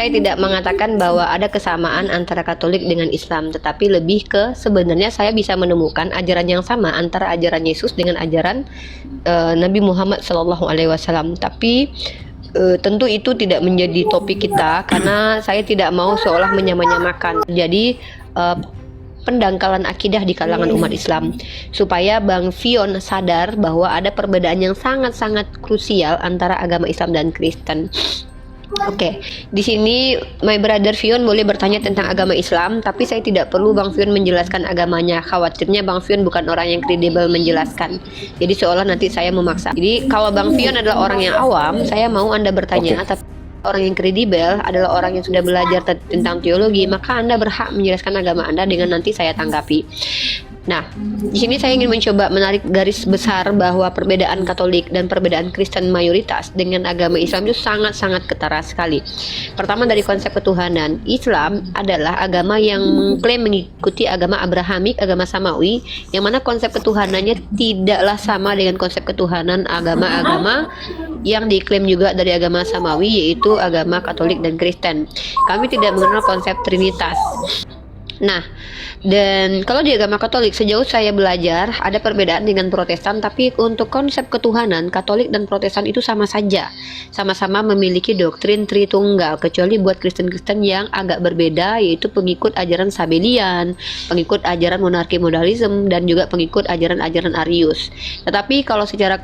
saya tidak mengatakan bahwa ada kesamaan antara Katolik dengan Islam, tetapi lebih ke sebenarnya saya bisa menemukan ajaran yang sama antara ajaran Yesus dengan ajaran Nabi Muhammad SAW. Tapi tentu itu tidak menjadi topik kita karena saya tidak mau seolah menyamanyamakan. Jadi pendangkalan akidah di kalangan umat Islam, supaya Bang Fion sadar bahwa ada perbedaan yang sangat-sangat krusial antara agama Islam dan Kristen. Oke, di sini my brother Fion boleh bertanya tentang agama Islam, tapi saya tidak perlu Bang Fion menjelaskan agamanya. Khawatirnya Bang Fion bukan orang yang kredibel menjelaskan. Jadi seolah nanti saya memaksa. Jadi kalau Bang Fion adalah orang yang awam, saya mau Anda bertanya, tapi orang yang kredibel adalah orang yang sudah belajar tentang teologi, maka Anda berhak menjelaskan agama Anda dengan nanti saya tanggapi. Nah, di sini saya ingin mencoba menarik garis besar bahwa perbedaan Katolik dan perbedaan Kristen mayoritas dengan agama Islam itu sangat-sangat ketara sekali. Pertama, dari konsep ketuhanan. Islam adalah agama yang mengklaim mengikuti agama Abrahamik, agama Samawi, yang mana konsep ketuhanannya tidaklah sama dengan konsep ketuhanan agama-agama yang diklaim juga dari agama Samawi, yaitu agama Katolik dan Kristen. Kami tidak mengenal konsep Trinitas. Nah, dan kalau di agama Katolik, sejauh saya belajar, ada perbedaan dengan Protestan, tapi untuk konsep ketuhanan, Katolik dan Protestan itu sama saja. Sama-sama memiliki doktrin Tritunggal, kecuali buat Kristen-Kristen yang agak berbeda, yaitu pengikut ajaran Sabellian, pengikut ajaran monarki modalisme, dan juga pengikut ajaran-ajaran Arius. Tetapi kalau secara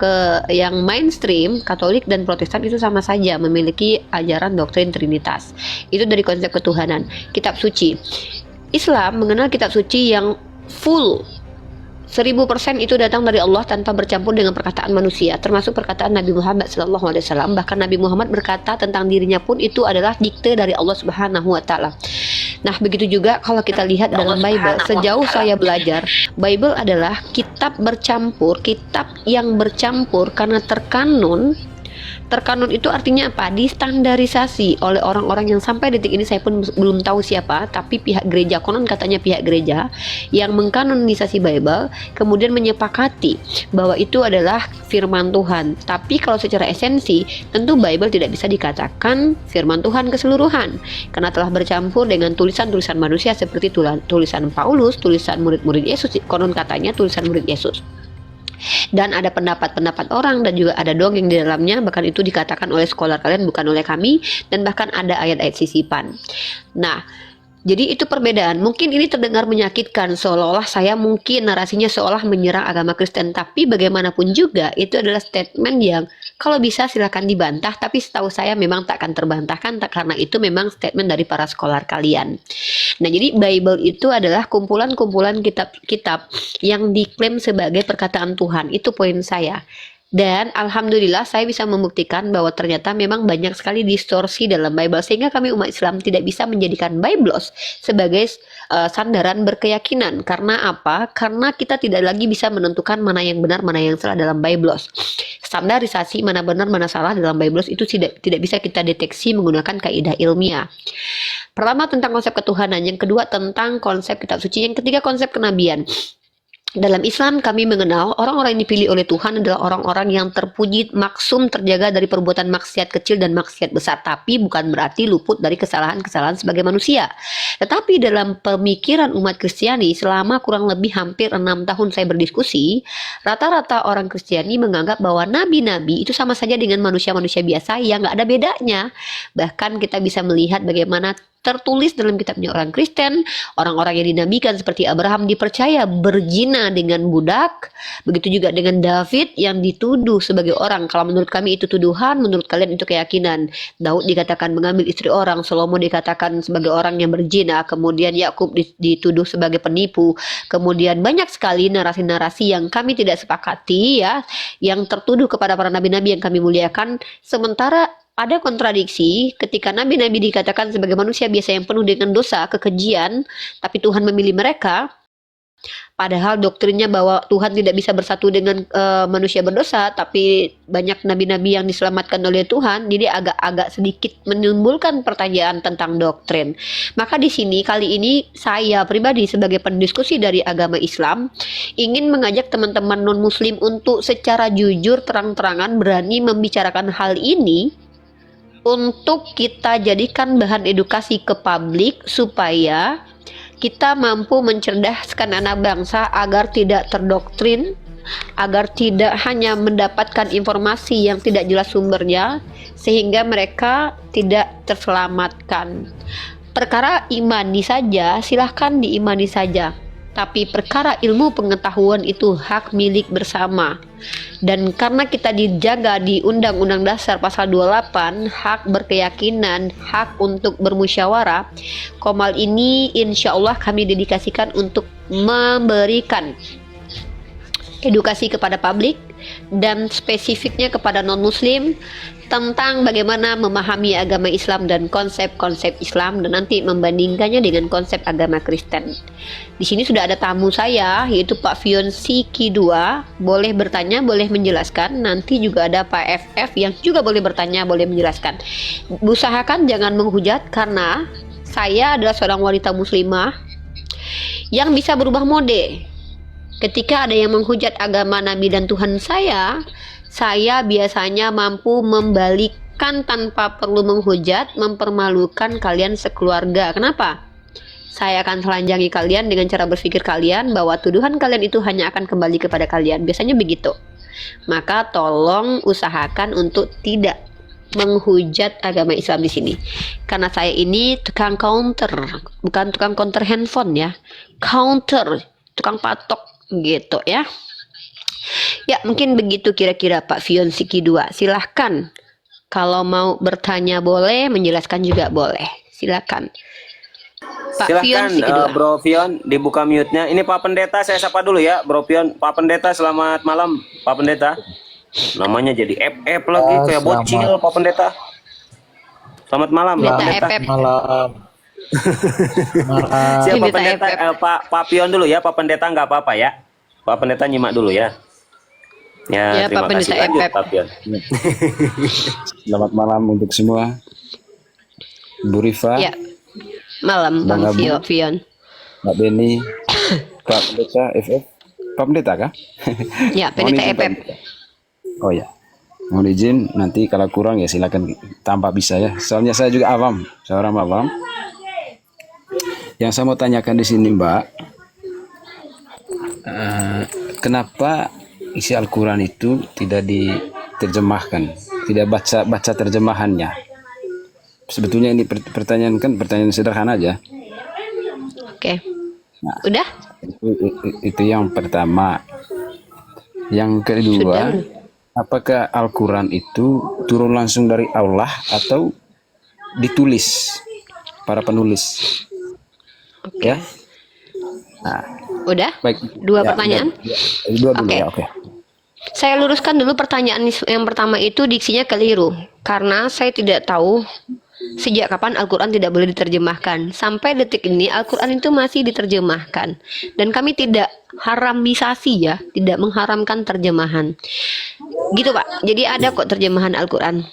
yang mainstream, Katolik dan Protestan itu sama saja memiliki ajaran doktrin Trinitas. Itu dari konsep ketuhanan. Kitab suci. Islam mengenal kitab suci yang full 1000% itu datang dari Allah tanpa bercampur dengan perkataan manusia, termasuk perkataan Nabi Muhammad SAW. Bahkan Nabi Muhammad berkata tentang dirinya pun itu adalah dikte dari Allah Subhanahu wa Ta'ala. Nah, begitu juga kalau kita lihat dalam Bible, sejauh saya belajar, Bible adalah kitab bercampur, kitab yang bercampur karena terkanun. Terkanun itu artinya apa? Distandarisasi oleh orang-orang yang sampai detik ini saya pun belum tahu siapa, tapi pihak gereja, konon katanya pihak gereja yang mengkanonisasi Bible, kemudian menyepakati bahwa itu adalah firman Tuhan. Tapi kalau secara esensi, tentu Bible tidak bisa dikatakan firman Tuhan keseluruhan, karena telah bercampur dengan tulisan-tulisan manusia seperti tulisan Paulus, tulisan murid-murid Yesus, konon katanya tulisan murid Yesus. Dan ada pendapat-pendapat orang dan juga ada dongeng di dalamnya, bahkan itu dikatakan oleh scholar kalian bukan oleh kami, dan bahkan ada ayat-ayat sisipan. Nah, jadi itu perbedaan. Mungkin ini terdengar menyakitkan, seolah-olah saya mungkin narasinya seolah menyerang agama Kristen, tapi bagaimanapun juga itu adalah statement yang kalau bisa silakan dibantah, tapi setahu saya memang tak akan terbantahkan, karena itu memang statement dari para scholar kalian. Nah, jadi Bible itu adalah kumpulan-kumpulan kitab-kitab yang diklaim sebagai perkataan Tuhan. Itu poin saya. Dan alhamdulillah saya bisa membuktikan bahwa ternyata memang banyak sekali distorsi dalam Bible, sehingga kami umat Islam tidak bisa menjadikan Biblos sebagai sandaran berkeyakinan. Karena apa? Karena kita tidak lagi bisa menentukan mana yang benar, mana yang salah dalam Biblos. Standarisasi mana benar, mana salah dalam Biblos itu tidak bisa kita deteksi menggunakan kaidah ilmiah. Pertama tentang konsep ketuhanan, yang kedua tentang konsep kitab suci, yang ketiga konsep kenabian. Dalam Islam kami mengenal orang-orang yang dipilih oleh Tuhan adalah orang-orang yang terpuji, maksum, terjaga dari perbuatan maksiat kecil dan maksiat besar, tapi bukan berarti luput dari kesalahan-kesalahan sebagai manusia. Tetapi dalam pemikiran umat Kristiani, selama kurang lebih hampir 6 tahun saya berdiskusi, rata-rata orang Kristiani menganggap bahwa nabi-nabi itu sama saja dengan manusia-manusia biasa yang gak ada bedanya. Bahkan kita bisa melihat bagaimana tertulis dalam kitabnya orang Kristen, orang-orang yang dinabikan seperti Abraham dipercaya berzina dengan budak, begitu juga dengan David yang dituduh sebagai orang. Kalau menurut kami itu tuduhan, menurut kalian itu keyakinan. Daud dikatakan mengambil istri orang, Salomo dikatakan sebagai orang yang berzina, kemudian Yakub dituduh sebagai penipu, kemudian banyak sekali narasi-narasi yang kami tidak sepakati, ya, yang tertuduh kepada para nabi-nabi yang kami muliakan. Sementara ada kontradiksi ketika nabi-nabi dikatakan sebagai manusia biasa yang penuh dengan dosa, kekejian, tapi Tuhan memilih mereka. Padahal doktrinnya bahwa Tuhan tidak bisa bersatu dengan manusia berdosa, tapi banyak nabi-nabi yang diselamatkan oleh Tuhan. Jadi agak-agak sedikit menimbulkan pertanyaan tentang doktrin. Maka di sini kali ini saya pribadi sebagai pendiskusi dari agama Islam ingin mengajak teman-teman non-muslim untuk secara jujur, terang-terangan berani membicarakan hal ini untuk kita jadikan bahan edukasi ke publik supaya kita mampu mencerdaskan anak bangsa agar tidak terdoktrin, agar tidak hanya mendapatkan informasi yang tidak jelas sumbernya, sehingga mereka tidak terselamatkan. Perkara imani saja, silahkan diimani saja. Tapi perkara ilmu pengetahuan itu hak milik bersama. Dan karena kita dijaga di Undang-Undang Dasar Pasal 28, hak berkeyakinan, hak untuk bermusyawarah, Komal ini insya Allah kami dedikasikan untuk memberikan edukasi kepada publik dan spesifiknya kepada non-muslim tentang bagaimana memahami agama Islam dan konsep-konsep Islam, dan nanti membandingkannya dengan konsep agama Kristen. Di sini sudah ada tamu saya, yaitu Pak Fion Siki 2. Boleh bertanya, boleh menjelaskan. Nanti juga ada Pak FF yang juga boleh bertanya, boleh menjelaskan. Usahakan jangan menghujat, karena saya adalah seorang wanita muslimah yang bisa berubah mode. Ketika ada yang menghujat agama Nabi dan Tuhan saya biasanya mampu membalikkan tanpa perlu menghujat, mempermalukan kalian sekeluarga. Kenapa? Saya akan telanjangi kalian dengan cara berpikir kalian bahwa tuduhan kalian itu hanya akan kembali kepada kalian. Biasanya begitu. Maka tolong usahakan untuk tidak menghujat agama Islam di sini. Karena saya ini tukang counter, bukan tukang counter handphone ya. Counter, tukang patok gitu ya. Ya, mungkin begitu kira-kira Pak Fion Siki 2. Silahkan. Kalau mau bertanya boleh, menjelaskan juga boleh. Silahkan. Pak Fion Silahkan Siki 2. Bro Fion, dibuka mute-nya. Ini Pak Pendeta, saya sapa dulu ya Bro Fion. Pak Pendeta, selamat malam Pak Pendeta. Namanya jadi FF lagi, kayak bocil Pak Pendeta. Selamat malam Pak Pendeta. Malam. Siapa Pendeta? Pak Pion dulu ya, Pak Pendeta nggak apa-apa ya. Pak Pendeta nyimak dulu ya. Ya, terima Pak kasih. Pendeta Lanjut, FF. Pak Pion. Selamat malam untuk semua. Bu Rifa, Ya. Malam Bang Bang Abu. Fion. Mbak Beni, Pak Pendeta FF. Pak Pendeta kah? Ya, Mohon Pendeta izin, Pak FF. Pendeta. Oh ya. Mohon izin, nanti kalau kurang ya silakan tambah bisa ya. Soalnya saya juga awam, seorang awam. Yang saya mau tanyakan di sini, Mbak, kenapa isi Al-Quran itu tidak diterjemahkan, tidak baca terjemahannya? Sebetulnya ini pertanyaan sederhana aja. Oke. Nah, Udah? itu yang pertama. Yang kedua, Sudah. apakah Al-Quran itu turun langsung dari Allah atau ditulis para penulis? Oke. Ya. Nah, Udah? baik. Dua Ya, pertanyaan? Dua dulu Oke. ya, oke. Saya luruskan dulu pertanyaan yang pertama itu diksinya keliru. Karena saya tidak tahu sejak kapan Al-Quran tidak boleh diterjemahkan. Sampai detik ini Al-Quran itu masih diterjemahkan. Dan kami tidak haramisasi ya, tidak mengharamkan terjemahan. Gitu Pak, jadi ada kok terjemahan Al-Quran.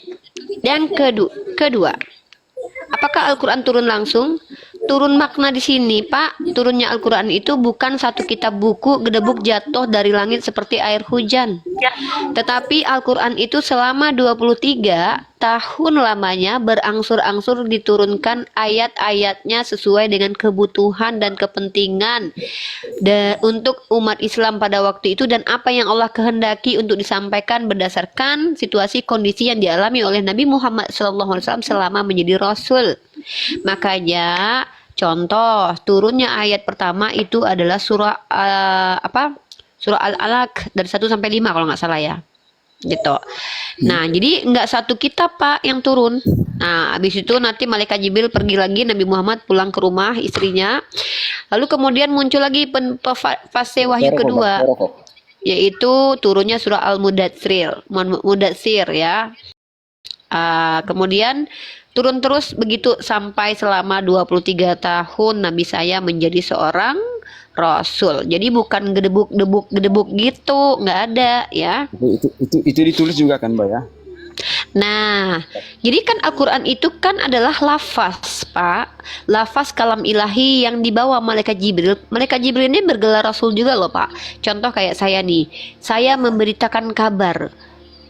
Dan kedua, apakah Al-Quran turun langsung? Turun makna di sini, Pak. Turunnya Al-Quran itu bukan satu kitab buku gedebuk jatuh dari langit seperti air hujan. Tetapi Al-Quran itu selama 23 tahun lamanya berangsur-angsur diturunkan ayat-ayatnya sesuai dengan kebutuhan dan kepentingan untuk umat Islam pada waktu itu, dan apa yang Allah kehendaki untuk disampaikan berdasarkan situasi kondisi yang dialami oleh Nabi Muhammad SAW selama menjadi Rasul. Makanya contoh turunnya ayat pertama itu adalah surah surah Al-Alaq dari 1 sampai 5 kalau nggak salah ya. Gitu. Nah, jadi nggak satu kitab Pak yang turun. Nah, habis itu nanti malaikat Jibril pergi lagi, Nabi Muhammad pulang ke rumah istrinya. Lalu kemudian muncul lagi fase wahyu kedua, yaitu turunnya surah Al-Mudatsir ya. Kemudian turun terus begitu sampai selama 23 tahun Nabi saya menjadi seorang Rasul. Jadi bukan gedebuk gitu, nggak ada ya. Itu ditulis juga kan, Mbak ya? Nah, jadi kan Al-Quran itu kan adalah lafaz, Pak. Lafaz kalam ilahi yang dibawa malaikat Jibril. Malaikat Jibril ini bergelar Rasul juga loh, Pak. Contoh kayak saya nih, saya memberitakan kabar.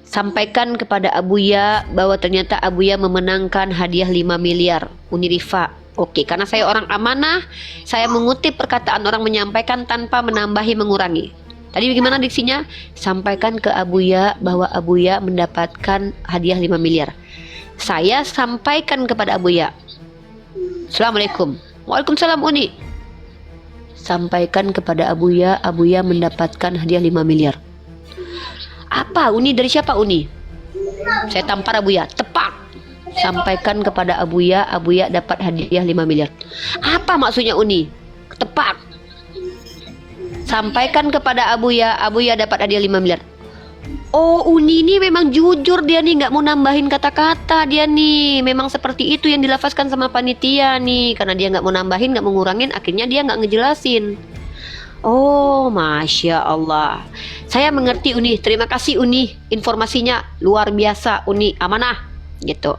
sampaikan kepada Abuya bahwa ternyata Abuya memenangkan hadiah 5 miliar Uni Rifa. Oke, karena saya orang amanah, saya mengutip perkataan orang menyampaikan tanpa menambahi mengurangi. Tadi bagaimana diksinya? Sampaikan ke Abuya bahwa Abuya mendapatkan hadiah 5 miliar. Saya sampaikan kepada Abuya, Assalamualaikum. Waalaikumsalam Uni. Sampaikan kepada Abuya, Abuya mendapatkan hadiah 5 miliar. Apa Uni? Dari siapa Uni? Saya tampar Abuya, tepak. Sampaikan kepada Abuya, Abuya dapat hadiah 5 miliar. Apa maksudnya Uni? Tepak. Sampaikan kepada Abuya, Abuya dapat hadiah 5 miliar. Oh, Uni ini memang jujur dia nih, nggak mau nambahin kata-kata dia nih. Memang seperti itu yang dilafazkan sama panitia nih. Karena dia nggak mau nambahin, nggak mau ngurangin, akhirnya dia nggak ngejelasin. Oh, Masya Allah. Saya mengerti Uni, terima kasih Uni. Informasinya luar biasa Uni, amanah. Gitu.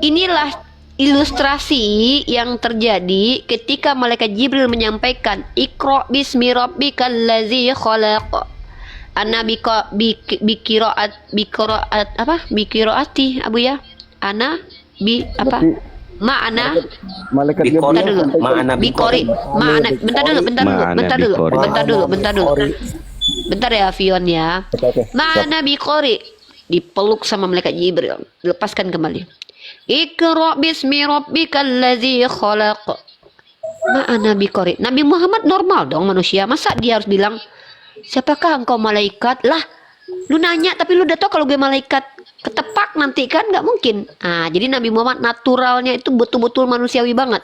Inilah ilustrasi yang terjadi ketika malaikat Jibril menyampaikan Iqra bismi rabbikal ladzi khalaq. Ana bikiraati Abu ya. Ana bi apa? Ma'ana Malaikat Bikori. Jibril Ma'ana bikori. Ma'ana bentar dulu. Bentar ya Fion ya. Oke. Ma'ana bikori. Dipeluk sama malaikat Jibril. Lepaskan kembali. Iqra bismi rabbikal ladzi khalaq. Ma'ana bikori. Nabi Muhammad normal dong manusia. Masa dia harus bilang, siapakah engkau malaikat? Lah, lu nanya tapi lu udah tahu kalau gue malaikat. Ketepak nanti kan, nggak mungkin. Nah, jadi Nabi Muhammad naturalnya itu betul-betul manusiawi banget.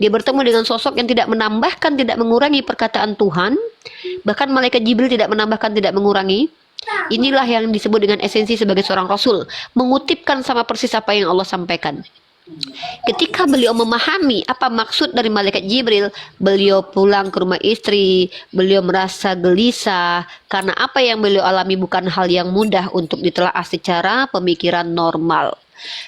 Dia bertemu dengan sosok yang tidak menambahkan, tidak mengurangi perkataan Tuhan. Bahkan malaikat Jibril tidak menambahkan, tidak mengurangi. Inilah yang disebut dengan esensi sebagai seorang rasul, mengutipkan sama persis apa yang Allah sampaikan. Ketika beliau memahami apa maksud dari malaikat Jibril, beliau pulang ke rumah istri, beliau merasa gelisah karena apa yang beliau alami bukan hal yang mudah untuk ditelaah secara pemikiran normal.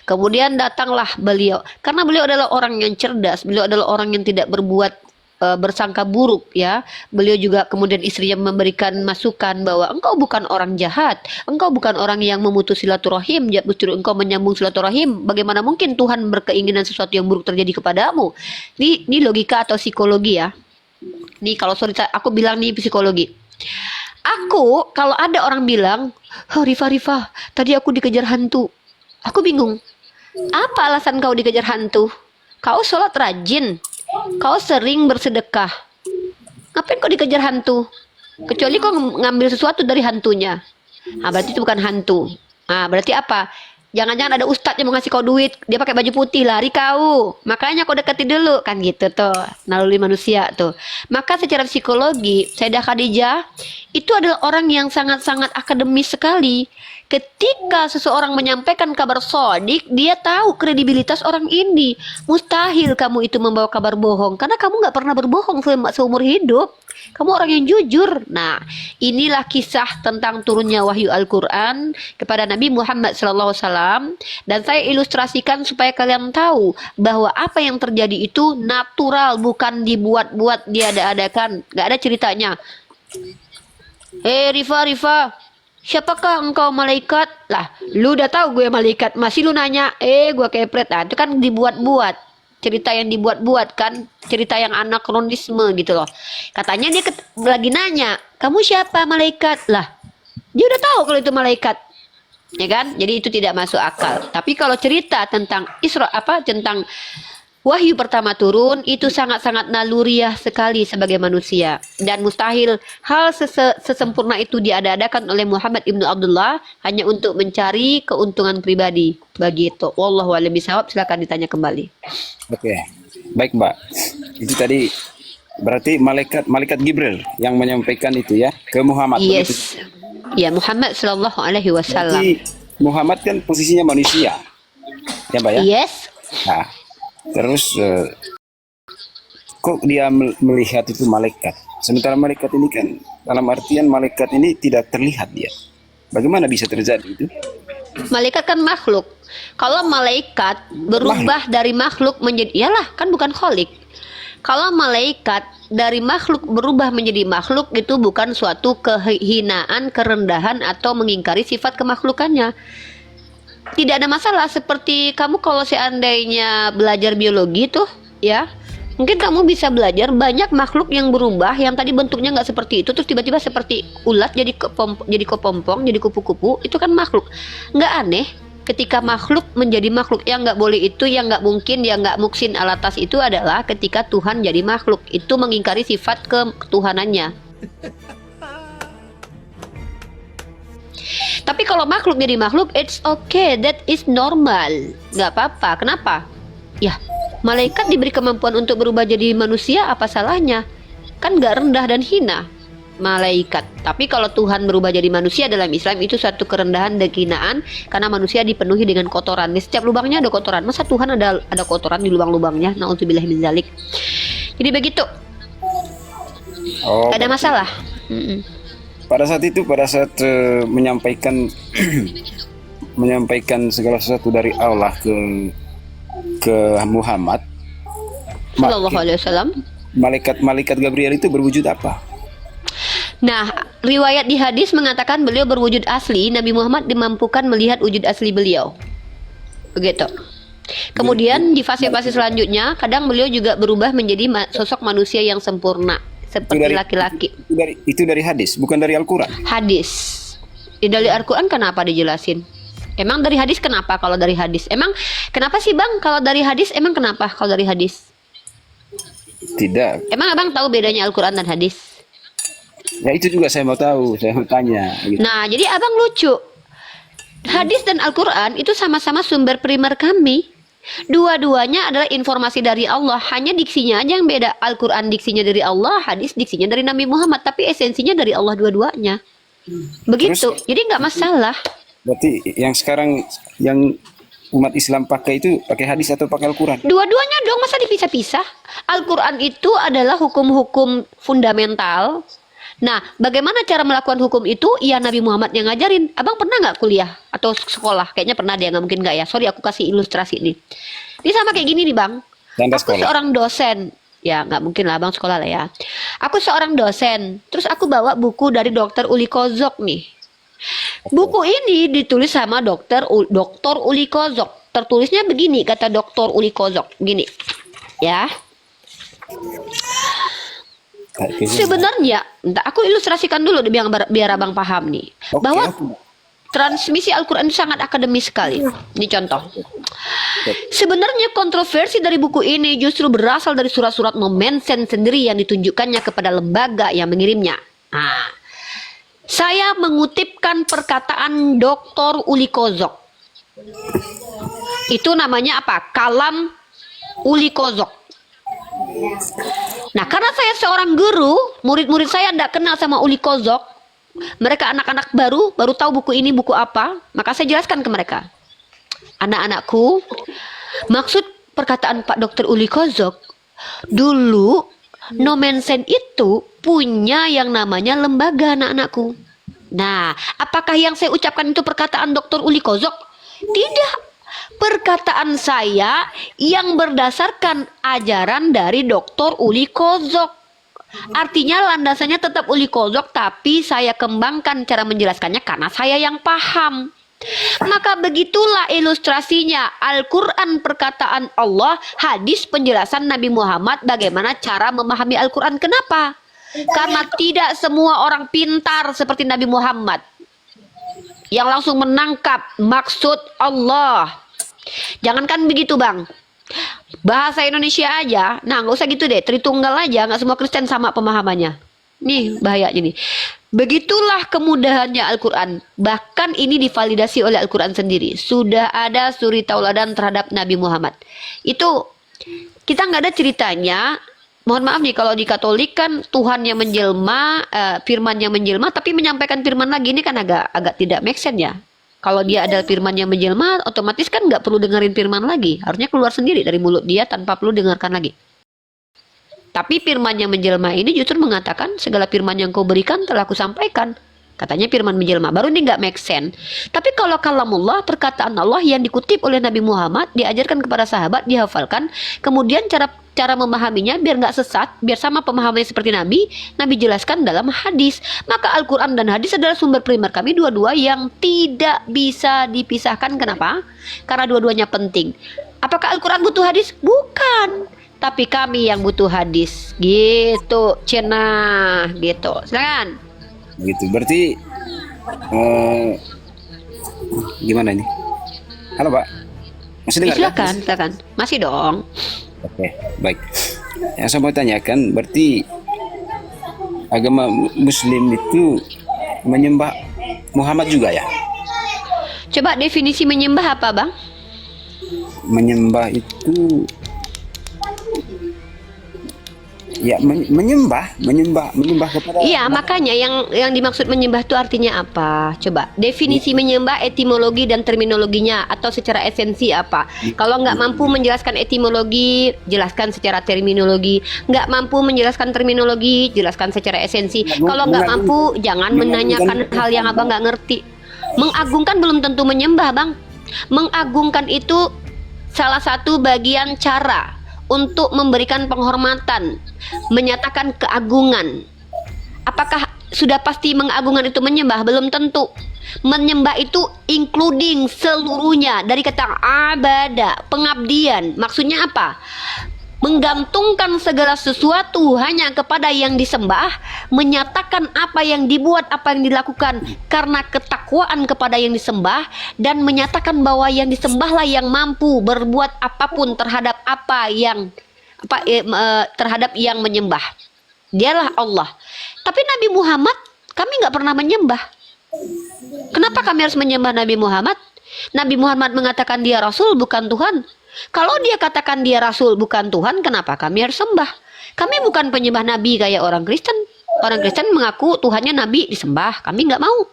Kemudian datanglah beliau, karena beliau adalah orang yang cerdas, beliau adalah orang yang tidak berbuat bersangka buruk ya. Beliau juga kemudian istrinya memberikan masukan bahwa engkau bukan orang jahat, engkau bukan orang yang memutus silaturahim, justru engkau menyambung silaturahim. Bagaimana mungkin Tuhan berkeinginan sesuatu yang buruk terjadi kepadamu? Ini logika atau psikologi ya. Nih kalau sorry aku bilang nih psikologi. Aku kalau ada orang bilang, oh, Rifa, tadi aku dikejar hantu. Aku bingung. Apa alasan kau dikejar hantu? Kau sholat rajin. Kau sering bersedekah. Ngapain kau dikejar hantu? Kecuali kau ngambil sesuatu dari hantunya. Nah, berarti itu bukan hantu. Nah, berarti apa? Jangan-jangan ada ustadz yang mau ngasih kau duit, dia pakai baju putih, lari kau. Makanya kau dekati dulu, kan gitu tuh. Naluri manusia tuh. Maka secara psikologi, Sayyidah Khadijah itu adalah orang yang sangat-sangat akademis sekali. Ketika seseorang menyampaikan kabar sodik, dia tahu kredibilitas orang ini. Mustahil kamu itu membawa kabar bohong, karena kamu nggak pernah berbohong seumur hidup. Kamu orang yang jujur. Nah, inilah kisah tentang turunnya wahyu Al-Quran kepada Nabi Muhammad SAW. Dan saya ilustrasikan supaya kalian tahu bahwa apa yang terjadi itu natural, bukan dibuat-buat, diada-adakan. Nggak ada ceritanya. Rifa, siapakah engkau malaikat? Lah, lu udah tahu gue malaikat, masih lu nanya, gue kepret. Nah, itu kan dibuat-buat. Cerita yang dibuat-buat kan, cerita yang anakronisme gitu loh. Katanya dia lagi nanya, kamu siapa malaikat? Lah, dia udah tahu kalau itu malaikat. Ya kan? Jadi itu tidak masuk akal. Tapi kalau cerita tentang tentang wahyu pertama turun, itu sangat-sangat naluriah sekali sebagai manusia. Dan mustahil hal sesempurna itu diada-adakan oleh Muhammad ibnu Abdullah hanya untuk mencari keuntungan pribadi. Begitu. Wallahu a'lam bishawab. Silakan ditanya kembali. Oke. Baik, Mbak. Itu tadi berarti malaikat Jibril yang menyampaikan itu ya ke Muhammad. Yes. Ya, Muhammad sallallahu alaihi wasallam. Berarti Muhammad kan posisinya manusia. Ya, Mbak ya? Yes. Nah, terus kok dia melihat itu malaikat? Sementara malaikat ini kan dalam artian malaikat ini tidak terlihat dia. Bagaimana bisa terjadi itu? Malaikat kan makhluk. Kalau malaikat berubah dari makhluk menjadi, iyalah kan bukan kholik. Kalau malaikat dari makhluk berubah menjadi makhluk itu bukan suatu kehinaan, kerendahan atau mengingkari sifat kemakhlukannya. Tidak ada masalah. Seperti kamu kalau seandainya belajar biologi tuh ya, mungkin kamu bisa belajar banyak makhluk yang berubah, yang tadi bentuknya nggak seperti itu terus tiba-tiba seperti ulat, jadi kepompong, jadi kupu-kupu. Itu kan makhluk. Nggak aneh ketika makhluk menjadi makhluk. Yang nggak boleh itu, yang nggak mungkin, yang nggak muksin alatas itu adalah ketika Tuhan jadi makhluk. Itu mengingkari sifat ketuhanannya. Tapi kalau makhluk jadi makhluk, it's okay, that is normal, nggak apa-apa. Kenapa? Ya, malaikat diberi kemampuan untuk berubah jadi manusia, apa salahnya? Kan nggak rendah dan hina malaikat. Tapi kalau Tuhan berubah jadi manusia dalam Islam itu suatu kerendahan dan kehinaan, karena manusia dipenuhi dengan kotoran. Di setiap lubangnya ada kotoran. Masa Tuhan ada kotoran di lubang-lubangnya? Nauzubillah min dzalik. Jadi begitu. Oh, Gak ada masalah. pada saat itu, pada saat menyampaikan segala sesuatu dari Allah ke Muhammad, Sallallahu alaihi wasallam. malaikat Gabriel itu berwujud apa? Nah, riwayat di hadis mengatakan beliau berwujud asli. Nabi Muhammad dimampukan melihat wujud asli beliau. Begitu. Kemudian di fase-fase selanjutnya, kadang beliau juga berubah menjadi sosok manusia yang sempurna, seperti laki-laki. Itu dari hadis, bukan dari Al-Quran. Hadis. Dari Al-Quran kenapa dijelasin? Emang dari hadis kenapa kalau dari hadis? Emang kenapa sih bang kalau dari hadis? Emang kenapa kalau dari hadis? Tidak. Emang abang tahu bedanya Al-Quran dan hadis? Ya itu juga saya mau tahu, saya mau tanya. Gitu. Nah, jadi abang lucu. Hadis dan Al-Quran itu sama-sama sumber primer kami. Dua-duanya adalah informasi dari Allah. Hanya diksinya aja yang beda. Al-Quran diksinya dari Allah, hadis diksinya dari Nabi Muhammad. Tapi esensinya dari Allah dua-duanya. Begitu. Jadi nggak masalah. Berarti yang sekarang yang umat Islam pakai itu pakai hadis atau pakai Al-Quran? Dua-duanya dong, masa dipisah-pisah? Al-Quran itu adalah hukum-hukum fundamental. Nah, bagaimana cara melakukan hukum itu? Ya Nabi Muhammad yang ngajarin. Abang pernah nggak kuliah atau sekolah? Kayaknya pernah deh, nggak mungkin nggak ya. Sorry, aku kasih ilustrasi nih. Ini sama kayak gini nih bang. Anda Aku sekolah. seorang dosen. Ya nggak mungkin lah abang sekolah lah ya. Aku seorang dosen. Terus aku bawa buku dari Dr. Uli Kozok nih. Buku ini ditulis sama Dr. Uli Kozok. Tertulisnya begini, kata Dr. Uli Kozok. Gini. Ya. Sebenarnya, aku ilustrasikan dulu biar abang paham nih. Oke, Bahwa oke. transmisi Al-Quran itu sangat akademis sekali. Ini contoh. Sebenarnya kontroversi dari buku ini justru berasal dari surat-surat nomensen sendiri yang ditunjukkannya kepada lembaga yang mengirimnya. Nah, saya mengutipkan perkataan Dr. Uli Kozok. Itu namanya apa? Kalam Uli Kozok. Nah, karena saya seorang guru, murid-murid saya tidak kenal sama Uli Kozok. Mereka anak-anak baru tahu buku ini buku apa. Maka saya jelaskan ke mereka. Anak-anakku, maksud perkataan Pak Dr. Uli Kozok, dulu nomensen itu punya yang namanya lembaga, anak-anakku. Nah, apakah yang saya ucapkan itu perkataan Dr. Uli Kozok? Tidak. Perkataan saya yang berdasarkan ajaran dari Dr. Uli Kozok. Artinya landasannya tetap Uli Kozok, tapi saya kembangkan cara menjelaskannya karena saya yang paham. Maka begitulah ilustrasinya. Al-Quran perkataan Allah, hadis penjelasan Nabi Muhammad bagaimana cara memahami Al-Quran. Kenapa? Karena tidak semua orang pintar seperti Nabi Muhammad yang langsung menangkap maksud Allah. Jangankan begitu bang, bahasa Indonesia aja, nah nggak usah gitu deh, Tritunggal aja, nggak semua Kristen sama pemahamannya. Nih bahayanya nih. Begitulah kemudahannya Al-Quran. Bahkan ini divalidasi oleh Al-Quran sendiri. Sudah ada suri tauladan terhadap Nabi Muhammad. Itu kita nggak ada ceritanya. Mohon maaf nih kalau di Katolik kan Tuhan yang menjelma, firman yang menjelma, tapi menyampaikan firman lagi ini kan agak tidak make sense ya. Kalau dia adalah firman yang menjelma, otomatis kan nggak perlu dengerin firman lagi. Harusnya keluar sendiri dari mulut dia tanpa perlu dengarkan lagi. Tapi firman yang menjelma ini justru mengatakan segala firman yang kau berikan telah aku sampaikan. Katanya firman menjelma. Baru ini nggak make sense. Tapi kalau kalamullah, perkataan Allah yang dikutip oleh Nabi Muhammad, diajarkan kepada sahabat, dihafalkan. Kemudian cara cara memahaminya biar nggak sesat, biar sama pemahamannya seperti Nabi. Nabi jelaskan dalam hadis. Maka Al-Quran dan hadis adalah sumber primer kami dua-dua yang tidak bisa dipisahkan. Kenapa? Karena dua-duanya penting. Apakah Al-Quran butuh hadis? Bukan. Tapi kami yang butuh hadis. Gitu, Cina. Gitu. Silakan. Gitu. Berarti gimana ini? Halo Pak, masih dengar? Silakan, silakan. Masih dong. Oke, baik. Yang saya mau tanyakan, berarti agama Muslim itu menyembah Muhammad juga ya? Coba definisi menyembah apa, Bang? Menyembah itu ya menyembah kepada. Iya, makanya yang dimaksud menyembah itu artinya apa? Coba definisi menyembah, etimologi dan terminologinya, atau secara esensi apa? Kalau nggak mampu menjelaskan etimologi, jelaskan secara terminologi. Nggak mampu menjelaskan terminologi, jelaskan secara esensi. Kalau nggak mampu, jangan menanyakan hal yang abang nggak ngerti. Mengagungkan belum tentu menyembah, Bang. Mengagungkan itu salah satu bagian cara untuk memberikan penghormatan, menyatakan keagungan. Apakah sudah pasti mengagungkan itu menyembah? Belum tentu. Menyembah itu including seluruhnya, dari kata abada, pengabdian. Maksudnya apa? Menggantungkan segala sesuatu hanya kepada yang disembah, menyatakan apa yang dibuat, apa yang dilakukan karena ketakwaan kepada yang disembah, dan menyatakan bahwa yang disembahlah yang mampu berbuat apapun terhadap terhadap yang menyembah. Dialah Allah. Tapi Nabi Muhammad kami nggak pernah menyembah. Kenapa kami harus menyembah Nabi Muhammad? Nabi Muhammad mengatakan dia Rasul bukan Tuhan. Kalau dia katakan dia Rasul bukan Tuhan, kenapa kami harus sembah? Kami bukan penyembah Nabi kayak orang Kristen. Orang Kristen mengaku Tuhannya Nabi disembah, kami nggak mau.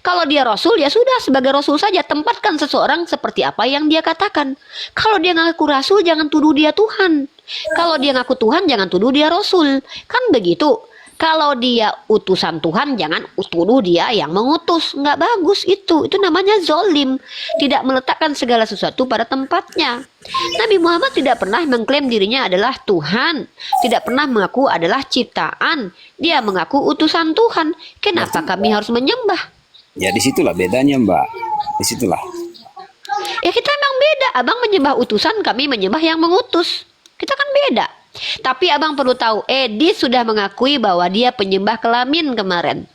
Kalau dia Rasul, ya sudah, sebagai Rasul saja. Tempatkan seseorang seperti apa yang dia katakan. Kalau dia ngaku Rasul, jangan tuduh dia Tuhan. Kalau dia ngaku Tuhan, jangan tuduh dia Rasul. Kan begitu. Kalau dia utusan Tuhan, jangan tuduh dia yang mengutus. Nggak bagus itu. Itu namanya zolim. Tidak meletakkan segala sesuatu pada tempatnya. Nabi Muhammad tidak pernah mengklaim dirinya adalah Tuhan. Tidak pernah mengaku adalah ciptaan. Dia mengaku utusan Tuhan. Kenapa kami harus menyembah? Ya disitulah bedanya Mbak. Disitulah. Ya kita emang beda. Abang menyembah utusan, kami menyembah yang mengutus. Kita kan beda. Tapi abang perlu tahu, Edis sudah mengakui bahwa dia penyembah kelamin kemarin.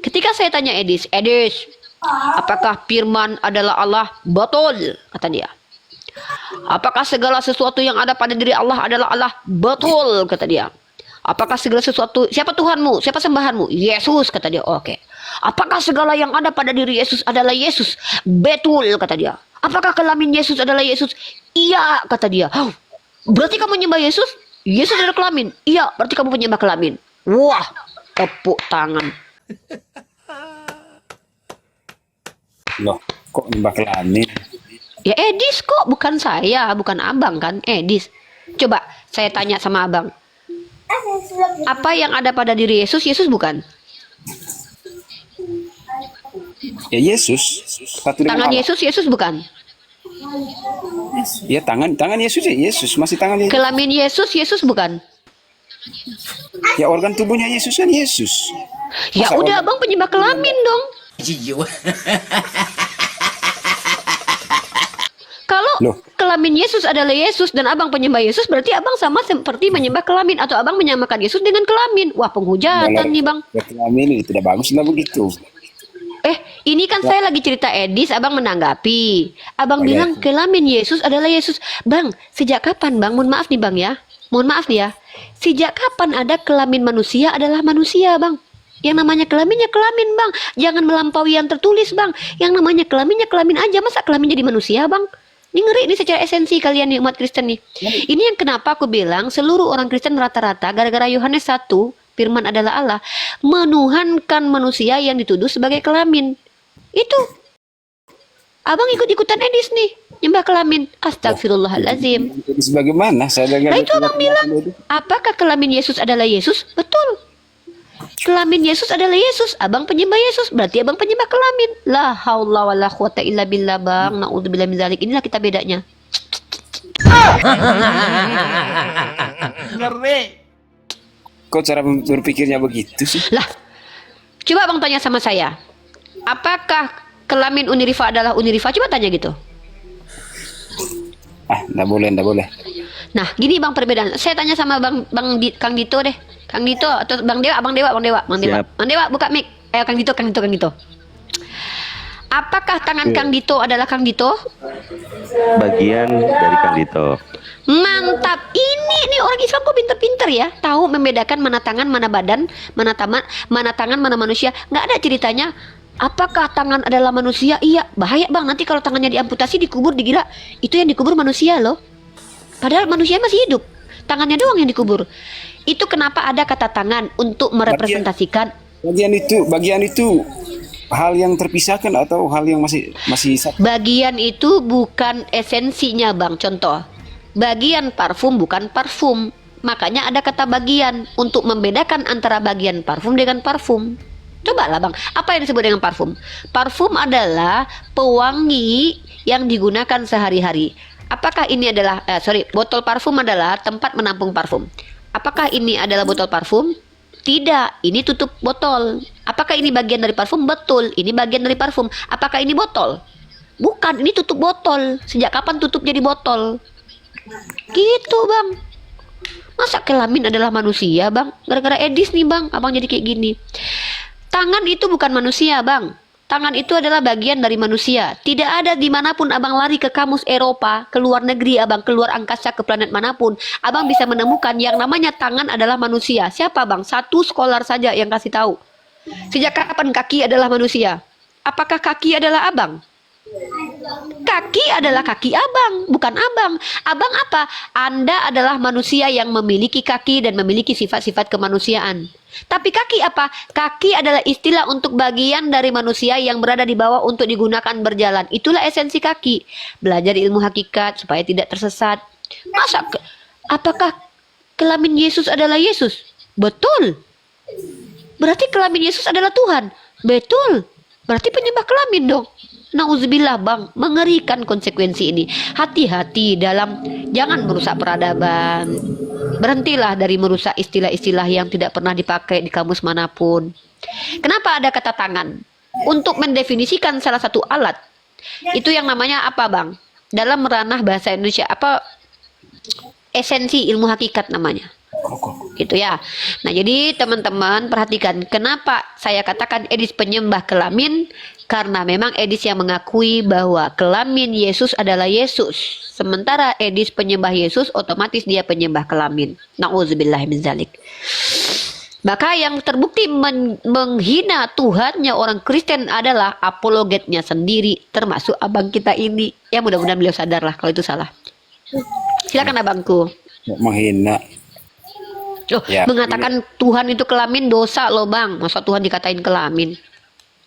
Ketika saya tanya Edis, apakah firman adalah Allah? Betul, kata dia. Apakah segala sesuatu yang ada pada diri Allah adalah Allah? Betul, kata dia. Apakah segala sesuatu, siapa Tuhanmu? Siapa sembahanmu? Yesus, kata dia. Oke. Apakah segala yang ada pada diri Yesus adalah Yesus? Betul, kata dia. Apakah kelamin Yesus adalah Yesus? Iya, kata dia. Berarti kamu menyembah Yesus? Yesus adalah kelamin. Iya, berarti kamu penyembah kelamin. Wah, tepuk tangan. Loh, kok nyembah kelamin? Ya Edis kok, bukan saya, bukan abang kan, Edis. Coba saya tanya sama abang. Apa yang ada pada diri Yesus, Yesus bukan? Ya Yesus. Tangan Yesus, Yesus bukan? Ya tangan Yesus ya Yesus, masih tangan Yesus. Kelamin Yesus, Yesus bukan? Ya organ tubuhnya Yesus kan Yesus. Ya Masa udah organ- abang penyembah kelamin dong. Kalau Loh. kelamin Yesus adalah Yesus dan abang penyembah Yesus, berarti abang sama seperti menyembah kelamin, atau abang menyamakan Yesus dengan kelamin. Wah, penghujatan nih bang. Ya, kelamin itu tidak bagus lah begitu. Ini kan saya lagi cerita Edis, abang menanggapi. Abang Oh, bilang ya. kelamin Yesus adalah Yesus. Bang, sejak kapan bang? Mohon maaf nih bang ya. Mohon maaf nih ya. Sejak kapan ada kelamin manusia adalah manusia bang? Yang namanya kelaminnya kelamin bang. Jangan melampaui yang tertulis bang. Yang namanya kelaminnya kelamin aja. Masa kelamin jadi manusia bang? Ini ngeri nih secara esensi kalian nih umat Kristen nih. Ini yang kenapa aku bilang seluruh orang Kristen rata-rata gara-gara Yohanes 1, firman adalah Allah, menuhankan manusia yang dituduh sebagai kelamin. Itu. Abang ikut-ikutan Edis nih, nyembah kelamin. Astagfirullahalazim. Jadi sebagaimana saya dengar Nah itu abang bilang, apakah kelamin Yesus adalah Yesus? Betul. Kelamin Yesus adalah Yesus. Abang penyembah Yesus, berarti abang penyembah kelamin. La haula wala quwata illa billah bang. Na'udzubillah min dzalik. Inilah kita bedanya. Kok cara berpikirnya begitu sih? Lah, coba abang tanya sama saya, apakah kelamin Unirifa adalah Unirifa? Coba tanya gitu. Ah, nggak boleh, nggak boleh. Nah, gini bang perbedaan. Saya tanya sama Kang Dito deh. Kang Dito atau Bang Dewa, Bang Dewa. Siap. Bang Dewa buka mic. Kang Dito. Apakah tangan Kang Dito adalah Kang Dito? Bagian dari Kang Dito. Mantap. Ini orang Islam kok pinter-pinter ya. Tahu membedakan mana tangan, mana badan, mana tangan, mana manusia. Nggak ada ceritanya. Apakah tangan adalah manusia? Iya, bahaya bang. Nanti kalau tangannya diamputasi, dikubur, dikira itu yang dikubur manusia loh. Padahal manusia masih hidup. Tangannya doang yang dikubur. Itu kenapa ada kata tangan untuk merepresentasikan. Bagian itu hal yang terpisahkan atau hal yang masih satu? Bagian itu bukan esensinya bang. Contoh, bagian parfum bukan parfum. Makanya ada kata bagian untuk membedakan antara bagian parfum dengan parfum. Coba lah bang, apa yang disebut dengan parfum? Parfum adalah pewangi yang digunakan sehari-hari. Apakah ini adalah, botol parfum adalah tempat menampung parfum. Apakah ini adalah botol parfum? Tidak, ini tutup botol. Apakah ini bagian dari parfum? Betul, ini bagian dari parfum. Apakah ini botol? Bukan, ini tutup botol. Sejak kapan tutup jadi botol? Gitu bang. Masa kelamin adalah manusia bang? Gara-gara Edis nih bang, abang jadi kayak gini. Tangan itu bukan manusia bang. Tangan itu adalah bagian dari manusia. Tidak ada dimanapun abang lari ke kamus Eropa, ke luar negeri abang, keluar angkasa ke planet manapun, abang bisa menemukan yang namanya tangan adalah manusia. Siapa bang? Satu scholar saja yang kasih tahu. Sejak kapan kaki adalah manusia? Apakah kaki adalah abang? Kaki adalah kaki abang, bukan abang. Abang apa? Anda adalah manusia yang memiliki kaki dan memiliki sifat-sifat kemanusiaan. Tapi kaki apa? Kaki adalah istilah untuk bagian dari manusia yang berada di bawah untuk digunakan berjalan. Itulah esensi kaki. Belajar ilmu hakikat supaya tidak tersesat. Apakah kelamin Yesus adalah Yesus? Betul. Berarti kelamin Yesus adalah Tuhan? Betul. Berarti penyembah kelamin dong. Nauzubillah bang, mengerikan konsekuensi ini. Hati-hati dalam, jangan merusak peradaban. Berhentilah dari merusak istilah-istilah yang tidak pernah dipakai di kamus manapun. Kenapa ada kata tangan? Untuk mendefinisikan salah satu alat. Itu yang namanya apa bang? Dalam ranah bahasa Indonesia, apa esensi ilmu hakikat namanya. Gitu ya. Nah jadi teman-teman perhatikan, kenapa saya katakan Edis penyembah kelamin? Karena memang Edis yang mengakui bahwa kelamin Yesus adalah Yesus. Sementara Edis penyembah Yesus, otomatis dia penyembah kelamin. Na'udzubillah min zalik. Maka yang terbukti menghina Tuhannya orang Kristen adalah apologetnya sendiri, termasuk abang kita ini. Ya mudah-mudahan beliau sadar lah kalau itu salah. Silakan abangku. Menghina. Loh, Ya, mengatakan Tuhan itu kelamin dosa loh bang. Masa Tuhan dikatain kelamin?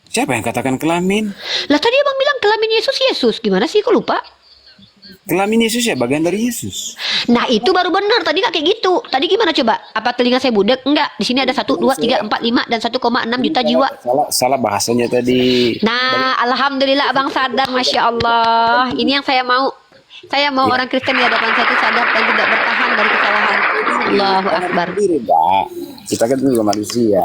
Siapa yang katakan kelamin? Lah tadi abang bilang kelamin Yesus. Gimana sih, kok lupa? Kelamin Yesus ya bagian dari Yesus. Nah itu baru benar, tadi nggak kayak gitu. Tadi gimana coba? Apa telinga saya budek? Enggak, di sini ada 1, 2, 3, 4, 5 dan 1,6 juta jiwa. Salah bahasanya tadi. Nah alhamdulillah abang sadar, masya Allah. Ini yang saya mau. Saya mau orang Kristen di hadapan saya itu sadar dan tidak bertahan dari kesalahan. Allahu Akbar. Kita kan juga manusia.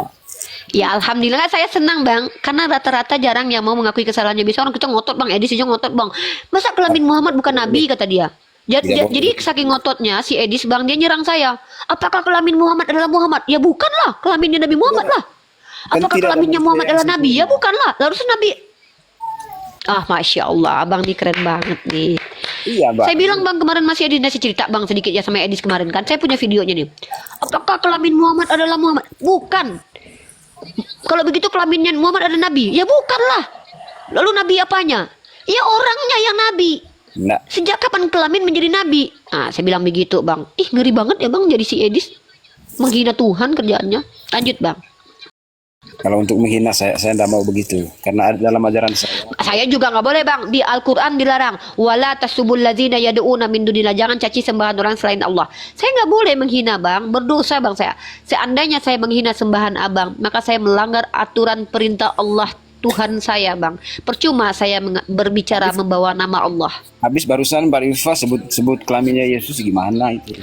Ya alhamdulillah saya senang bang, karena rata-rata jarang yang mau mengakui kesalahannya. Bisa orang kita ngotot bang, Edis aja ngotot bang. Masa kelamin Muhammad bukan nabi kata dia. Jadi saking ngototnya si Edis bang, dia nyerang saya. Apakah kelamin Muhammad adalah Muhammad? Ya bukanlah, kelaminnya Nabi Muhammad lah. Apakah kelaminnya Muhammad adalah nabi? Ya bukanlah, harus nabi. Ah masya Allah, abang nih keren banget nih. Iya bang. Saya bilang bang kemarin masih Edis ngasih cerita bang sedikit ya sama Edis kemarin kan. Saya punya videonya nih. Apakah kelamin Muhammad adalah Muhammad? Bukan. Kalau begitu kelaminnya Muhammad ada nabi? Ya bukanlah. Lalu nabi apanya? Ya orangnya yang nabi. Nah. Sejak kapan kelamin menjadi nabi? Nah, saya bilang begitu bang. Ih ngeri banget ya bang jadi si Edis. Menghina Tuhan kerjaannya. Lanjut bang. Kalau untuk menghina saya tidak mau begitu. Karena dalam ajaran Saya juga nggak boleh bang. Di Al-Quran dilarang. Wala tasubul ladzina yad'una min dunillah. Jangan caci sembahan orang selain Allah. Saya nggak boleh menghina bang. Berdosa bang saya. Seandainya saya menghina sembahan abang, maka saya melanggar aturan perintah Allah Tuhan saya, Bang. Percuma saya berbicara membawa nama Allah. Habis barusan Mbak Rifa sebut kelaminnya Yesus gimana itu?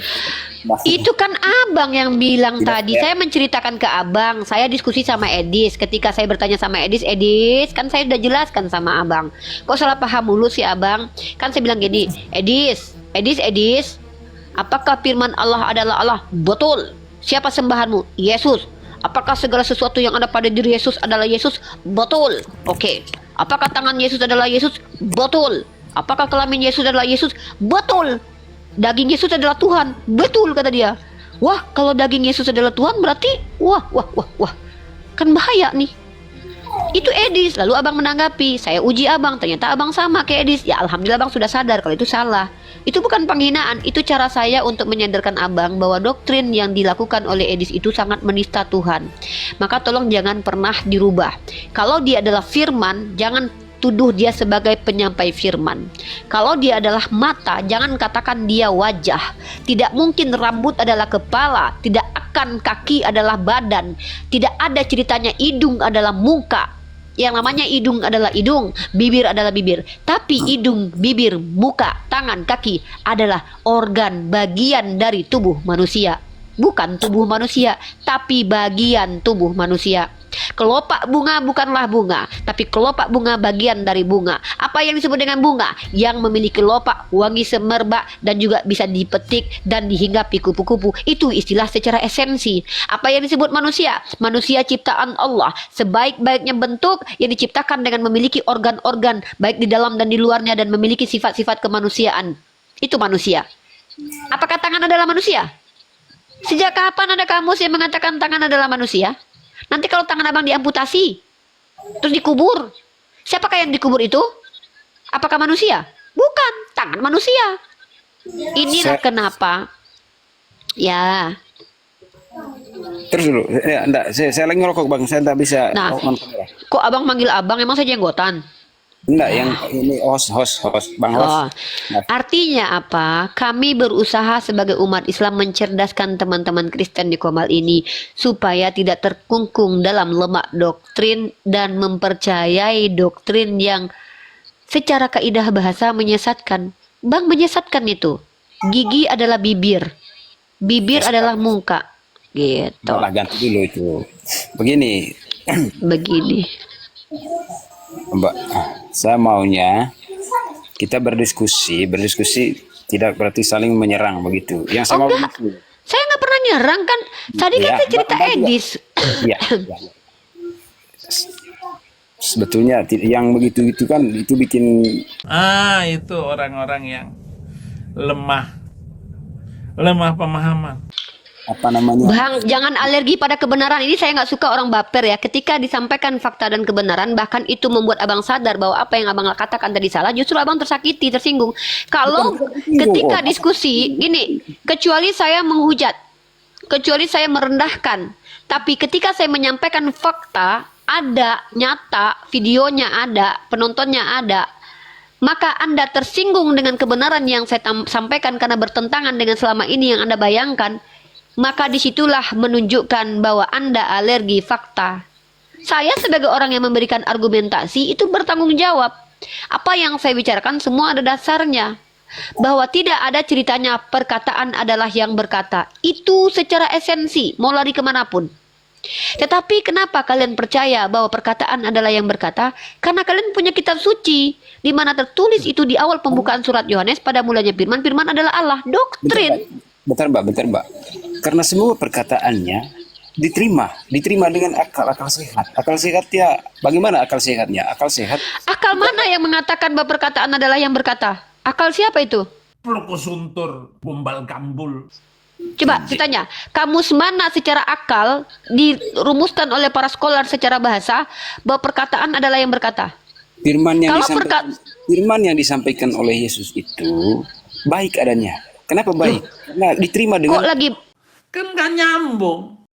Itu kan abang yang bilang Tidak, tadi. ya. Saya menceritakan ke abang. Saya diskusi sama Edis. Ketika saya bertanya sama Edis, kan saya udah jelaskan sama abang. Kok salah paham mulu sih abang? Kan saya bilang gini, Edis, apakah firman Allah adalah Allah? Betul. Siapa sembahanmu? Yesus. Apakah segala sesuatu yang ada pada diri Yesus adalah Yesus? Betul. Oke. Apakah tangan Yesus adalah Yesus? Betul. Apakah kelamin Yesus adalah Yesus? Betul. Daging Yesus adalah Tuhan. Betul, kata dia. Wah, kalau daging Yesus adalah Tuhan berarti wah. Kan bahaya nih. Itu Edis. Lalu abang menanggapi. Saya uji abang. Ternyata abang sama kayak Edis. Ya alhamdulillah abang sudah sadar kalau itu salah. Itu bukan penghinaan. Itu cara saya untuk menyadarkan abang bahwa doktrin yang dilakukan oleh Edis itu sangat menista Tuhan. Maka tolong jangan pernah dirubah. Kalau dia adalah firman, jangan tuduh dia sebagai penyampai firman. Kalau dia adalah mata, jangan katakan dia wajah. Tidak mungkin rambut adalah kepala, tidak akan kaki adalah badan, tidak ada ceritanya hidung adalah muka. Yang namanya hidung adalah hidung, bibir adalah bibir. Tapi hidung, bibir, muka, tangan, kaki adalah organ bagian dari tubuh manusia. Bukan tubuh manusia, tapi bagian tubuh manusia. Kelopak bunga bukanlah bunga, tapi kelopak bunga bagian dari bunga. Apa yang disebut dengan bunga? Yang memiliki kelopak, wangi semerbak, dan juga bisa dipetik dan dihinggapi kupu-kupu. Itu istilah secara esensi. Apa yang disebut manusia? Manusia ciptaan Allah, sebaik-baiknya bentuk yang diciptakan dengan memiliki organ-organ baik di dalam dan di luarnya dan memiliki sifat-sifat kemanusiaan. Itu manusia. Apakah tangan adalah manusia? Sejak kapan ada kamus yang mengatakan tangan adalah manusia? Nanti kalau tangan abang diamputasi, terus dikubur, siapakah yang dikubur itu? Apakah manusia? Bukan, tangan manusia. Inilah kenapa. Ya. Terus dulu, enggak, saya lagi ngerokok bang, saya enggak bisa. Nah, kok abang manggil abang? Emang saya jenggotan? Enggak, yang ini host bang host. Oh, artinya apa? Kami berusaha sebagai umat Islam mencerdaskan teman-teman Kristen di Komal ini supaya tidak terkungkung dalam lemak doktrin dan mempercayai doktrin yang secara kaidah bahasa menyesatkan. Bang, menyesatkan itu. Gigi adalah bibir, bibir adalah muka, gitu. Malah ganti dulu itu. Begini, Mbak, saya maunya kita berdiskusi tidak berarti saling menyerang begitu. Yang saya mau enggak. Saya nggak pernah nyerang kan. Tadi kan saya cerita Edis. Iya. Sebetulnya yang begitu itu kan itu bikin itu orang-orang yang lemah pemahaman. apa namanya? Bang, jangan alergi pada kebenaran. Ini saya nggak suka orang baper ya. Ketika disampaikan fakta dan kebenaran, bahkan itu membuat abang sadar bahwa apa yang abang katakan tadi salah, justru abang tersakiti, tersinggung. Kalau ketika diskusi, gini, kecuali saya menghujat, kecuali saya merendahkan, tapi ketika saya menyampaikan fakta, ada, nyata, videonya ada, penontonnya ada, maka Anda tersinggung dengan kebenaran yang saya sampaikan karena bertentangan dengan selama ini yang Anda bayangkan, maka disitulah menunjukkan bahwa Anda alergi fakta. Saya sebagai orang yang memberikan argumentasi itu bertanggung jawab. Apa yang saya bicarakan semua ada dasarnya. Bahwa tidak ada ceritanya perkataan adalah yang berkata. Itu secara esensi, mau lari kemanapun. Tetapi kenapa kalian percaya bahwa perkataan adalah yang berkata? Karena kalian punya kitab suci, di mana tertulis itu di awal pembukaan surat Yohanes, pada mulanya firman, firman adalah Allah. Doktrin. Bentar mbak. Karena semua perkataannya diterima dengan akal sehat. Akal sehat ya, bagaimana akal sehatnya? Akal sehat. Akal mana yang mengatakan bahwa perkataan adalah yang berkata? Akal siapa itu? Prokosuntur Bombal Gambul. Coba ditanya, kamus mana secara akal dirumuskan oleh para scholar secara bahasa bahwa perkataan adalah yang berkata? Firman yang disampaikan oleh Yesus itu baik adanya. Kenapa baik? Karena diterima dengan. Kok lagi? Kan gak nyambung.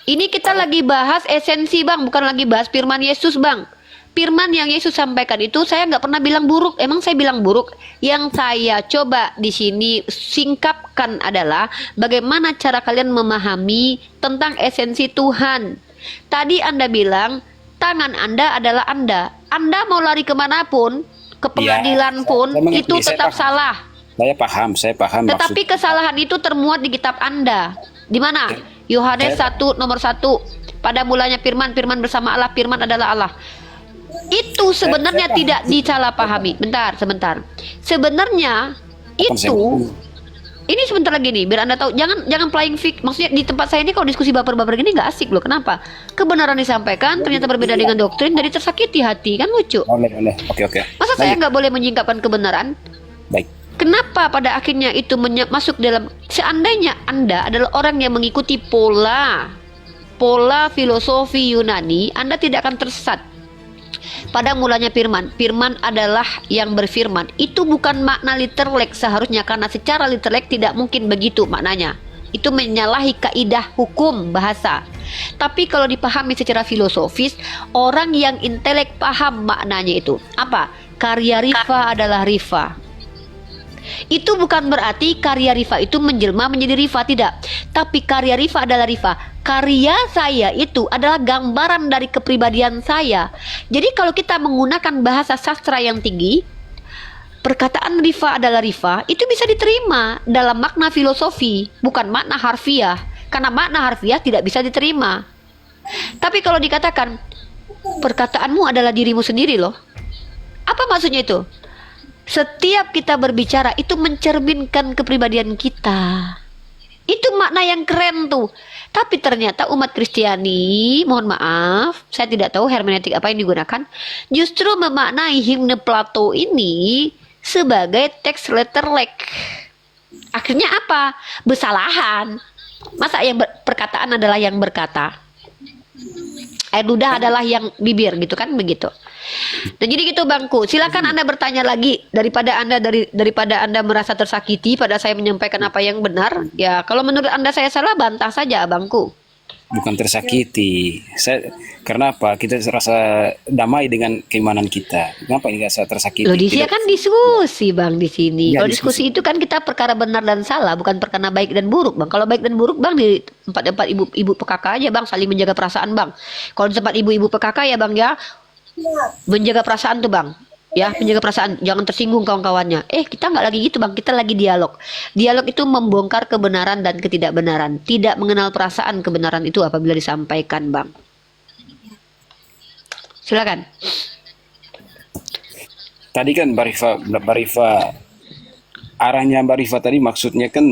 Ini kita lagi bahas esensi bang, bukan lagi bahas firman Yesus bang. Firman yang Yesus sampaikan itu saya nggak pernah bilang buruk. Emang saya bilang buruk? Yang saya coba di sini singkapkan adalah bagaimana cara kalian memahami tentang esensi Tuhan. Tadi Anda bilang tangan Anda adalah Anda. Anda mau lari kemanapun, ke pengadilan pun, saya mengerti, itu saya tetap paham. salah. Saya paham maksud. Tetapi kesalahan itu termuat di kitab Anda. Di mana? Yohanes 1 nomor 1. Pada mulanya firman, firman bersama Allah, firman adalah Allah. Itu sebenarnya saya tidak disalahpahami. Bentar, sebentar. Sebenarnya itu ini sebentar lagi nih, biar Anda tahu, jangan flying fic. Maksudnya di tempat saya ini kalau diskusi baper-baper gini nggak asik loh. Kenapa? Kebenaran disampaikan ternyata berbeda dengan doktrin, jadi tersakiti hati, kan lucu. Oleh. Oke. Masa saya nggak boleh menyingkapkan kebenaran? Baik. Kenapa pada akhirnya itu masuk dalam, seandainya Anda adalah orang yang mengikuti pola filosofi Yunani, Anda tidak akan tersesat. Pada mulanya firman, firman adalah yang berfirman. Itu bukan makna literlek seharusnya, karena secara literlek tidak mungkin begitu maknanya. Itu menyalahi kaidah hukum bahasa. Tapi kalau dipahami secara filosofis, orang yang intelek paham maknanya itu. Apa? Karya Rifa adalah Rifa. Itu bukan berarti karya Rifa itu menjelma menjadi Rifa, tidak. Tapi karya Rifa adalah Rifa. Karya saya itu adalah gambaran dari kepribadian saya. Jadi kalau kita menggunakan bahasa sastra yang tinggi, perkataan Rifa adalah Rifa, itu bisa diterima dalam makna filosofi, bukan makna harfiah. Karena makna harfiah tidak bisa diterima. Tapi kalau dikatakan, perkataanmu adalah dirimu sendiri loh. Apa maksudnya itu? Setiap kita berbicara itu mencerminkan kepribadian kita. Itu makna yang keren tuh. Tapi ternyata umat Kristiani, mohon maaf, saya tidak tahu hermeneutik apa yang digunakan, justru memaknai himne Plato ini sebagai teks letterlek. Akhirnya apa? Besalahan. Masa yang perkataan adalah yang berkata? Air ludah adalah yang bibir, gitu kan, begitu. Dan jadi gitu Bangku, silakan Anda bertanya lagi, daripada Anda merasa tersakiti pada saya menyampaikan apa yang benar. Ya, kalau menurut Anda saya salah, bantah saja Bangku. Bukan tersakiti. Karena apa? Kita rasa damai dengan keimanan kita. Kenapa ini rasa tersakiti? Loh, di sini kan diskusi Bang di sini. Ya, Kalau diskusi itu kan kita perkara benar dan salah, bukan perkara baik dan buruk Bang. Kalau baik dan buruk Bang di tempat ibu PKK aja Bang, saling menjaga perasaan Bang. Kalau di tempat ibu PKK ya Bang ya, menjaga perasaan tuh Bang. Ya, menjaga perasaan, jangan tersinggung kawan-kawannya. Kita nggak lagi gitu Bang, kita lagi dialog. Dialog itu membongkar kebenaran dan ketidakbenaran. Tidak mengenal perasaan kebenaran itu apabila disampaikan Bang. Silakan. Tadi kan Mbak Rifa, arahnya Mbak Rifa tadi maksudnya kan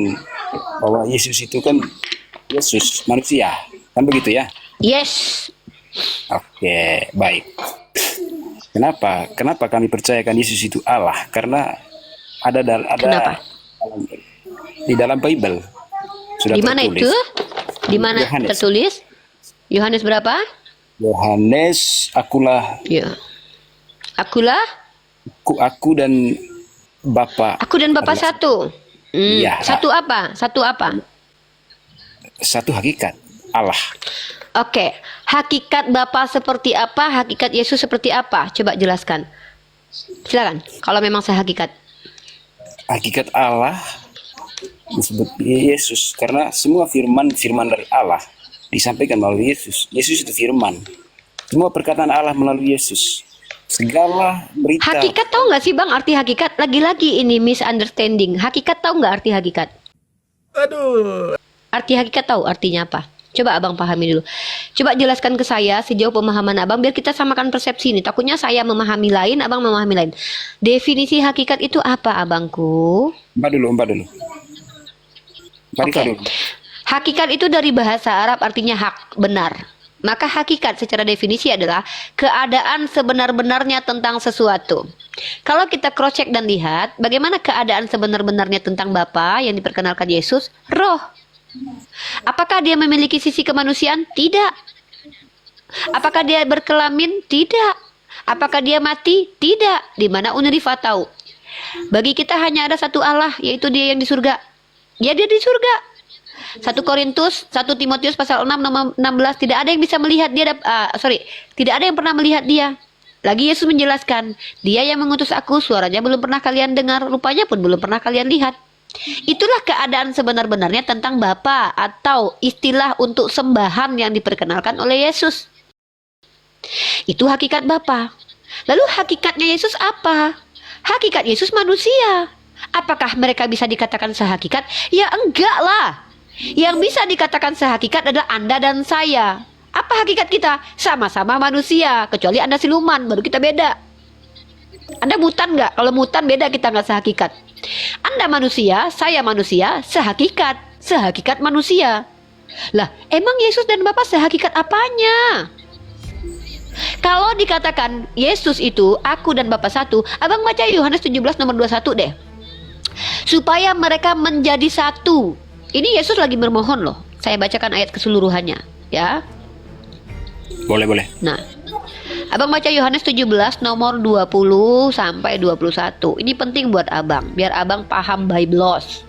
bahwa Yesus itu kan Yesus manusia, kan begitu ya? Yes. Oke, baik. Kenapa kami percayakan Yesus itu Allah? Karena ada Kenapa? di dalam Bible sudah Di mana tertulis. itu? Di mana Yohanes. tertulis? Yohanes berapa? Yohanes, akulah Ya. Akulah, aku dan Bapa. aku dan Bapa adalah satu. Iya. Satu apa? Satu apa? satu hakikat Allah. Oke, hakikat Bapa seperti apa? Hakikat Yesus seperti apa? Coba jelaskan. Silakan. Kalau memang sehakikat. Hakikat Allah disebut Yesus karena semua firman dari Allah disampaikan melalui Yesus. Yesus itu firman. Semua perkataan Allah melalui Yesus. Segala berita. Hakikat tahu nggak sih Bang arti hakikat? Lagi-lagi ini misunderstanding. Hakikat tahu nggak arti hakikat? Aduh. Arti hakikat tahu artinya apa? Coba Abang pahami dulu. Coba jelaskan ke saya sejauh pemahaman Abang biar kita samakan persepsi ini. Takutnya saya memahami lain, Abang memahami lain. Definisi hakikat itu apa Abangku? Mbak dulu. Mbak Rika Oke. dulu. Hakikat itu dari bahasa Arab artinya hak, benar. Maka hakikat secara definisi adalah keadaan sebenar-benarnya tentang sesuatu. Kalau kita cross check dan lihat bagaimana keadaan sebenar-benarnya tentang Bapa yang diperkenalkan Yesus, roh. Apakah dia memiliki sisi kemanusiaan? Tidak. Apakah dia berkelamin? Tidak. Apakah dia mati? Tidak. Di mana Unrifa tahu? Bagi kita hanya ada satu Allah, yaitu Dia yang di surga. Ya, Dia di surga. 1 Timotius pasal 6 nomor 16, tidak ada yang bisa melihat dia, tidak ada yang pernah melihat dia. Lagi Yesus menjelaskan, Dia yang mengutus aku, suaranya belum pernah kalian dengar, rupanya pun belum pernah kalian lihat. Itulah keadaan sebenar-benarnya tentang Bapa atau istilah untuk sembahan yang diperkenalkan oleh Yesus. Itu hakikat Bapa. Lalu hakikatnya Yesus apa? Hakikat Yesus manusia. Apakah mereka bisa dikatakan sehakikat? Ya enggak lah. Yang bisa dikatakan sehakikat adalah Anda dan saya. Apa hakikat kita? Sama-sama manusia. Kecuali Anda siluman, baru kita beda. Anda mutan nggak? Kalau mutan beda, kita nggak sehakikat. Anda manusia, saya manusia, sehakikat. Sehakikat manusia. Lah, emang Yesus dan Bapa sehakikat apanya? Kalau dikatakan Yesus itu aku dan Bapa satu, abang baca Yohanes 17 nomor 21 deh. Supaya mereka menjadi satu. Ini Yesus lagi bermohon loh. Saya bacakan ayat keseluruhannya, ya. Boleh. Nah, abang baca Yohanes 17 nomor 20 sampai 21. Ini penting buat abang, biar abang paham Biblos.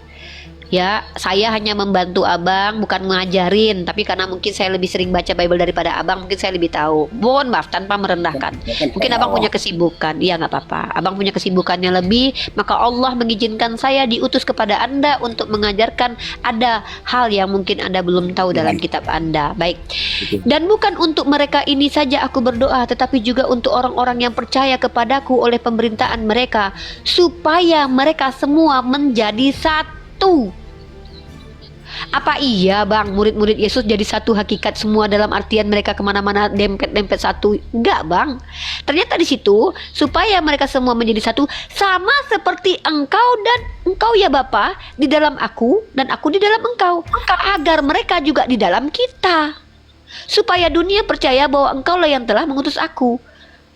Ya, saya hanya membantu abang, bukan ngajarin. Tapi karena mungkin saya lebih sering baca Bible daripada abang, mungkin saya lebih tahu. Mohon maaf, tanpa merendahkan. Mungkin abang punya kesibukan. Iya, nggak apa-apa. Abang punya kesibukannya lebih, maka Allah mengizinkan saya diutus kepada Anda untuk mengajarkan ada hal yang mungkin Anda belum tahu dalam kitab Anda. Baik. Dan bukan untuk mereka ini saja aku berdoa, tetapi juga untuk orang-orang yang percaya kepadaku oleh pemerintahan mereka, supaya mereka semua menjadi satu. Apa iya bang, murid-murid Yesus jadi satu hakikat semua dalam artian mereka kemana-mana dempet-dempet satu? Enggak bang. Ternyata di situ supaya mereka semua menjadi satu, sama seperti engkau dan engkau ya Bapa di dalam aku dan aku di dalam engkau, agar mereka juga di dalam kita, supaya dunia percaya bahwa engkau lah yang telah mengutus aku.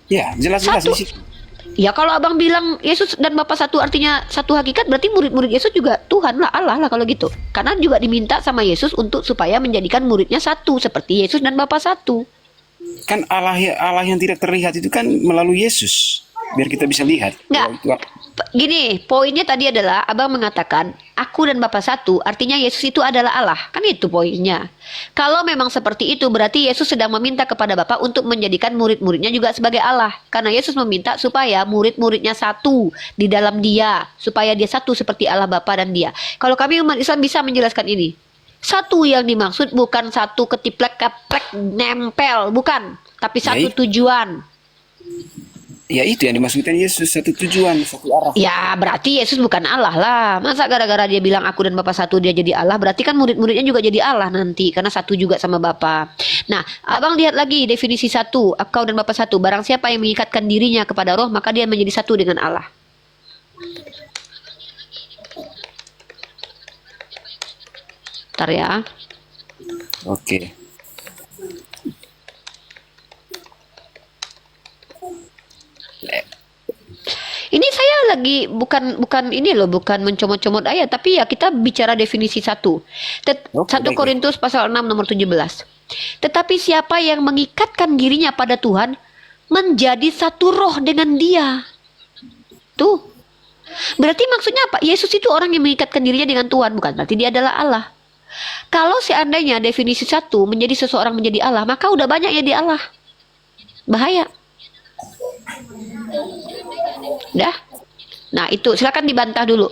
Ya, jelas-jelas Satu. di situ. Ya kalau abang bilang Yesus dan Bapa satu artinya satu hakikat, berarti murid-murid Yesus juga Tuhan lah, Allah lah kalau gitu. Karena juga diminta sama Yesus untuk supaya menjadikan muridnya satu seperti Yesus dan Bapa satu. Kan Allah yang tidak terlihat itu kan melalui Yesus. Biar kita bisa lihat. Nggak. Gini, poinnya tadi adalah abang mengatakan aku dan Bapa satu, artinya Yesus itu adalah Allah. Kan itu poinnya. Kalau memang seperti itu, berarti Yesus sedang meminta kepada Bapa untuk menjadikan murid-muridnya juga sebagai Allah. Karena Yesus meminta supaya murid-muridnya satu di dalam Dia, supaya Dia satu seperti Allah Bapa dan Dia. Kalau kami umat Islam bisa menjelaskan ini. Satu yang dimaksud bukan satu ketiplek-keplek nempel, bukan, tapi satu tujuan. Ya itu yang dimaksudkan Yesus, satu tujuan, satu arah. Ya berarti Yesus bukan Allah lah. Masa gara-gara dia bilang aku dan Bapa satu dia jadi Allah? Berarti kan murid-muridnya juga jadi Allah nanti, karena satu juga sama Bapa. Nah, abang lihat lagi definisi satu, engkau dan Bapa satu. Barang siapa yang mengikatkan dirinya kepada Roh, maka dia menjadi satu dengan Allah. Bentar ya. Oke. Ini saya lagi bukan ini loh, bukan mencomot-comot ayat, tapi ya kita bicara definisi satu. 1 Korintus pasal 6 nomor 17. Tetapi siapa yang mengikatkan dirinya pada Tuhan menjadi satu roh dengan Dia. Tuh. Berarti maksudnya apa? Yesus itu orang yang mengikatkan dirinya dengan Tuhan, bukan berarti dia adalah Allah. Kalau seandainya definisi satu menjadi seseorang menjadi Allah, maka udah banyak ya di Allah. Bahaya. Dah. Nah itu silakan dibantah dulu.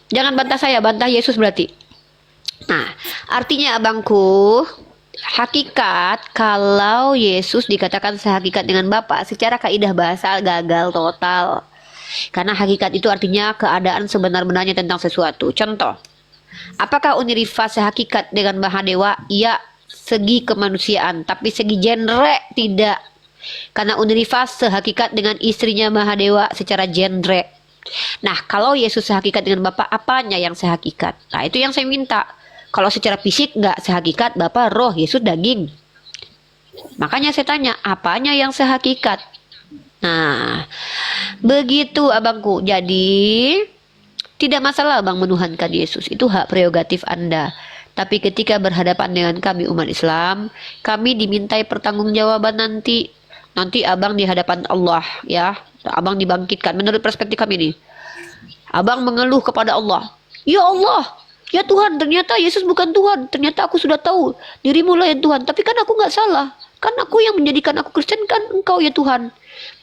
Jangan bantah saya, bantah Yesus berarti. Nah artinya abangku, hakikat kalau Yesus dikatakan sehakikat dengan Bapa, secara kaidah bahasa gagal total. Karena hakikat itu artinya keadaan sebenar-benarnya tentang sesuatu. Contoh, apakah Uniriva sehakikat dengan Mahadewa? Ya, segi kemanusiaan, tapi segi genre tidak. Karena Uniriva sehakikat dengan istrinya Mahadewa secara genre. Nah, kalau Yesus sehakikat dengan Bapa, apanya yang sehakikat? Nah, itu yang saya minta. Kalau secara fisik nggak sehakikat, Bapa roh, Yesus daging. Makanya saya tanya, apanya yang sehakikat? Nah, begitu abangku. Jadi, tidak masalah abang menuhankan Yesus. Itu hak prerogatif Anda. Tapi ketika berhadapan dengan kami umat Islam, kami dimintai pertanggungjawaban nanti. Nanti abang di hadapan Allah, ya. Abang dibangkitkan. Menurut perspektif kami ini, abang mengeluh kepada Allah. Ya Allah, ya Tuhan, ternyata Yesus bukan Tuhan. Ternyata aku sudah tahu dirimu lah yang Tuhan. Tapi kan aku nggak salah. Kan aku yang menjadikan aku Kristen, kan Engkau ya Tuhan.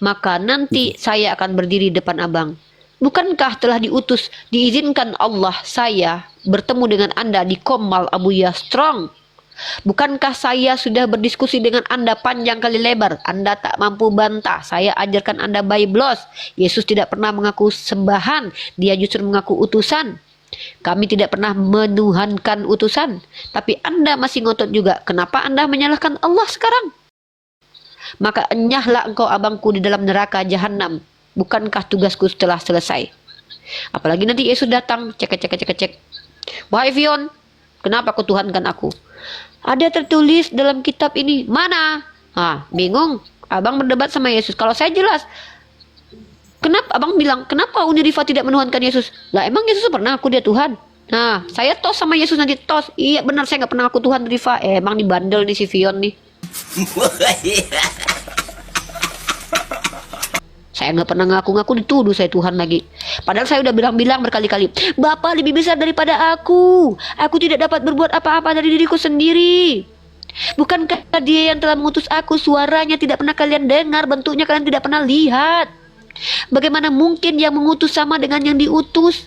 Maka nanti saya akan berdiri depan abang. Bukankah telah diutus, diizinkan Allah saya bertemu dengan Anda di Komal Abuya Strong? Bukankah saya sudah berdiskusi dengan Anda panjang kali lebar? Anda tak mampu bantah. Saya ajarkan Anda bablas. Yesus tidak pernah mengaku sembahan. Dia justru mengaku utusan. Kami tidak pernah menuhankan utusan. Tapi Anda masih ngotot juga. Kenapa Anda menyalahkan Allah sekarang? Maka enyahlah engkau abangku di dalam neraka jahanam. Bukankah tugasku telah selesai? Apalagi nanti Yesus datang. Cek. Wahai Fion, kenapa kau tuhankan aku? Ada tertulis dalam kitab ini. Mana? Bingung. Abang berdebat sama Yesus. Kalau saya jelas. Kenapa abang bilang, kenapa Uni Rifa tidak menuhankan Yesus? Lah emang Yesus pernah aku dia Tuhan? Nah, saya tos sama Yesus nanti tos. Iya benar, saya nggak pernah aku Tuhan Rifa. Emang dibandel nih si Fion nih. Saya nggak pernah ngaku-ngaku, dituduh saya Tuhan lagi. Padahal saya udah bilang-bilang berkali-kali, Bapak lebih besar daripada aku. Aku tidak dapat berbuat apa-apa dari diriku sendiri. Bukankah Dia yang telah mengutus aku? Suaranya tidak pernah kalian dengar, bentuknya kalian tidak pernah lihat. Bagaimana mungkin yang mengutus sama dengan yang diutus?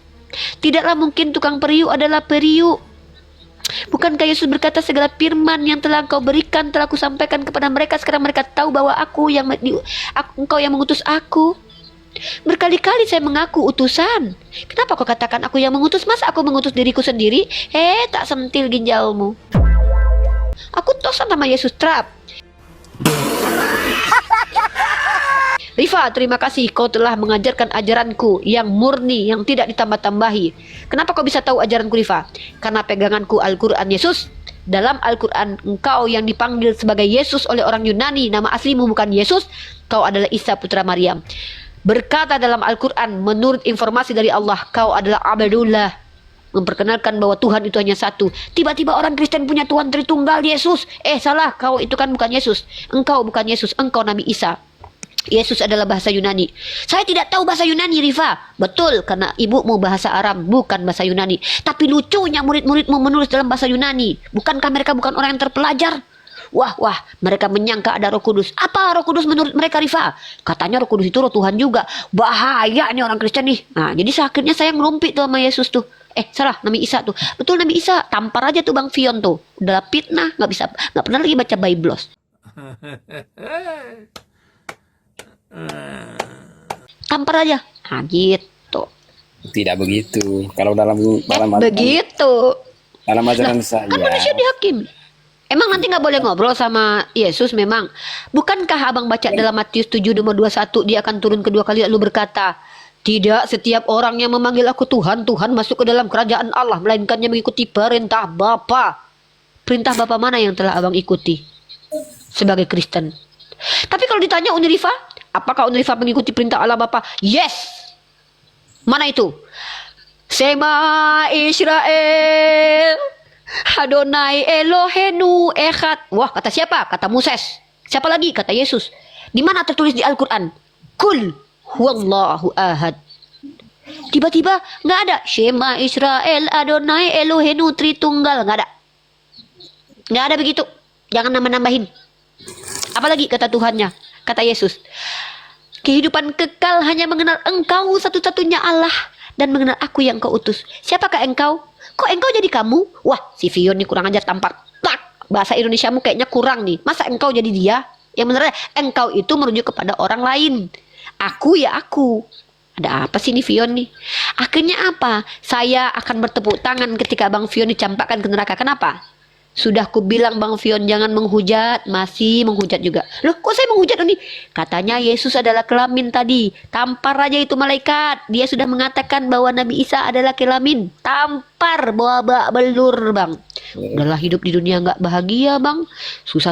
Tidaklah mungkin tukang periuk adalah periuk. Bukankah Yesus berkata, segala firman yang telah Engkau berikan telah Aku sampaikan kepada mereka. Sekarang mereka tahu bahwa Engkau yang mengutus aku. Berkali-kali saya mengaku utusan. Kenapa kau katakan aku yang mengutus? Masa aku mengutus diriku sendiri? Tak sentil ginjalmu. Aku tosan sama Yesus trap. Rifa, terima kasih kau telah mengajarkan ajaranku yang murni, yang tidak ditambah-tambahi. Kenapa kau bisa tahu ajaranku, Rifa? Karena peganganku Al-Quran Yesus. Dalam Al-Quran, engkau yang dipanggil sebagai Yesus oleh orang Yunani, nama aslimu bukan Yesus, kau adalah Isa putra Maryam. Berkata dalam Al-Quran, menurut informasi dari Allah, kau adalah Abdullah. Memperkenalkan bahwa Tuhan itu hanya satu. Tiba-tiba orang Kristen punya Tuhan Tritunggal Yesus. Salah, kau itu kan bukan Yesus. Engkau bukan Yesus, engkau Nabi Isa. Yesus adalah bahasa Yunani. Saya tidak tahu bahasa Yunani, Rifa. Betul, karena ibumu bahasa Aram, bukan bahasa Yunani. Tapi lucunya murid-muridmu menulis dalam bahasa Yunani. Bukankah mereka bukan orang yang terpelajar? Wah, mereka menyangka ada Roh Kudus. Apa Roh Kudus menurut mereka, Rifa? Katanya Roh Kudus itu Roh Tuhan juga. Bahaya nih orang Kristen nih. Nah, jadi akhirnya saya ngerumpit tuh sama Yesus tuh. Salah, Nabi Isa tuh. Betul, Nabi Isa. Tampar aja tuh Bang Fion tuh. Udah fitnah, nggak pernah lagi baca Biblos. Tampar aja. Nah gitu. Tidak begitu. Kalau dalam begitu. Dalam ajaran saya. Kan manusia dihakimi. Emang nanti nggak boleh ngobrol sama Yesus memang? Bukankah abang baca dalam Matius 7 nomor 21 dia akan turun kedua kali lalu berkata, tidak setiap orang yang memanggil aku Tuhan, Tuhan masuk ke dalam kerajaan Allah, melainkan yang mengikuti perintah Bapa. Perintah Bapa mana yang telah abang ikuti sebagai Kristen? Tapi kalau ditanya Unirifa, apakah Unirifa mengikuti perintah Allah Bapa? Yes. Mana itu? Sema Israel, Adonai Elohenu Echad. Wah, kata siapa? Kata Moses. Siapa lagi? Kata Yesus. Di mana tertulis di Al-Quran? Kul huwallahu ahad. Tiba-tiba nggak ada. Shema Israel, Adonai Elohenu Tritunggal. Nggak ada. Nggak ada begitu. Jangan nambah-nambahin. Apalagi kata Tuhannya, kata Yesus, kehidupan kekal hanya mengenal Engkau satu-satunya Allah dan mengenal Aku yang Kau utus. Siapakah Engkau? Kok Engkau jadi kamu? Wah, si Fion nih kurang ajar, tampar. Tak, bahasa Indonesiamu kayaknya kurang nih. Masa Engkau jadi dia? Yang benar Engkau itu merujuk kepada orang lain. Aku ya aku. Ada apa sih nih Fion nih? Akhirnya apa? Saya akan bertepuk tangan ketika Bang Fion dicampakkan ke neraka. Kenapa? Sudah ku bilang Bang Fion jangan menghujat, masih menghujat juga. Loh, kok saya menghujat nih? Katanya Yesus adalah kelamin tadi. Tampar aja itu malaikat. Dia sudah mengatakan bahwa Nabi Isa adalah kelamin. Tampar bawa belur, Bang. Udahlah hidup di dunia nggak bahagia, Bang. Susah,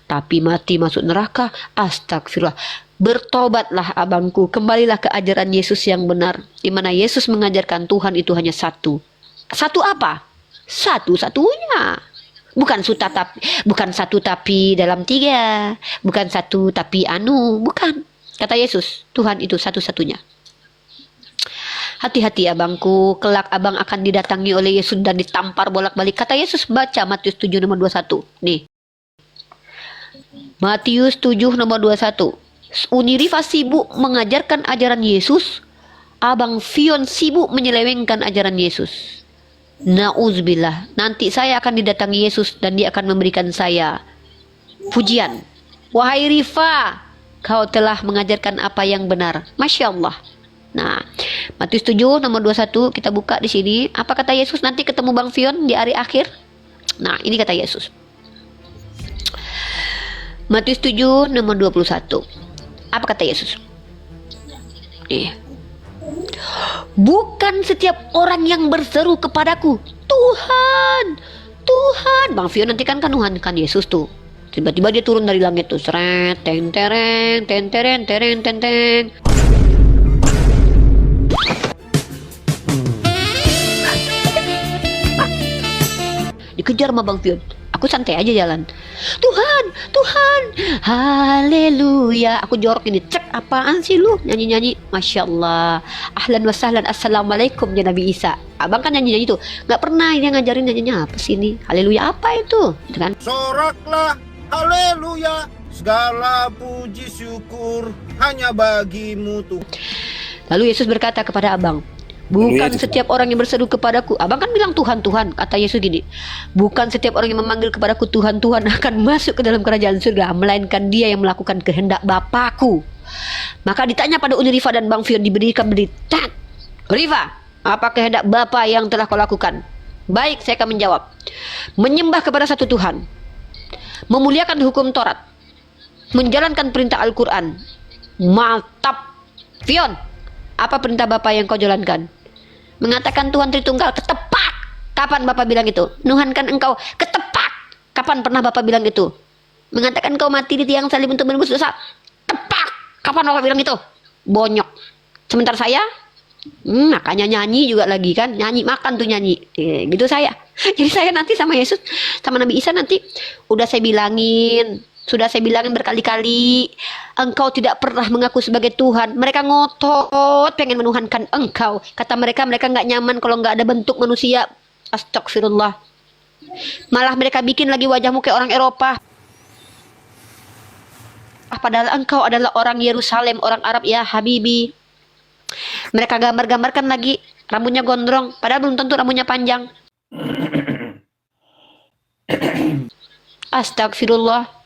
tapi mati masuk neraka. Astagfirullah. Bertobatlah abangku, kembalilah ke ajaran Yesus yang benar. Di mana Yesus mengajarkan Tuhan itu hanya satu. Satu apa? Satu-satunya. Bukan satu tapi dalam tiga. Bukan satu tapi bukan. Kata Yesus, Tuhan itu satu-satunya. Hati-hati abangku, kelak abang akan didatangi oleh Yesus dan ditampar bolak-balik. Kata Yesus, baca Matius 7 nomor 21. Nih. Matius 7 nomor 21. Unirifa sibuk mengajarkan ajaran Yesus. Abang Fion sibuk menyelewengkan ajaran Yesus. Nauzubillah. Nanti saya akan didatangi Yesus dan dia akan memberikan saya pujian. Wahai Rifa, kau telah mengajarkan apa yang benar. Masya Allah. Nah, Matius 7 nomor 21 kita buka di sini. Apa kata Yesus nanti ketemu Bang Fion di hari akhir? Nah, ini kata Yesus. Matius 7 nomor 21. Apa kata Yesus? Nih. Bukan setiap orang yang berseru kepadaku, Tuhan, Tuhan. Bang Fion nanti kan Tuhan kan Yesus tuh. Tiba-tiba dia turun dari langit tuh, seret, teng tereng, teng tereng, tereng, teng teng. Dikejar sama Bang Fion. Aku santai aja jalan. Tuhan, Tuhan, haleluya. Aku jorok ini, cek apaan sih lu nyanyi-nyanyi? Masya Allah. Ahlan wa sahlan, assalamualaikum ya Nabi Isa. Abang kan nyanyi-nyanyi tuh. Gak pernah dia ngajarin nyanyinya apa sih ini? Haleluya apa itu? Gitu kan? Soraklah, haleluya, segala puji syukur hanya bagimu Tuhan. Lalu Yesus berkata kepada abang, bukan setiap orang yang berseru kepadaku. Abang kan bilang Tuhan, Tuhan. Kata Yesus gini, bukan setiap orang yang memanggil kepadaku Tuhan, Tuhan akan masuk ke dalam kerajaan surga, melainkan dia yang melakukan kehendak Bapakku. Maka ditanya pada Uni Rifa dan Bang Fion, diberikan berita, Rifa, apa kehendak Bapa yang telah kau lakukan? Baik, saya akan menjawab, menyembah kepada satu Tuhan, memuliakan hukum Taurat, menjalankan perintah Al-Quran. Mantap. Fion, apa perintah Bapak yang kau jalankan? Mengatakan Tuhan Tritunggal, ketepak. Kapan Bapak bilang itu? Nuhankan engkau, ketepak. Kapan pernah Bapak bilang itu? Mengatakan engkau mati di tiang salib untuk menebus dosa, tepak. Kapan Bapak bilang itu? Bonyok. Sementara saya, makanya nyanyi juga lagi kan, nyanyi makan tuh nyanyi, gitu saya. Jadi saya nanti sama Yesus, sama Nabi Isa nanti, udah saya bilangin. Sudah saya bilangin berkali-kali, engkau tidak pernah mengaku sebagai Tuhan. Mereka ngotot pengen menuhankan engkau. Kata mereka nggak nyaman kalau nggak ada bentuk manusia. Astagfirullah. Malah mereka bikin lagi wajahmu kayak orang Eropa. Padahal engkau adalah orang Yerusalem, orang Arab ya Habibi. Mereka gambar-gambarkan lagi rambutnya gondrong, padahal belum tentu rambutnya panjang. Astagfirullah.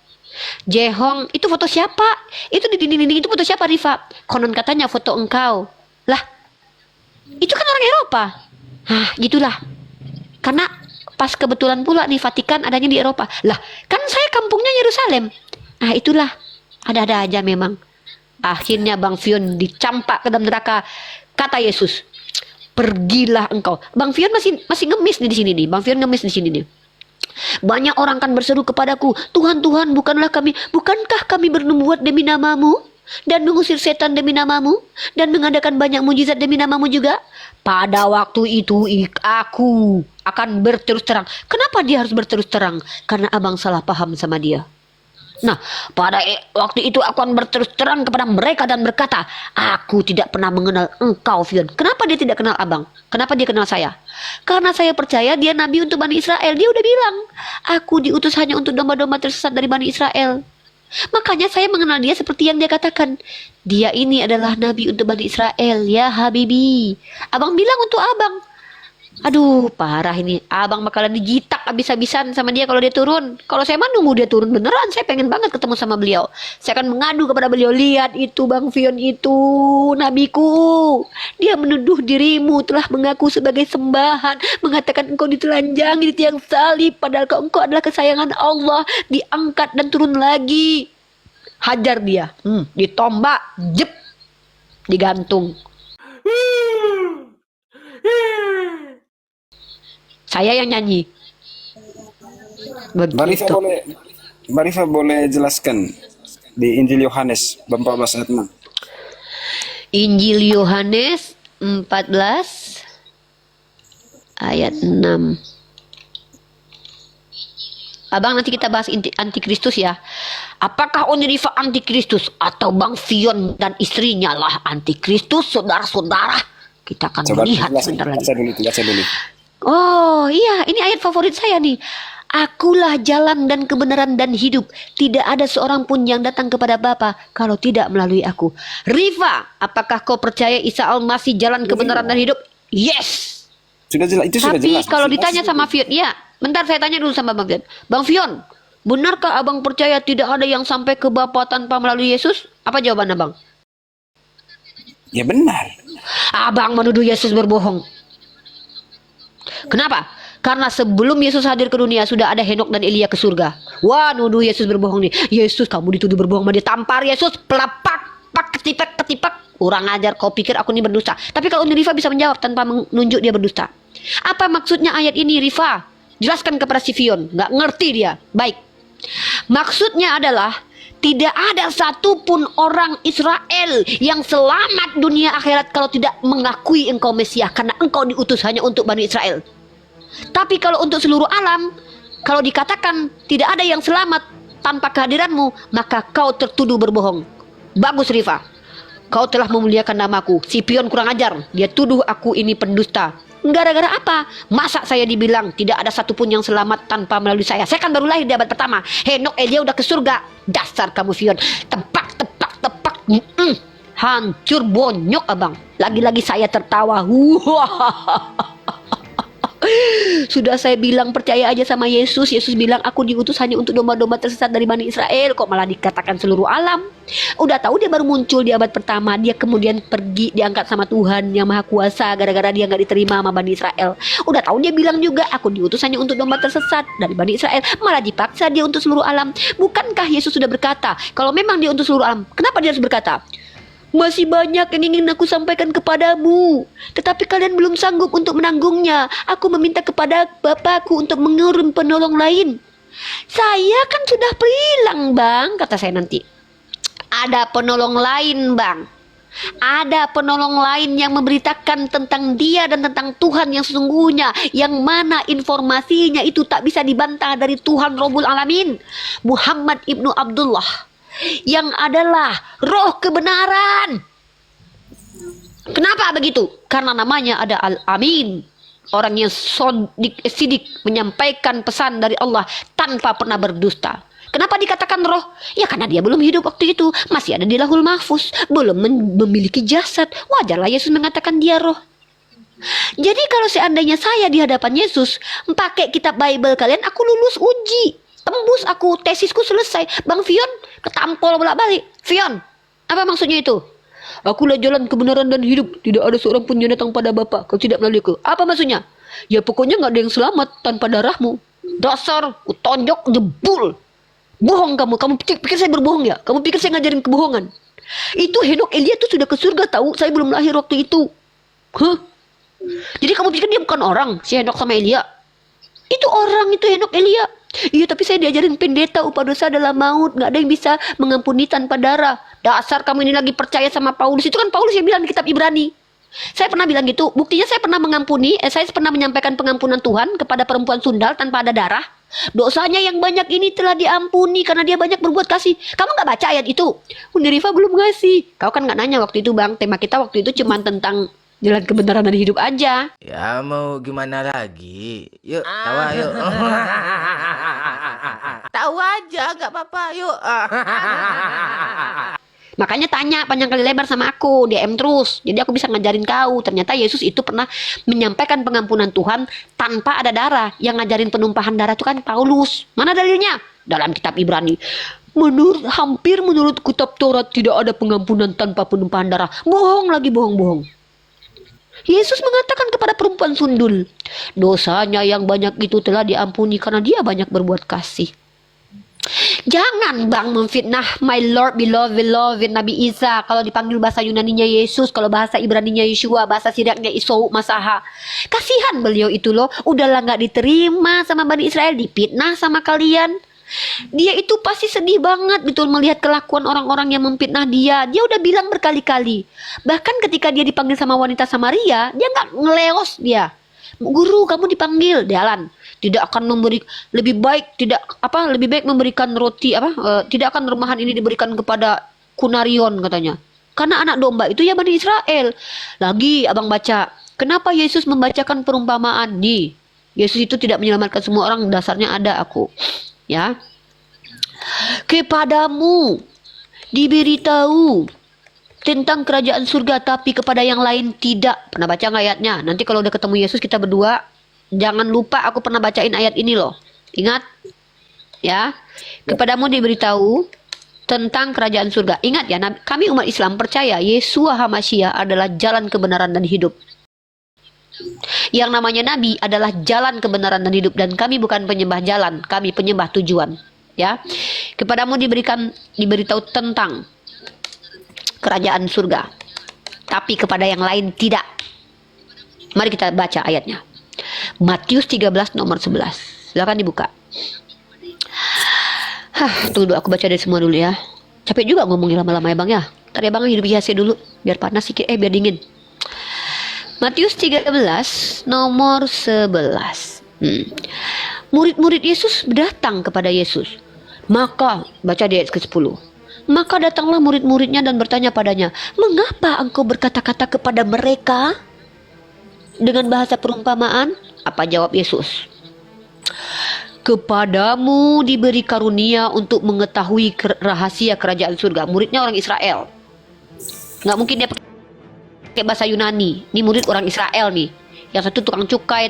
Jehong, itu foto siapa? Itu di dinding-dinding itu foto siapa, Rifa? Konon katanya foto engkau. Lah, itu kan orang Eropa. Gitulah. Karena pas kebetulan pula nih Vatikan adanya di Eropa. Lah, kan saya kampungnya Yerusalem. Itulah. Ada-ada aja memang. Akhirnya Bang Fion dicampak ke dalam neraka. Kata Yesus, pergilah engkau. Bang Fion masih ngemis nih di sini nih. Bang Fion ngemis di sini nih. Banyak orang kan berseru kepadaku, Tuhan, Tuhan, bukankah kami bernubuat demi namamu dan mengusir setan demi namamu dan mengadakan banyak mujizat demi namamu juga? Pada waktu itu aku akan berterus terang. Kenapa dia harus berterus terang? Karena abang salah paham sama dia. Nah, pada waktu itu aku akan berterus terang kepada mereka dan berkata, aku tidak pernah mengenal engkau, Fion. Kenapa dia tidak kenal abang? Kenapa dia kenal saya? Karena saya percaya dia nabi untuk Bani Israel. Dia udah bilang, aku diutus hanya untuk domba-domba tersesat dari Bani Israel. Makanya saya mengenal dia seperti yang dia katakan. Dia ini adalah nabi untuk Bani Israel, ya Habibi. Abang bilang untuk abang. Aduh, parah ini. Abang bakalan dijitak habis-habisan sama dia kalau dia turun. Kalau saya mah nunggu dia turun beneran. Saya pengen banget ketemu sama beliau. Saya akan mengadu kepada beliau. Lihat itu Bang Fion itu, nabiku. Dia menuduh dirimu telah mengaku sebagai sembahan. Mengatakan engkau ditelanjangi di tiang salib. Padahal engkau adalah kesayangan Allah. Diangkat dan turun lagi. Hajar dia. Ditombak. Jep. Digantung. Saya yang nyanyi. Begitu. Mbak Rifa boleh jelaskan di Injil Yohanes bab 14 ayat 6. Injil Yohanes 14 ayat 6. Abang nanti kita bahas antikristus ya. Apakah Uni Rifa antikristus atau Bang Fion dan istrinya lah antikristus, saudara-saudara? Kita akan melihat sebentar lagi. Baca dulu. Oh iya, ini ayat favorit saya nih. Akulah jalan dan kebenaran dan hidup. Tidak ada seorang pun yang datang kepada Bapa kalau tidak melalui aku. Rifa, apakah kau percaya Isa Al-Masih jalan kebenaran dan hidup? Yes. Sudah jelas, itu sudah Tapi jelas. kalau Jelas ditanya itu. sama Fion, ya, bentar saya tanya dulu sama Bang Fion. Bang Fion, benarkah abang percaya tidak ada yang sampai ke Bapa tanpa melalui Yesus? Apa jawaban abang? Ya benar. Abang menuduh Yesus berbohong. Kenapa? Karena sebelum Yesus hadir ke dunia sudah ada Henok dan Elia ke surga. Wah, nuduh Yesus berbohong nih. Yesus, kamu dituduh berbohong sama dia. Tampar Yesus, pelapak, pak, ketipak. Kurang ajar, kau pikir aku ini berdusta. Tapi kalau Rifa bisa menjawab tanpa menunjuk dia berdusta. Apa maksudnya ayat ini, Rifa? Jelaskan kepada si Fion. Nggak ngerti dia. Baik. Maksudnya adalah tidak ada satupun orang Israel yang selamat dunia akhirat kalau tidak mengakui engkau Mesias, karena engkau diutus hanya untuk Bani Israel. Tapi kalau untuk seluruh alam, kalau dikatakan tidak ada yang selamat tanpa kehadiranmu, maka kau tertuduh berbohong. Bagus Rifa, kau telah memuliakan namaku. Si Pion kurang ajar, dia tuduh aku ini pendusta. Gara-gara apa? Masa saya dibilang tidak ada satupun yang selamat tanpa melalui saya? Saya kan baru lahir di abad pertama. Henok Elia udah ke surga. Dasar kamu Fion. Tepak. Hancur bonyok abang. Lagi-lagi saya tertawa. Sudah saya bilang percaya aja sama Yesus. Yesus bilang aku diutus hanya untuk domba-domba tersesat dari Bani Israel. Kok malah dikatakan seluruh alam? Udah tahu dia baru muncul di abad pertama. Dia kemudian pergi diangkat sama Tuhan yang Maha Kuasa gara-gara dia nggak diterima sama Bani Israel. Udah tahu dia bilang juga aku diutus hanya untuk domba tersesat dari Bani Israel. Malah dipaksa dia untuk seluruh alam. Bukankah Yesus sudah berkata kalau memang dia untuk seluruh alam, kenapa dia harus berkata masih banyak yang ingin aku sampaikan kepadamu, tetapi kalian belum sanggup untuk menanggungnya. Aku meminta kepada Bapakku untuk mengirim penolong lain. Saya kan sudah bilang bang, kata saya nanti. Ada penolong lain bang. Ada penolong lain yang memberitakan tentang dia dan tentang Tuhan yang sesungguhnya, yang mana informasinya itu tak bisa dibantah dari Tuhan Rabbul Alamin, Muhammad ibnu Abdullah, yang adalah roh kebenaran. Kenapa begitu? Karena namanya ada Al-Amin, orang yang sidik menyampaikan pesan dari Allah tanpa pernah berdusta. Kenapa dikatakan roh? Ya karena dia belum hidup waktu itu, masih ada di Lahul Mahfuz, belum memiliki jasad. Wajarlah Yesus mengatakan dia roh. Jadi kalau seandainya saya di hadapan Yesus pakai kitab Bible kalian, aku lulus uji, tembus, aku tesisku selesai. Bang Fion ketampol bolak-balik. Fion, apa maksudnya itu? Akulah jalan kebenaran dan hidup. Tidak ada seorang pun yang datang pada Bapa kalau tidak melalui aku. Apa maksudnya? Ya pokoknya nggak ada yang selamat tanpa darahmu. Dasar, tonjok, jebul. Bohong kamu. Kamu pikir saya berbohong ya? Kamu pikir saya ngajarin kebohongan? Itu Henok Elia tuh sudah ke surga tahu. Saya belum lahir waktu itu. Hah? Jadi kamu pikir dia bukan orang, si Henok sama Elia? Itu orang, itu Henok Elia. Iya, tapi saya diajarin pendeta upah dosa adalah maut. Gak ada yang bisa mengampuni tanpa darah. Dasar kamu ini lagi percaya sama Paulus. Itu kan Paulus yang bilang di kitab Ibrani. Saya pernah bilang gitu. Buktinya saya pernah mengampuni, saya pernah menyampaikan pengampunan Tuhan kepada perempuan sundal tanpa ada darah. Dosanya yang banyak ini telah diampuni karena dia banyak berbuat kasih. Kamu gak baca ayat itu? Rifa belum ngasih. Kau kan gak nanya waktu itu bang. Tema kita waktu itu cuma tentang jalan kebenaran dan hidup aja. Ya mau gimana lagi? Yuk, tawa yuk. Tahu aja, gak apa-apa, yuk. Makanya tanya panjang kali lebar sama aku, DM terus. Jadi aku bisa ngajarin kau. Ternyata Yesus itu pernah menyampaikan pengampunan Tuhan tanpa ada darah. Yang ngajarin penumpahan darah itu kan Paulus. Mana dalilnya? Dalam kitab Ibrani. Hampir menurut kitab Taurat tidak ada pengampunan tanpa penumpahan darah. Bohong lagi, bohong. Yesus mengatakan kepada perempuan sundul, dosanya yang banyak itu telah diampuni karena dia banyak berbuat kasih. Jangan bang memfitnah my Lord beloved Nabi Isa. Kalau dipanggil bahasa Yunaninya Yesus, kalau bahasa Ibraninya Yeshua, bahasa Syriaknya Isou Masaha. Kasihan beliau itu loh, udahlah gak diterima sama Bani Israel, dipitnah sama kalian. Dia itu pasti sedih banget betul melihat kelakuan orang-orang yang memfitnah dia. Dia udah bilang berkali-kali. Bahkan ketika dia dipanggil sama wanita Samaria, dia gak ngeleos dia. Guru, kamu dipanggil, jalan. Tidak akan memberi lebih baik memberikan roti tidak akan rumahan ini diberikan kepada Kunarion katanya. Karena anak domba itu ya Bani Israel. Lagi abang baca, kenapa Yesus membacakan perumpamaan nih? Yesus itu tidak menyelamatkan semua orang, dasarnya ada aku. Ya. Kepadamu diberitahu tentang kerajaan surga, tapi kepada yang lain tidak. Pernah baca nggak ayatnya? Nanti kalau udah ketemu Yesus kita berdua, jangan lupa aku pernah bacain ayat ini loh. Ingat? Ya. Kepadamu diberitahu tentang kerajaan surga. Ingat ya, kami umat Islam percaya Yeshua HaMashiach adalah jalan kebenaran dan hidup. Yang namanya Nabi adalah jalan kebenaran dan hidup, dan kami bukan penyembah jalan, kami penyembah tujuan. Ya, kepadamu diberitahu tentang kerajaan surga, tapi kepada yang lain tidak. Mari kita baca ayatnya. Matius 13 nomor 11. Silakan dibuka. Tunggu dulu, aku baca dari semua dulu ya. Capek juga ngomongin lama-lama ya bang ya. Ntar ya bang hidup IHC dulu, biar panas sedikit, biar dingin. Matius 13 nomor 11. Murid-murid Yesus datang kepada Yesus. Maka, baca di ayat ke-10. Maka datanglah murid-muridnya dan bertanya padanya, mengapa engkau berkata-kata kepada mereka dengan bahasa perumpamaan? Apa jawab Yesus? Kepadamu diberi karunia untuk mengetahui rahasia kerajaan surga. Muridnya orang Israel. Nggak mungkin dia pakai bahasa Yunani. Ini murid orang Israel nih. Yang satu tukang cukai,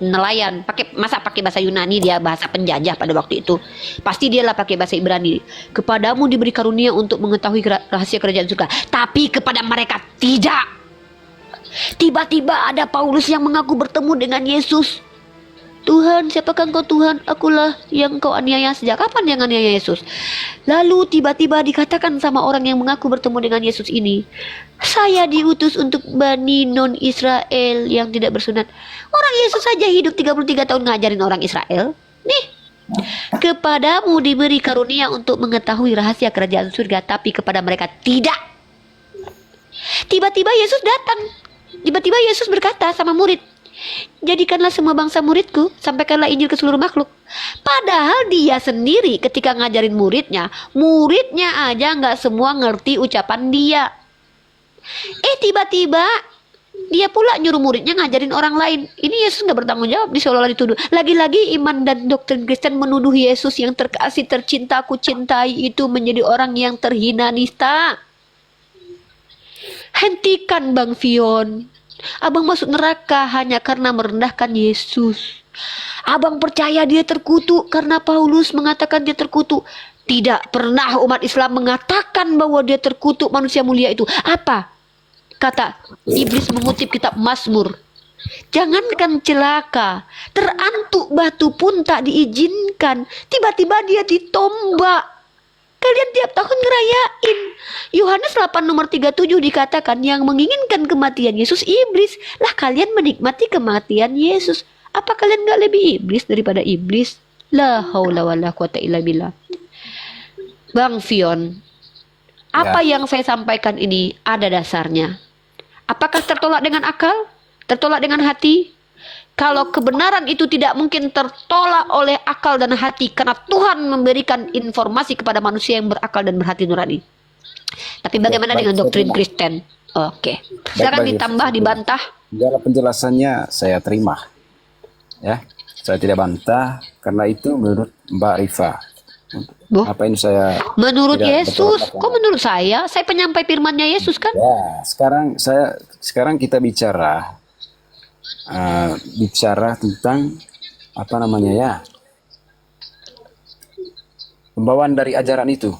nelayan. Masa pakai bahasa Yunani, dia bahasa penjajah pada waktu itu. Pasti dia lah pakai bahasa Ibrani. Kepadamu diberi karunia untuk mengetahui rahasia kerajaan surga, tapi kepada mereka tidak. Tiba-tiba ada Paulus yang mengaku bertemu dengan Yesus. Tuhan, siapakah engkau Tuhan? Akulah yang kau aniaya. Sejak kapan dia aniaya Yesus? Lalu tiba-tiba dikatakan sama orang yang mengaku bertemu dengan Yesus ini, saya diutus untuk Bani non-Israel yang tidak bersunat. Orang Yesus saja hidup 33 tahun ngajarin orang Israel. Nih, kepadamu diberi karunia untuk mengetahui rahasia kerajaan surga, tapi kepada mereka tidak. Tiba-tiba Yesus datang. Tiba-tiba Yesus berkata sama murid, jadikanlah semua bangsa muridku, sampaikanlah Injil ke seluruh makhluk. Padahal dia sendiri ketika ngajarin muridnya aja nggak semua ngerti ucapan dia. Tiba-tiba dia pula nyuruh muridnya ngajarin orang lain. Ini Yesus nggak bertanggung jawab, seolah-olah dituduh. Lagi-lagi iman dan doktrin Kristen menuduh Yesus yang terkasih, tercinta, aku cintai itu menjadi orang yang terhina nista. Hentikan Bang Fion. Abang masuk neraka hanya karena merendahkan Yesus. Abang percaya dia terkutuk karena Paulus mengatakan dia terkutuk. Tidak pernah umat Islam mengatakan bahwa dia terkutuk manusia mulia itu. Apa? Kata iblis mengutip kitab Mazmur. Jangankan celaka, terantuk batu pun tak diizinkan. Tiba-tiba dia ditombak. Kalian tiap tahun ngerayain. Yohanes 8 nomor 37 dikatakan yang menginginkan kematian Yesus iblis. Lah kalian menikmati kematian Yesus. Apa kalian gak lebih iblis daripada iblis? La haula wala quwata illa billah. Bang Fion, apa yang saya sampaikan ini ada dasarnya. Apakah tertolak dengan akal? Tertolak dengan hati? Kalau kebenaran itu tidak mungkin tertolak oleh akal dan hati, karena Tuhan memberikan informasi kepada manusia yang berakal dan berhati nurani. Tapi bagaimana dengan doktrin Kristen? Oke. Silakan ditambah, dibantah. Segala penjelasannya saya terima. Ya, saya tidak bantah karena itu menurut Mbak Rifa. Apa ini saya menurut Yesus? Kok menurut saya? Saya penyampai firman-Nya Yesus kan? Ya, sekarang kita bicara tentang apa namanya ya, pembawaan dari ajaran itu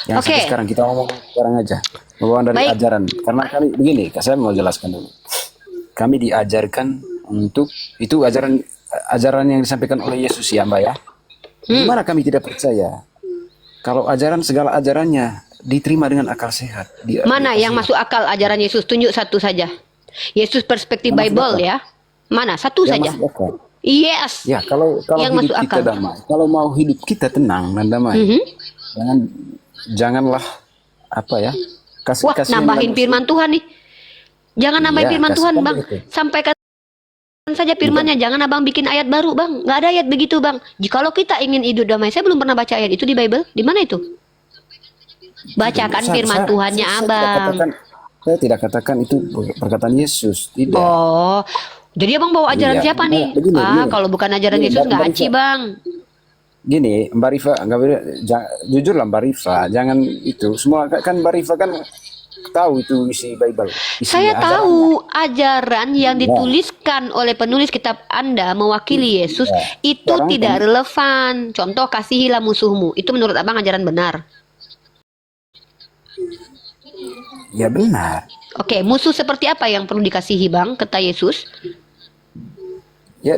yang sekarang kita ngomong sekarang aja, pembawaan dari ajaran. Karena kami begini, saya mau jelaskan dulu, kami diajarkan untuk itu ajaran yang disampaikan oleh Yesus ya Mbak ya. Gimana kami tidak percaya kalau segala ajarannya diterima dengan akal sehat? Mana yang masuk akal ajaran Yesus? Tunjuk satu saja. Yesus perspektif Bible ya. Mana? Satu saja. Yes. Ya, kalau yang hidup kita damai, kalau mau hidup kita tenang dan damai, janganlah apa ya? Nambahin firman Tuhan nih. Jangan nambahin firman Tuhan, Bang. Sampaikan saja firmannya, jangan abang bikin ayat baru, Bang. Nggak ada ayat begitu, Bang. Jikalau kita ingin hidup damai, saya belum pernah baca ayat itu di Bible. Di mana itu? Bacakan firman Tuhannya, Abang. Saya tidak katakan itu perkataan Yesus, tidak. Oh, jadi abang bawa ajaran siapa nih? Begini. Kalau bukan ajaran Yesus nggak haji, Bang. gini, Mbak Rifa, nggak boleh, jujur lah Mbak Rifa, jangan itu semua kan Mbak Rifa kan tahu itu isi Bible, Saya isinya ajarannya. tahu ajaran yang Ya, dituliskan oleh penulis kitab Anda mewakili Yesus ya. itu Sekarang tidak relevan. Contoh, kasihilah musuhmu. Itu menurut Abang ajaran benar. ya benar. Oke, musuh seperti apa yang perlu dikasihi, Bang, kata Yesus? Ya,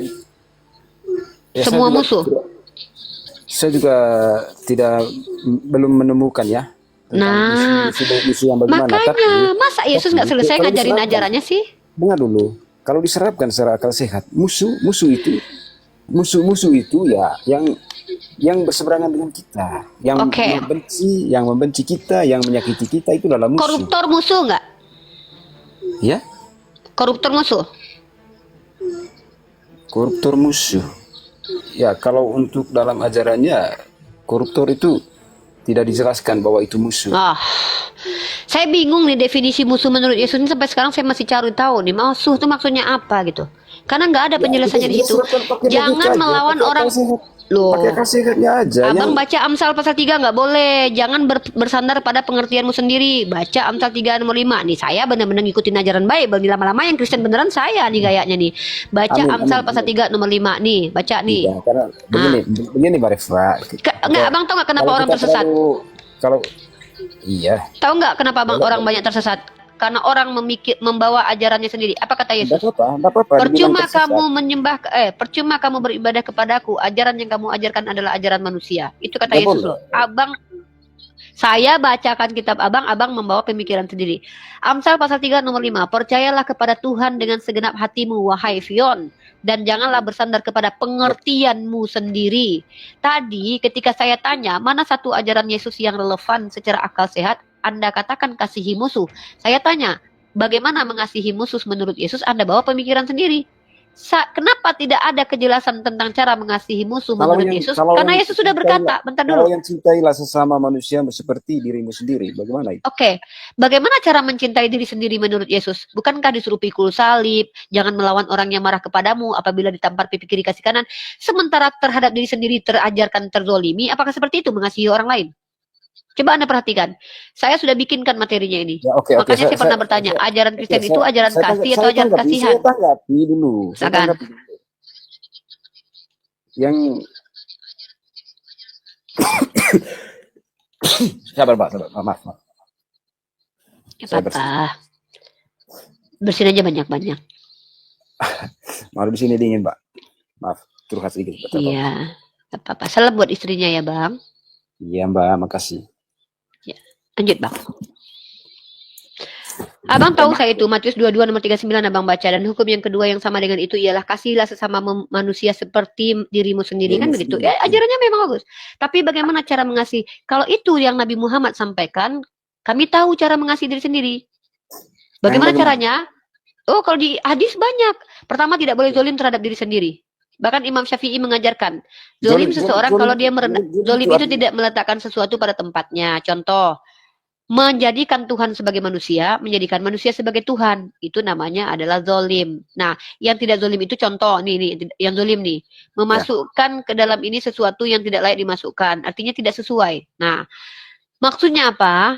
ya Semua musuh. Saya juga belum menemukan ya tentang Nah, misi yang bagaimana. makanya, masa Yesus nggak selesai kalau ngajarin diserapkan, ajarannya sih? dengar dulu. Kalau diserapkan secara akal sehat, musuh itu ya yang berseberangan dengan kita, Oke. yang membenci kita, yang menyakiti kita, itu adalah musuh. Koruptor musuh nggak? Ya, Koruptor musuh. koruptor musuh. Ya, kalau untuk dalam ajarannya, koruptor itu tidak dijelaskan bahwa itu musuh. Ah, saya bingung nih definisi musuh menurut Yesus ini, sampai sekarang saya masih cari tahu nih musuh itu maksudnya apa gitu. Karena nggak ada penjelasannya di situ. Jangan melawan orang. Loh, Pakai akal sehatnya aja. Abang baca Amsal pasal 3 nggak boleh. Jangan bersandar pada pengertianmu sendiri. Baca Amsal 3 nomor 5. Nih saya benar-benar ngikutin ajaran Bible. Nih lama-lama yang Kristen beneran saya nih gayanya nih. Baca Amin, Amsal amin, pasal 3 nomor 5 nih. Baca nih. Ya, karena begini Mbak Reva. Enggak, Abang tahu nggak kenapa Kalau orang kita tersesat? kalau iya, Tahu nggak kenapa orang banyak tersesat? Karena orang membawa ajarannya sendiri. Apa kata Yesus? enggak apa-apa. dibilang tersesat. Percuma kamu beribadah kepadaku. Ajaran yang kamu ajarkan adalah ajaran manusia. Itu kata Nggak Yesus boleh. loh. Saya bacakan kitab abang membawa pemikiran sendiri. Amsal pasal 3 nomor 5. Percayalah kepada Tuhan dengan segenap hatimu, wahai Fion. Dan janganlah bersandar kepada pengertianmu sendiri. Tadi ketika saya tanya, mana satu ajaran Yesus yang relevan secara akal sehat, Anda katakan kasihi musuh. Saya tanya, bagaimana mengasihi musuh menurut Yesus? Anda bawa pemikiran sendiri. Kenapa tidak ada kejelasan tentang cara mengasihi musuh menurut Yesus? Karena Yesus sudah berkata, bentar Kalau dulu. yang cintailah sesama manusia seperti dirimu sendiri, bagaimana itu? Oke, bagaimana cara mencintai diri sendiri menurut Yesus? Bukankah disuruh pikul salib, jangan melawan orang yang marah kepadamu apabila ditampar pipi kiri kasih kanan, sementara terhadap diri sendiri terajarkan terzolimi? Apakah seperti itu mengasihi orang lain? Coba Anda perhatikan. Saya sudah bikinkan materinya ini. Ya, oke. Makanya saya pernah bertanya, ajaran Kristen itu ajaran kasih atau ajaran kasihan? Saya tanggapi dulu. Silakan. Yang sabar, Pak. Maaf. Ya, apa? Bersin aja banyak-banyak. Malu di sini dingin, Pak. Maaf, curhat sedikit. Iya, apa-apa. Salam buat istrinya ya, Bang. Iya, Mbak. Makasih. Ya, lanjut, Bang. Abang tahu saya itu Matius 22 nomor 39 Abang baca, dan hukum yang kedua yang sama dengan itu ialah kasihilah sesama manusia seperti dirimu sendiri, kan begitu. Ya, ajarannya memang bagus. Tapi bagaimana cara mengasihi? Kalau itu yang Nabi Muhammad sampaikan, kami tahu cara mengasihi diri sendiri. Bagaimana caranya? Oh, kalau di hadis banyak. Pertama, tidak boleh zolim terhadap diri sendiri. Bahkan Imam Syafi'i mengajarkan, zolim seseorang kalau dia merendah. Zolim itu tidak meletakkan sesuatu pada tempatnya. Contoh, menjadikan Tuhan sebagai manusia, menjadikan manusia sebagai Tuhan, itu namanya adalah zolim. Nah, yang tidak zolim itu contoh, nih, yang zolim nih, memasukkan ke dalam ini sesuatu yang tidak layak dimasukkan, artinya tidak sesuai. Nah, maksudnya apa?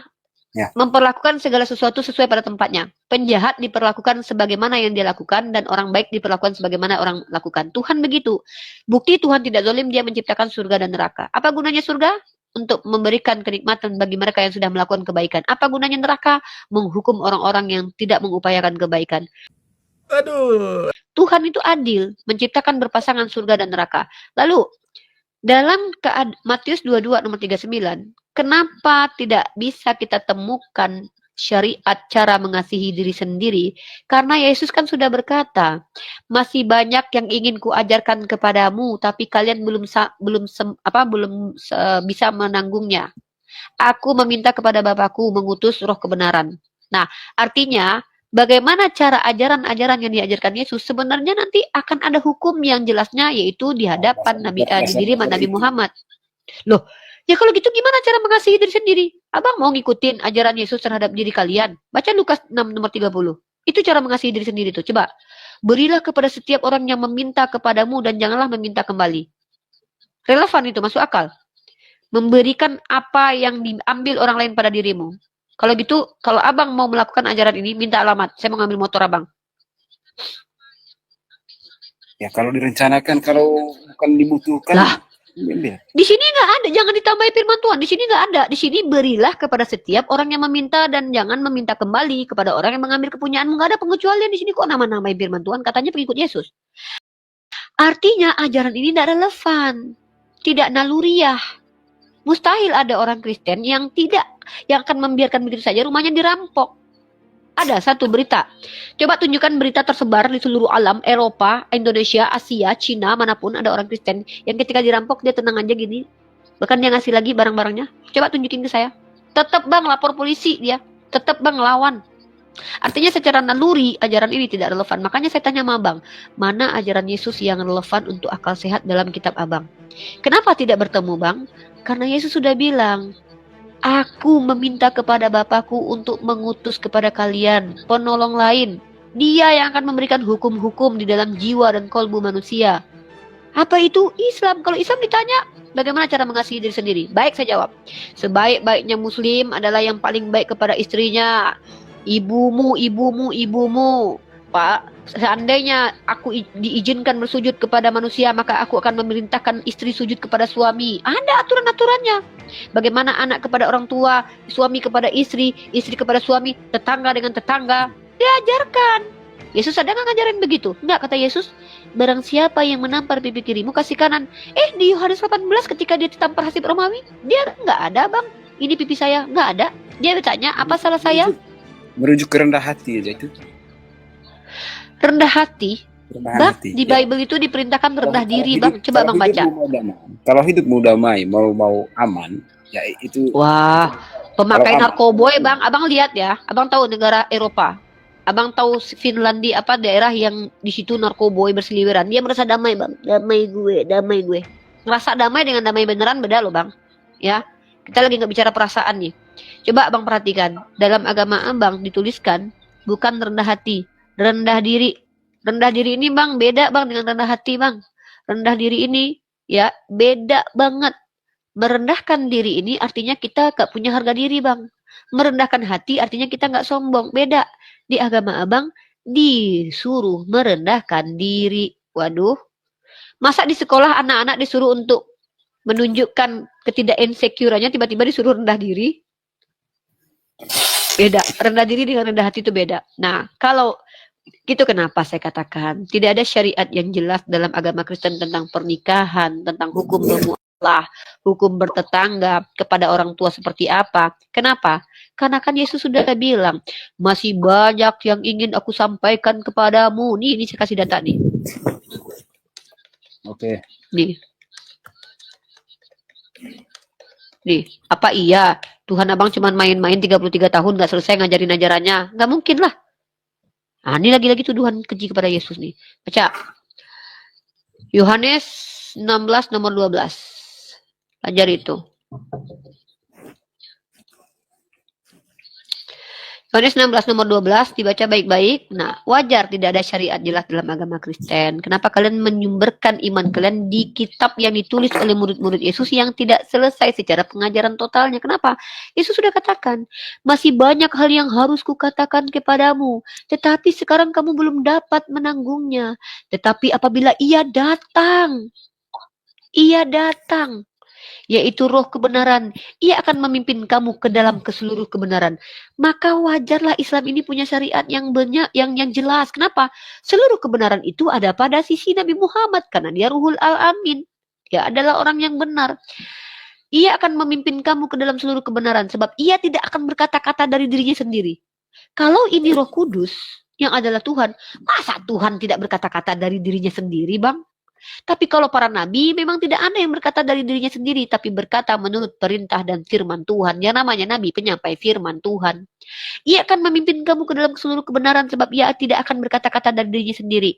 Ya. Memperlakukan segala sesuatu sesuai pada tempatnya. Penjahat diperlakukan sebagaimana yang dia lakukan, dan orang baik diperlakukan sebagaimana orang lakukan. Tuhan begitu. Bukti Tuhan tidak zalim, dia menciptakan surga dan neraka. Apa gunanya surga? Untuk memberikan kenikmatan bagi mereka yang sudah melakukan kebaikan. Apa gunanya neraka? Menghukum orang-orang yang tidak mengupayakan kebaikan. Aduh. Tuhan itu adil, menciptakan berpasangan surga dan neraka. Lalu, dalam Matius 22 nomor 39, kenapa tidak bisa kita temukan syariat cara mengasihi diri sendiri? Karena Yesus kan sudah berkata, masih banyak yang ingin kuajarkan kepadamu, tapi kalian belum bisa menanggungnya. Aku meminta kepada Bapakku mengutus roh kebenaran. Nah, artinya bagaimana cara ajaran-ajaran yang diajarkan Yesus sebenarnya nanti akan ada hukum yang jelasnya, yaitu di hadapan di diri Nabi Muhammad. Loh, ya kalau gitu gimana cara mengasihi diri sendiri? Abang mau ngikutin ajaran Yesus terhadap diri kalian? Baca Lukas 6 nomor 30. Itu cara mengasihi diri sendiri tuh. Coba. Berilah kepada setiap orang yang meminta kepadamu dan janganlah meminta kembali. Relevan itu, masuk akal. Memberikan apa yang diambil orang lain pada dirimu. Kalau gitu, kalau abang mau melakukan ajaran ini, minta alamat. Saya mau ngambil motor abang. Ya kalau direncanakan, kalau bukan dibutuhkan, Lah, ambil. di sini nggak ada, jangan ditambahi firman Tuhan. Di sini nggak ada. Di sini berilah kepada setiap orang yang meminta dan jangan meminta kembali kepada orang yang mengambil kepunyaanmu. Nggak ada pengecualian di sini kok nama-namain firman Tuhan. Katanya pengikut Yesus. Artinya ajaran ini tidak relevan, tidak naluriah. Mustahil ada orang Kristen yang akan membiarkan begitu saja rumahnya dirampok. Ada satu berita. Coba tunjukkan berita tersebar di seluruh alam, Eropa, Indonesia, Asia, Cina, manapun ada orang Kristen yang ketika dirampok dia tenang aja gini. Bahkan dia ngasih lagi barang-barangnya. Coba tunjukin ke saya. Tetap bang lapor polisi dia. Tetap bang lawan. Artinya secara naluri ajaran ini tidak relevan. Makanya saya tanya sama abang, mana ajaran Yesus yang relevan untuk akal sehat dalam kitab abang? Kenapa tidak bertemu bang? Karena Yesus sudah bilang, aku meminta kepada Bapakku untuk mengutus kepada kalian penolong lain. Dia yang akan memberikan hukum-hukum di dalam jiwa dan kolbu manusia. Apa itu Islam? Kalau Islam ditanya, bagaimana cara mengasihi diri sendiri? Baik, saya jawab. Sebaik-baiknya Muslim adalah yang paling baik kepada istrinya. Ibumu, ibumu, ibumu. Pak, seandainya aku diizinkan bersujud kepada manusia, maka aku akan memerintahkan istri sujud kepada suami. Ada aturan-aturannya. Bagaimana anak kepada orang tua, suami kepada istri, istri kepada suami, tetangga dengan tetangga. Diajarkan. Yesus ada nggak ngajarin begitu? Enggak, kata Yesus. Barang siapa yang menampar pipi kirimu, kasih kanan. Di Yohanes 18 ketika dia ditampar Hasib Romawi, dia nggak ada bang. Ini pipi saya, nggak ada. Dia bertanya, apa salah saya? Merujuk ke rendah hati aja itu. Rendah hati. Rendah Bang, hati, di ya. Bible itu diperintahkan rendah diri, hidup- bang. Coba kalau bang baca. hidupmu mau damai, kalau hidupmu damai, mau aman, ya itu. Wah, pemakai Kalau narkoboy, bang. Abang lihat ya. Abang tahu negara Eropa. Abang tahu Finlandia apa daerah yang di situ narkoboy berseliweran. Dia merasa damai, bang. Damai gue, damai gue. Ngerasa damai dengan damai beneran beda loh, bang. Ya, kita lagi nggak bicara perasaan nih. Coba abang perhatikan. Dalam agama abang dituliskan bukan rendah hati, rendah diri. Rendah diri ini bang beda bang dengan rendah hati bang. Rendah diri ini ya beda banget. Merendahkan diri ini artinya kita gak punya harga diri bang. Merendahkan hati artinya kita gak sombong. Beda. Di agama abang disuruh merendahkan diri. Waduh. Masa di sekolah anak-anak disuruh untuk menunjukkan ketidak-insecureannya tiba-tiba disuruh rendah diri? Beda. Rendah diri dengan rendah hati itu beda. Nah, kalau itu kenapa saya katakan tidak ada syariat yang jelas dalam agama Kristen tentang pernikahan, tentang hukum bermuamalah, hukum bertetangga kepada orang tua seperti apa. Kenapa? Karena kan Yesus sudah bilang, masih banyak yang ingin aku sampaikan kepadamu. Ini saya kasih data nih. Oke. Nih. Apa iya Tuhan abang cuma main-main 33 tahun gak selesai ngajarin ajarannya? Gak mungkin lah. Nah, ini lagi-lagi tuduhan keji kepada Yesus nih. Baca. Yohanes 16 nomor 12. Ajar itu. Yohanes 16 nomor 12 dibaca baik-baik. Nah, wajar tidak ada syariat jelas dalam agama Kristen. Kenapa kalian menyumberkan iman kalian di kitab yang ditulis oleh murid-murid Yesus yang tidak selesai secara pengajaran totalnya? Kenapa? Yesus sudah katakan, masih banyak hal yang harus kukatakan kepadamu, tetapi sekarang kamu belum dapat menanggungnya. Tetapi apabila ia datang, yaitu roh kebenaran, ia akan memimpin kamu ke dalam keseluruh kebenaran. Maka wajarlah Islam ini punya syariat yang banyak, yang jelas. Kenapa? Seluruh kebenaran itu ada pada sisi Nabi Muhammad karena dia Ruhul Al-Amin. Dia adalah orang yang benar. Ia akan memimpin kamu ke dalam seluruh kebenaran sebab ia tidak akan berkata-kata dari dirinya sendiri. Kalau ini Roh Kudus yang adalah Tuhan, masa Tuhan tidak berkata-kata dari dirinya sendiri, Bang? Tapi kalau para nabi memang tidak ada yang berkata dari dirinya sendiri, tapi berkata menurut perintah dan firman Tuhan. Yang namanya nabi, penyampai firman Tuhan. Ia akan memimpin kamu ke dalam seluruh kebenaran sebab ia tidak akan berkata-kata dari dirinya sendiri.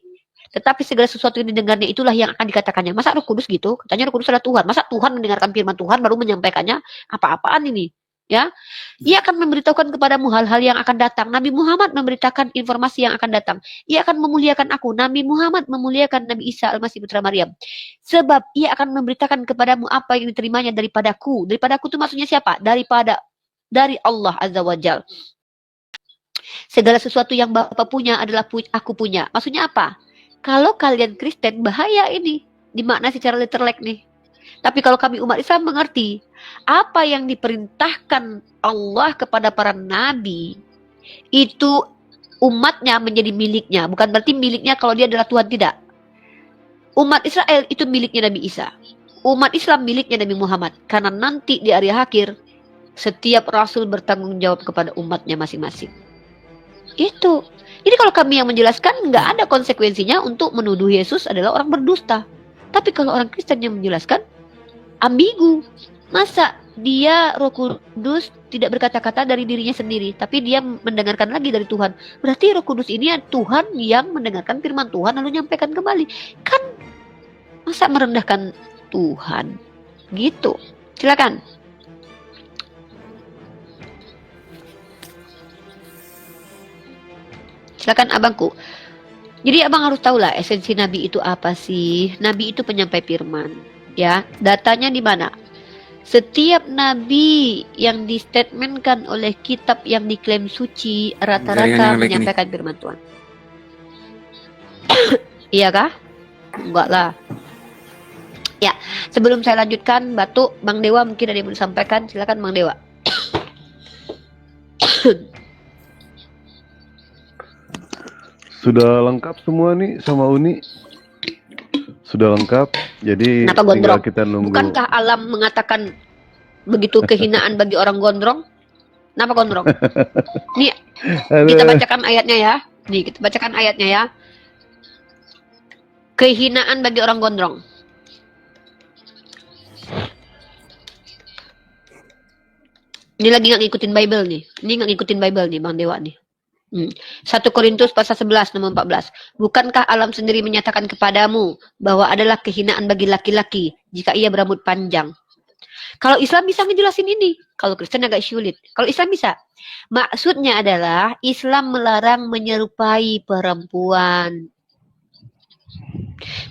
Tetapi segala sesuatu yang didengarnya itulah yang akan dikatakannya. Masa Roh Kudus gitu? Katanya Roh Kudus adalah Tuhan. Masa Tuhan mendengarkan firman Tuhan baru menyampaikannya? Apa-apaan ini? Ya, ia akan memberitahukan kepadamu hal-hal yang akan datang. Nabi Muhammad memberitakan informasi yang akan datang. Ia akan memuliakan aku. Nabi Muhammad memuliakan Nabi Isa Al-Masih putra Maryam. Sebab ia akan memberitakan kepadamu apa yang diterimanya daripadaku. Daripadaku itu maksudnya siapa? Dari Allah Azza wa Jal. Segala sesuatu yang Bapak punya adalah aku punya. Maksudnya apa? Kalau kalian Kristen, bahaya ini. Dimakna secara literal nih. Tapi kalau kami umat Islam mengerti apa yang diperintahkan Allah kepada para nabi itu umatnya menjadi miliknya. Bukan berarti miliknya kalau dia adalah Tuhan, tidak. Umat Israel itu miliknya Nabi Isa. Umat Islam miliknya Nabi Muhammad. Karena nanti di hari akhir setiap rasul bertanggung jawab kepada umatnya masing-masing. Itu. Jadi kalau kami yang menjelaskan, nggak ada konsekuensinya untuk menuduh Yesus adalah orang berdusta. Tapi kalau orang Kristen yang menjelaskan, ambigu. Masa dia Roh Kudus tidak berkata-kata dari dirinya sendiri, tapi dia mendengarkan lagi dari Tuhan. Berarti Roh Kudus ini Tuhan yang mendengarkan firman Tuhan lalu nyampaikan kembali. Kan masa merendahkan Tuhan? Gitu. Silakan. Silakan abangku. Jadi abang harus tahu lah esensi Nabi itu apa sih? Nabi itu penyampai firman. Ya, datanya di mana? Setiap nabi yang distatementkan oleh kitab yang diklaim suci rata-rata menyampaikan firman Tuhan. Iya kah? Enggak lah. Ya, sebelum saya lanjutkan, Batuk, Bang Dewa mungkin ada yang mau disampaikan. Silakan Bang Dewa. Sudah lengkap semua nih sama Uni. Sudah lengkap. Jadi Kenapa tinggal gondrong? kita nunggu. Bukankah alam mengatakan begitu kehinaan bagi orang gondrong? Kenapa gondrong? Nih, kita bacakan ayatnya ya. Nih, kita bacakan ayatnya ya. Kehinaan bagi orang gondrong. Ini lagi nggak ngikutin Bible nih. Ini nggak ngikutin Bible nih, Bang Dewa nih. 1 Korintus pasal 11 nomor 14. Bukankah alam sendiri menyatakan kepadamu bahwa adalah kehinaan bagi laki-laki jika ia berambut panjang? Kalau Islam bisa ngejelasin ini, kalau Kristen agak sulit. Kalau Islam bisa. Maksudnya adalah Islam melarang menyerupai perempuan.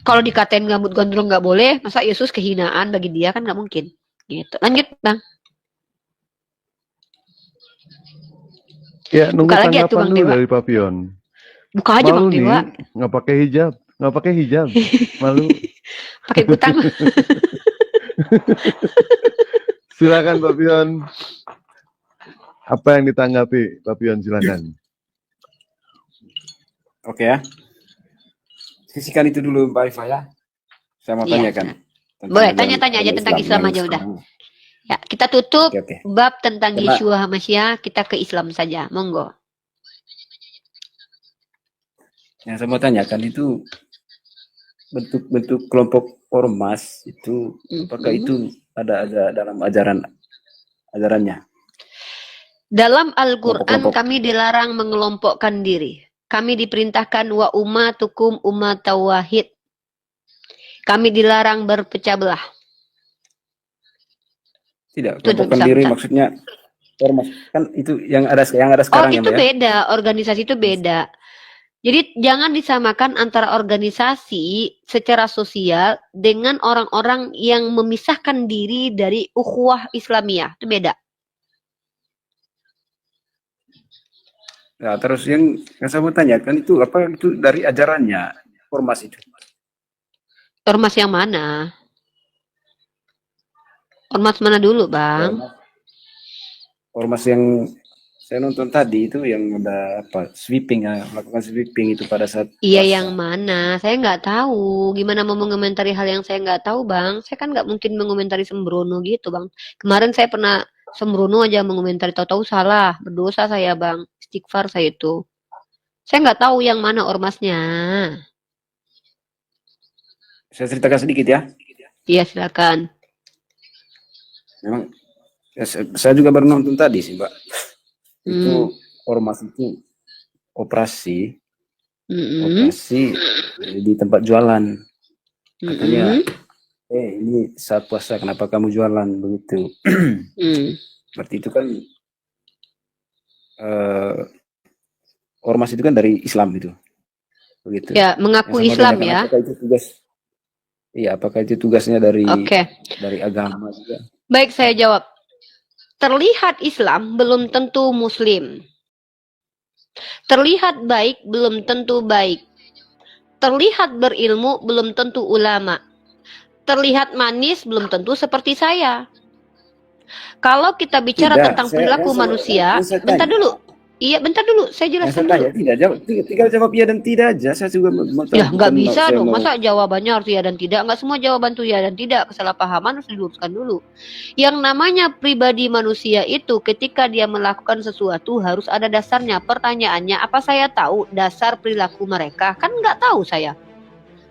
Kalau dikatain rambut gondrong nggak boleh, masa Yesus kehinaan bagi dia, kan nggak mungkin. Gitu. Lanjut, Bang. Ya, nunggu Buka lagi ya tuh, tanggapan Bang dulu Dewa. dari Papion. Buka aja, Malu Bang nih, Dewa. nggak pakai hijab. Nggak pakai hijab. Malu. Pakai kutang. Silakan Papion. Apa yang ditanggapi? Papion silakan. Oke ya. Sisihkan itu dulu Mbak Iva ya. Saya mau Iya. tanyakan. Boleh, tanya-tanya aja tentang Islam aja udah. Ya, kita tutup Oke. bab tentang Coba. Yeshua Hamasya, kita ke Islam saja. Monggo. Yang saya mau tanyakan itu bentuk-bentuk kelompok ormas itu apakah itu ada dalam ajarannya? Dalam Al-Quran Kelompok-kelompok. kami dilarang mengelompokkan diri. Kami diperintahkan wa ummatukum ummatan wahid. Kami dilarang berpecah belah. Tidak, Itu kelompokkan bisa, diri bisa. maksudnya ormas kan itu yang ada sekarang ya itu Mbak ya? beda, organisasi itu beda. Jadi jangan disamakan antara organisasi secara sosial dengan orang-orang yang memisahkan diri dari ukhuwah Islamiyah. Itu beda. Nah, terus yang saya mau tanyakan itu apa itu dari ajarannya ormas itu? Ormas yang mana? Ormas mana dulu, Bang? Ormas yang saya nonton tadi itu yang ada apa sweeping ya, melakukan sweeping itu pada saat Iya, puasa. yang mana? Saya nggak tahu. Gimana mau mengomentari hal yang saya nggak tahu, Bang? Saya kan nggak mungkin mengomentari sembrono gitu, Bang. Kemarin saya pernah sembrono aja mengomentari, tahu-tahu salah. Berdosa saya, Bang. Istighfar saya itu. Saya nggak tahu yang mana ormasnya. Saya ceritakan sedikit ya. Iya, silakan. Memang ya, saya juga baru nonton tadi sih Mbak. Itu ormas itu operasi di tempat jualan. Katanya, ini saat puasa kenapa kamu jualan begitu? Berarti itu kan ormas itu kan dari Islam itu, begitu. Ya, mengaku Yang saya mau Islam tanyakan, ya. apakah itu tugas? Iya, apakah itu tugasnya dari Oke. agama juga? Baik, saya jawab. Terlihat Islam belum tentu Muslim. Terlihat baik belum tentu baik. Terlihat berilmu belum tentu ulama. Terlihat manis belum tentu seperti saya. Kalau kita bicara Tidak, tentang perilaku manusia, yang saya bentar tanya, dulu. Iya, bentar dulu. Saya yang jelaskan saya dulu. tanya tidak jawab, tinggal jawab iya dan tidak aja. Saya juga mau tahu, Ya, nggak bukan bisa saya dong. mau. Masa jawabannya harus ya dan tidak? Nggak semua jawaban tuh ya dan tidak. Kesalahpahaman harus diluruskan dulu. Yang namanya pribadi manusia itu ketika dia melakukan sesuatu harus ada dasarnya. Pertanyaannya, apa saya tahu dasar perilaku mereka? Kan nggak tahu saya.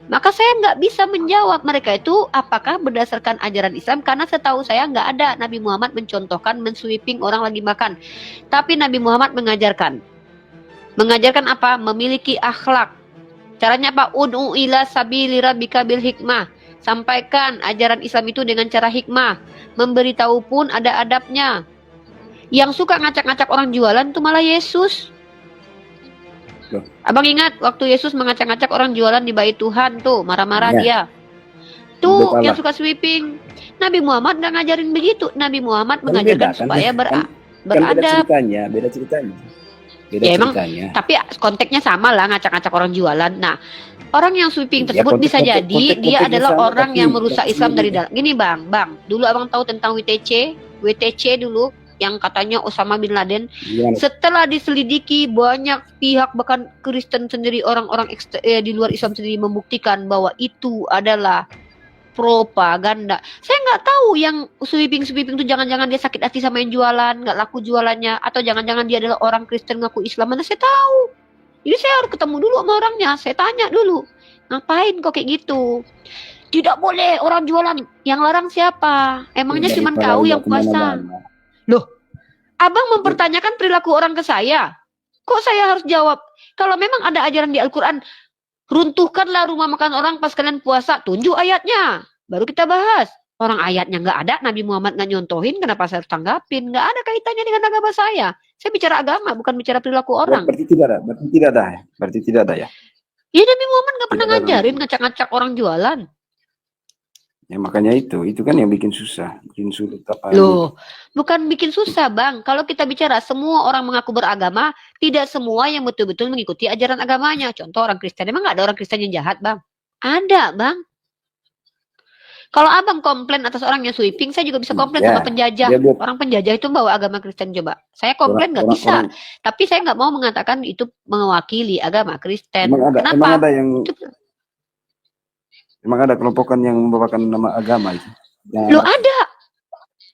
Maka saya nggak bisa menjawab mereka itu apakah berdasarkan ajaran Islam. Karena setahu saya nggak ada Nabi Muhammad mencontohkan mensweeping orang lagi makan. Tapi Nabi Muhammad mengajarkan. Mengajarkan apa? Memiliki akhlak. Caranya apa? Ud'u ila sabili rabbika bil hikmah. Sampaikan ajaran Islam itu dengan cara hikmah. Memberitahu pun ada adabnya. Yang suka ngacak-ngacak orang jualan itu malah Yesus. Loh. Abang ingat waktu Yesus mengacak-ngacak orang jualan di bait Tuhan tuh, marah-marah Ya. dia. Tuh Betul yang lah. suka sweeping. Nabi Muhammad nggak ngajarin begitu. Nabi Muhammad Kan mengajarkan beda, kan? supaya Kan beda beradab. ceritanya, beda ceritanya. Beda Ya emang, ceritanya. tapi konteksnya sama lah ngacak-ngacak orang jualan. Nah, orang yang sweeping Ya, tersebut bisa jadi dia konteksnya adalah sama, orang tapi yang merusak Islam dari beda. dalam. Gini bang, dulu abang tahu tentang WTC dulu yang katanya Osama bin Laden. Gimana? Setelah diselidiki banyak pihak bahkan Kristen sendiri orang-orang di luar Islam sendiri membuktikan bahwa itu adalah propaganda. Saya nggak tahu yang sweeping itu jangan-jangan dia sakit hati sama yang jualan, nggak laku jualannya, atau jangan-jangan dia adalah orang Kristen ngaku Islam. Mana saya tahu. Jadi saya harus ketemu dulu sama orangnya. Saya tanya dulu, ngapain kok kayak gitu? Tidak boleh orang jualan. Yang larang siapa? Emangnya cuma Daripada kau yang udah puasa? kemana-mana. Loh, abang mempertanyakan perilaku orang ke saya. Kok saya harus jawab? Kalau memang ada ajaran di Al-Quran, runtuhkanlah rumah makan orang pas kalian puasa. Tunjuk ayatnya. Baru kita bahas. Orang ayatnya nggak ada, Nabi Muhammad nggak nyontohin, kenapa saya harus tanggapin? Nggak ada kaitannya dengan agama saya. Saya bicara agama, bukan bicara perilaku orang. Berarti tidak ada, berarti tidak ada ya. Ya Nabi Muhammad nggak pernah Tidak ada. ngajarin ngacak-ngacak orang jualan. Ya makanya itu kan yang bikin susah, bikin sulit apa. Loh, bukan bikin susah bang. Kalau kita bicara semua orang mengaku beragama, tidak semua yang betul-betul mengikuti ajaran agamanya. Contoh orang Kristen, emang nggak ada orang Kristen yang jahat bang? Ada bang. Kalau abang komplain atas orang yang sweeping, saya juga bisa komplain Ya, sama penjajah. dia buat- Orang penjajah itu bawa agama Kristen coba. Saya komplain nggak orang- bisa. orang- Tapi saya nggak mau mengatakan itu mewakili agama Kristen. Emang ada Kenapa? emang ada kelompokan yang membawakan nama agama itu. Loh ada.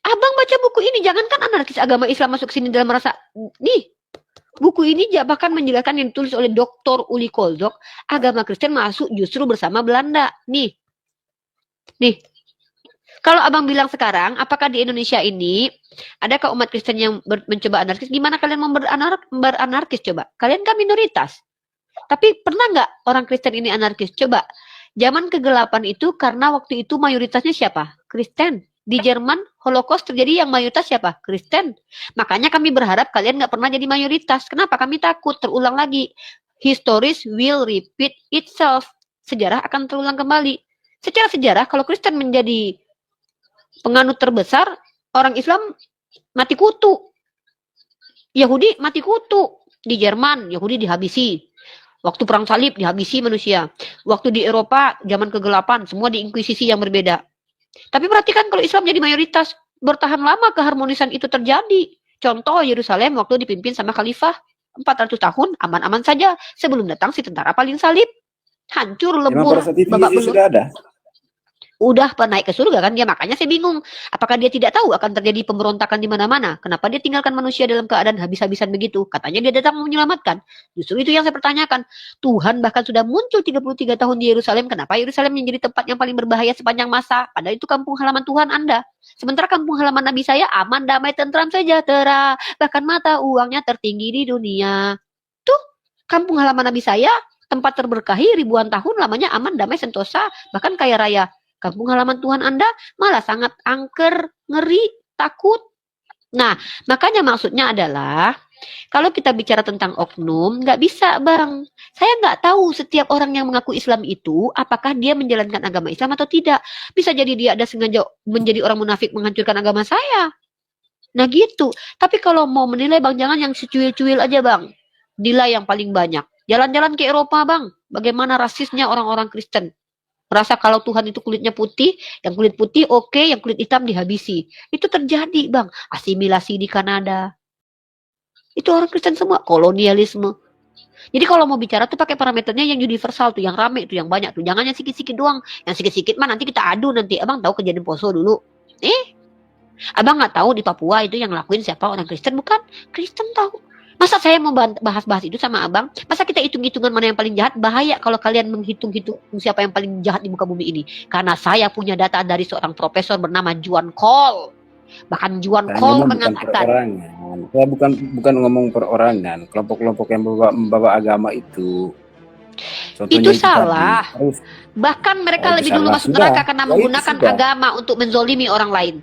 Abang baca buku ini, jangankan anarkis agama Islam masuk sini dalam rasa nih. Buku ini bahkan menjelaskan yang ditulis oleh Dr. Uli Koldok, agama Kristen masuk justru bersama Belanda. Nih. Kalau abang bilang sekarang, apakah di Indonesia ini adakah umat Kristen yang mencoba anarkis? Gimana kalian mau beranarkis coba? Kalian kan minoritas. Tapi pernah nggak orang Kristen ini anarkis? Coba. Zaman kegelapan itu karena waktu itu mayoritasnya siapa? Kristen. Di Jerman, Holocaust terjadi yang mayoritas siapa? Kristen. Makanya kami berharap kalian nggak pernah jadi mayoritas. Kenapa? Kami takut terulang lagi. Historis will repeat itself. Sejarah akan terulang kembali. Secara sejarah, kalau Kristen menjadi penganut terbesar, orang Islam mati kutu. Yahudi mati kutu. Di Jerman, Yahudi dihabisi. Waktu perang salib dihabisi manusia. Waktu di Eropa, zaman kegelapan, semua diinkuisisi yang berbeda. Tapi perhatikan kalau Islam jadi mayoritas, bertahan lama keharmonisan itu terjadi. Contoh Yerusalem waktu dipimpin sama Khalifah 400 tahun aman-aman saja sebelum datang si tentara paling salib. Hancur Emang lebur pada saat itu babak Yesus belur. sudah ada. Udah naik ke surga kan dia, makanya saya bingung. Apakah dia tidak tahu akan terjadi pemberontakan di mana-mana? Kenapa dia tinggalkan manusia dalam keadaan habis-habisan begitu? Katanya dia datang menyelamatkan. Justru itu yang saya pertanyakan. Tuhan bahkan sudah muncul 33 tahun di Yerusalem. Kenapa Yerusalem menjadi tempat yang paling berbahaya sepanjang masa? Padahal itu kampung halaman Tuhan Anda. Sementara kampung halaman Nabi saya aman, damai, tentram, sejahtera. Bahkan mata uangnya tertinggi di dunia. Tuh, kampung halaman Nabi saya tempat terberkahi ribuan tahun lamanya aman, damai, sentosa, bahkan kaya raya. Kampung halaman Tuhan Anda malah sangat angker, ngeri, takut. Nah, makanya maksudnya adalah kalau kita bicara tentang oknum, nggak bisa, Bang. Saya nggak tahu setiap orang yang mengaku Islam itu apakah dia menjalankan agama Islam atau tidak. Bisa jadi dia ada sengaja menjadi orang munafik menghancurkan agama saya. Nah gitu. Tapi kalau mau menilai, Bang, jangan yang secuil-cuil aja, Bang. Nilai yang paling banyak. Jalan-jalan ke Eropa, Bang. Bagaimana rasisnya orang-orang Kristen. Merasa kalau Tuhan itu kulitnya putih, yang kulit putih oke, yang kulit hitam dihabisi. Itu terjadi, Bang. Asimilasi di Kanada. Itu orang Kristen semua, kolonialisme. Jadi kalau mau bicara tuh pakai parameternya yang universal tuh, yang rame tuh, yang banyak tuh. Jangan yang sikit-sikit doang. Yang sikit-sikit mah nanti kita adu nanti. Abang tahu kejadian Poso dulu. Abang nggak tahu di Papua itu yang ngelakuin siapa, orang Kristen bukan? Kristen tahu. Masa saya mau bahas-bahas itu sama abang? Masa kita hitung-hitungan mana yang paling jahat? Bahaya kalau kalian menghitung-hitung siapa yang paling jahat di muka bumi ini. Karena saya punya data dari seorang profesor bernama Juan Cole. Bahkan Juan Saya Cole ngomong bukan mengatakan, perorangan. Saya bukan ngomong perorangan. Kelompok-kelompok yang membawa agama itu. Contohnya itu salah. tadi. Terus, Bahkan mereka itu lebih dulu salah. masuk Sudah. neraka karena Ya, itu menggunakan sudah. agama untuk menzolimi orang lain.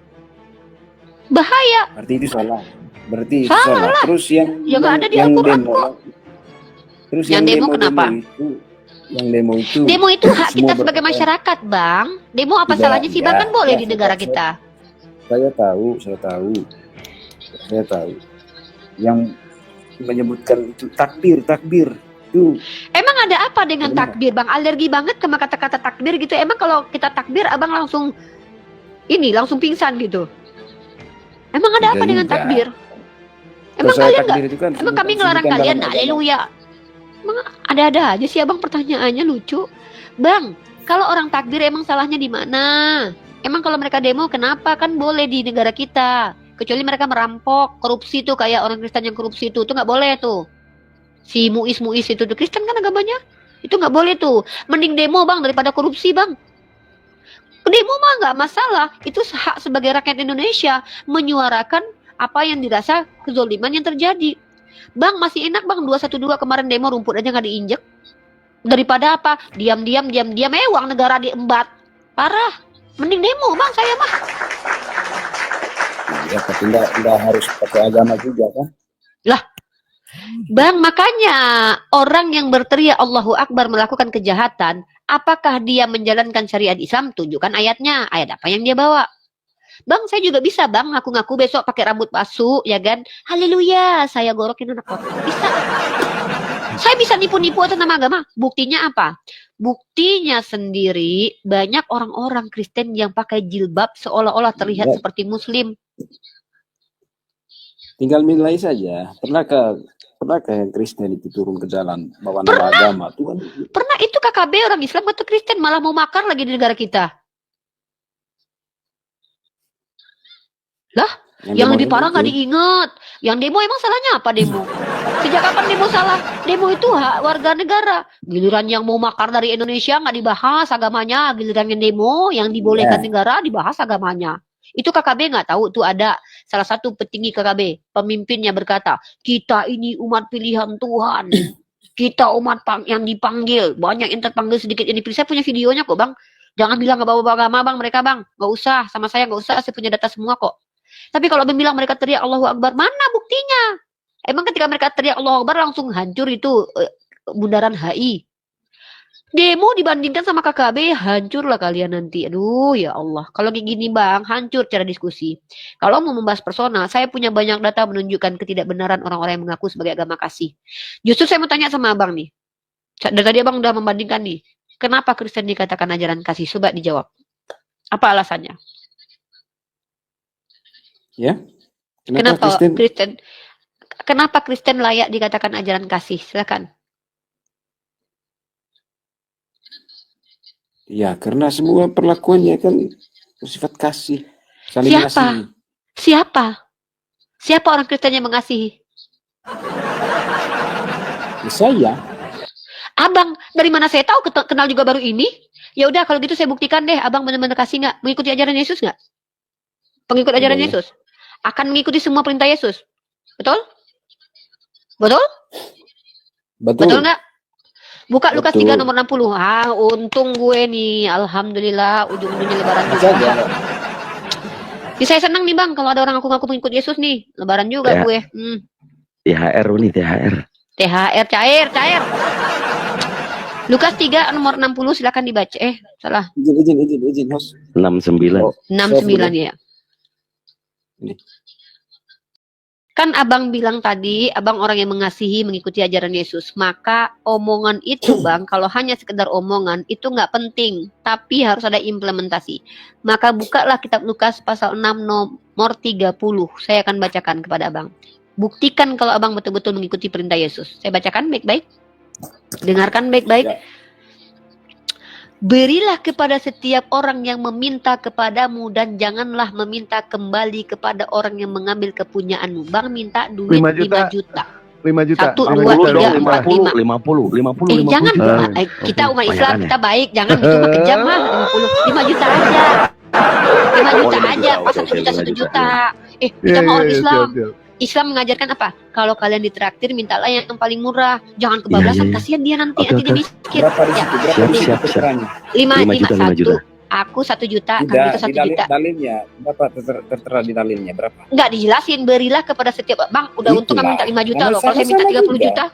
Bahaya. Berarti itu salah. Berarti itu Salah salah. lah. Terus yang Ya nggak ada di yang Al-Quran demo. kok. Terus Yang demo kenapa? itu, yang demo itu. Demo itu hak semua kita sebagai berperan. masyarakat, Bang. Demo apa Tidak, salahnya sih, Bang? Kan boleh ya, di negara kita. Saya tahu. Yang menyebutkan itu takbir itu. Emang ada apa dengan Benar. takbir, Bang? Alergi banget sama kata-kata takbir gitu. Emang kalau kita takbir, Abang langsung pingsan gitu. Emang ada Tidak apa dengan juga. takbir? Kalau Emang saya kalian nggak? takbir itu kan Emang kami sebutan ngelarang dalam kalian? agama. Haleluya. Emang ada-ada aja sih, Abang, pertanyaannya lucu. Bang, kalau orang takbir emang salahnya di mana? Emang kalau mereka demo kenapa? Kan boleh di negara kita. Kecuali mereka merampok, korupsi tuh kayak orang Kristen yang korupsi tuh nggak boleh tuh. Si Muis itu tuh Kristen kan agamanya. Itu nggak boleh tuh. Mending demo, Bang, daripada korupsi, Bang. Demo mah nggak masalah. Itu hak sebagai rakyat Indonesia menyuarakan apa yang dirasa kezoliman yang terjadi. Bang, masih enak, Bang, 212 kemarin demo rumput aja nggak diinjek. Daripada apa? Diam-diam, uang negara diembat. Parah. Mending demo, Bang, saya mah. Ya, tapi enggak harus pakai agama juga kan? Lah, Bang, makanya orang yang berteriak Allahu Akbar melakukan kejahatan, apakah dia menjalankan syariat Islam? Tunjukkan ayatnya. Ayat apa yang dia bawa? Bang, saya juga bisa, Bang, ngaku-ngaku besok pakai rambut palsu, ya kan? Haleluya, saya gorokin anak kotor. Bisa. Saya bisa nipu-nipu atas nama agama. Buktinya apa? Buktinya sendiri banyak orang-orang Kristen yang pakai jilbab seolah-olah terlihat Ya. seperti Muslim. Tinggal nilai saja. Pernahkah yang Kristen itu turun ke jalan bawa nama agama? Tuhan. Pernah itu KKB orang Islam atau Kristen malah mau makar lagi di negara kita. Lah, yang lebih parah nggak diingat. Yang demo emang salahnya apa demo? Sejak kapan demo salah? Demo itu hak warga negara. Giliran yang mau makar dari Indonesia nggak dibahas agamanya. Giliran yang demo yang dibolehkan negara dibahas agamanya. Itu KKB nggak tahu tuh ada salah satu petinggi KKB, pemimpinnya berkata, kita ini umat pilihan Tuhan. Kita umat yang dipanggil. Banyak yang terpanggil, sedikit yang dipilih. Saya punya videonya kok, Bang. Jangan bilang nggak bawa agama, Bang, mereka, Bang. Nggak usah, sama saya nggak usah. Saya punya data semua kok. Tapi kalau bilang mereka teriak Allahu Akbar, mana buktinya? Emang ketika mereka teriak Allahu Akbar langsung hancur itu bundaran HI. Demo dibandingkan sama KKB, hancurlah kalian nanti. Aduh, ya Allah. Kalau kayak gini, Bang, hancur cara diskusi. Kalau mau membahas personal, saya punya banyak data menunjukkan ketidakbenaran orang-orang yang mengaku sebagai agama kasih. Justru saya mau tanya sama Abang nih. Dari tadi Abang udah membandingkan nih. Kenapa Kristen dikatakan ajaran kasih? Coba dijawab. Apa alasannya? Ya. Kenapa Kristen layak dikatakan ajaran kasih? Silakan. Ya, karena semua perlakuannya kan bersifat kasih. Saling mengasihi. Siapa orang Kristen yang mengasihi? Ya, saya. Abang, dari mana saya tahu kenal juga baru ini? Ya udah kalau gitu saya buktikan deh, Abang benar-benar kasih nggak? Mengikuti ajaran Yesus nggak? Pengikut ajaran Yesus akan mengikuti semua perintah Yesus. Betul? Betul? Betul nggak? Buka Lukas 3 nomor 60. Untung gue nih. Alhamdulillah ujung-ujungnya lebaran juga. Ya, saya senang nih bang kalau ada orang ngaku pengikut Yesus nih. Lebaran juga Ya. gue. THR nih, THR. THR cair. Lukas 3 nomor 60 silakan dibaca. Salah. Izin, host. 69. Oh, 69 ya. Ini. Kan abang bilang tadi, abang orang yang mengasihi, mengikuti ajaran Yesus. Maka omongan itu bang, kalau hanya sekedar omongan, itu nggak penting. Tapi harus ada implementasi. Maka bukalah kitab Lukas pasal 6 nomor 30. Saya akan bacakan kepada abang. Buktikan kalau abang betul-betul mengikuti perintah Yesus. Saya bacakan baik-baik. Dengarkan baik-baik. Ya. Berilah kepada setiap orang yang meminta kepadamu dan janganlah meminta kembali kepada orang yang mengambil kepunyaanmu. Bang minta duit 5 5 juta. juta. 5 juta. 1, 5 2, juta 3, dong, 4, 5. 5. 50. Jangan. Ah. Kita umat Islam, Kebanyakan kita baik. Jangan gitu mah kejam mah. 5 juta aja. 5 juta aja. Pas 1 juta 1 juta. Kita mau orang Islam. Islam mengajarkan apa? Kalau kalian ditraktir, mintalah yang paling murah. Jangan kebablasan, Iya. kasihan dia nanti. Oke, Nanti dia oke. miskin. Berapa di situ? Berapa di situ Siap. terangnya? 5 juta, 5 juta. Aku 1 juta, kamu Tidak, itu 1 juta. dalilnya berapa tertera di dalilnya berapa? Enggak dijelasin, berilah kepada setiap bang. Udah untung kamu minta 5 juta Karena loh. Kalau saya minta sama-sama 30 juga. juta,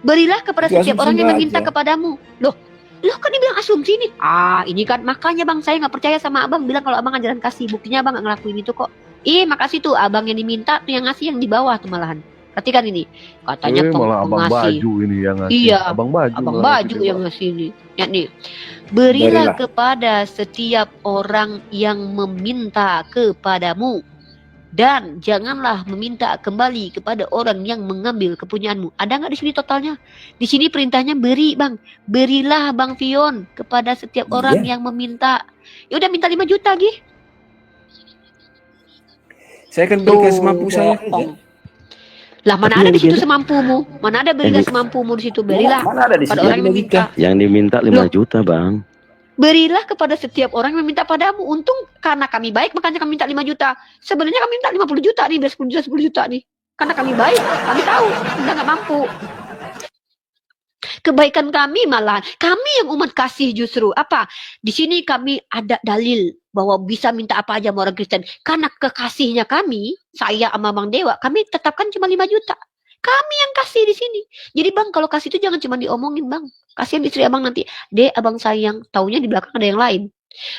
berilah kepada Itu setiap orang yang asumsinya meminta aja. kepadamu. Loh kan dibilang asumsi nih. Ini kan makanya bang saya nggak percaya sama abang bilang kalau abang ajaran kasih. Buktinya abang nggak ngelakuin itu kok. Makasih tuh abang yang diminta tuh yang ngasih yang di bawah tuh malahan. Perhatikan ini, katanya malah abang pengasih. baju ini yang ngasih. Iya, Abang baju. Abang malah baju ngasih yang dia, ngasih ini. Ya nih, berilah Berilah. kepada setiap orang yang meminta kepadamu. Dan janganlah meminta kembali kepada orang yang mengambil kepunyaanmu. Ada nggak di sini totalnya? Di sini perintahnya beri bang. Berilah bang Fion kepada setiap orang yang meminta. Ya udah minta 5 juta Gih. Saya akan berikan semampu saya. bohong. Lah mana Tapi ada yang di situ diminta- semampumu? Mana ada berilah Yang di- semampumu di situ? Berilah Mana ada di pada situ? orang yang meminta. Yang diminta 5 Loh. juta, Bang. Berilah kepada setiap orang yang meminta padamu. Untung karena kami baik makanya kami minta 5 juta. Sebenarnya kami minta 50 juta nih, biar 10 juta nih. Karena kami baik, kami tahu Anda nggak mampu. Kebaikan kami malahan, kami yang umat kasih justru. Apa? Di sini kami ada dalil bahwa bisa minta apa aja sama orang Kristen. Karena kekasihnya kami, saya sama Bang Dewa, kami tetapkan cuma 5 juta. Kami yang kasih di sini. Jadi bang, kalau kasih itu jangan cuma diomongin bang. Kasihan istri abang nanti. Abang sayang. Taunya di belakang ada yang lain.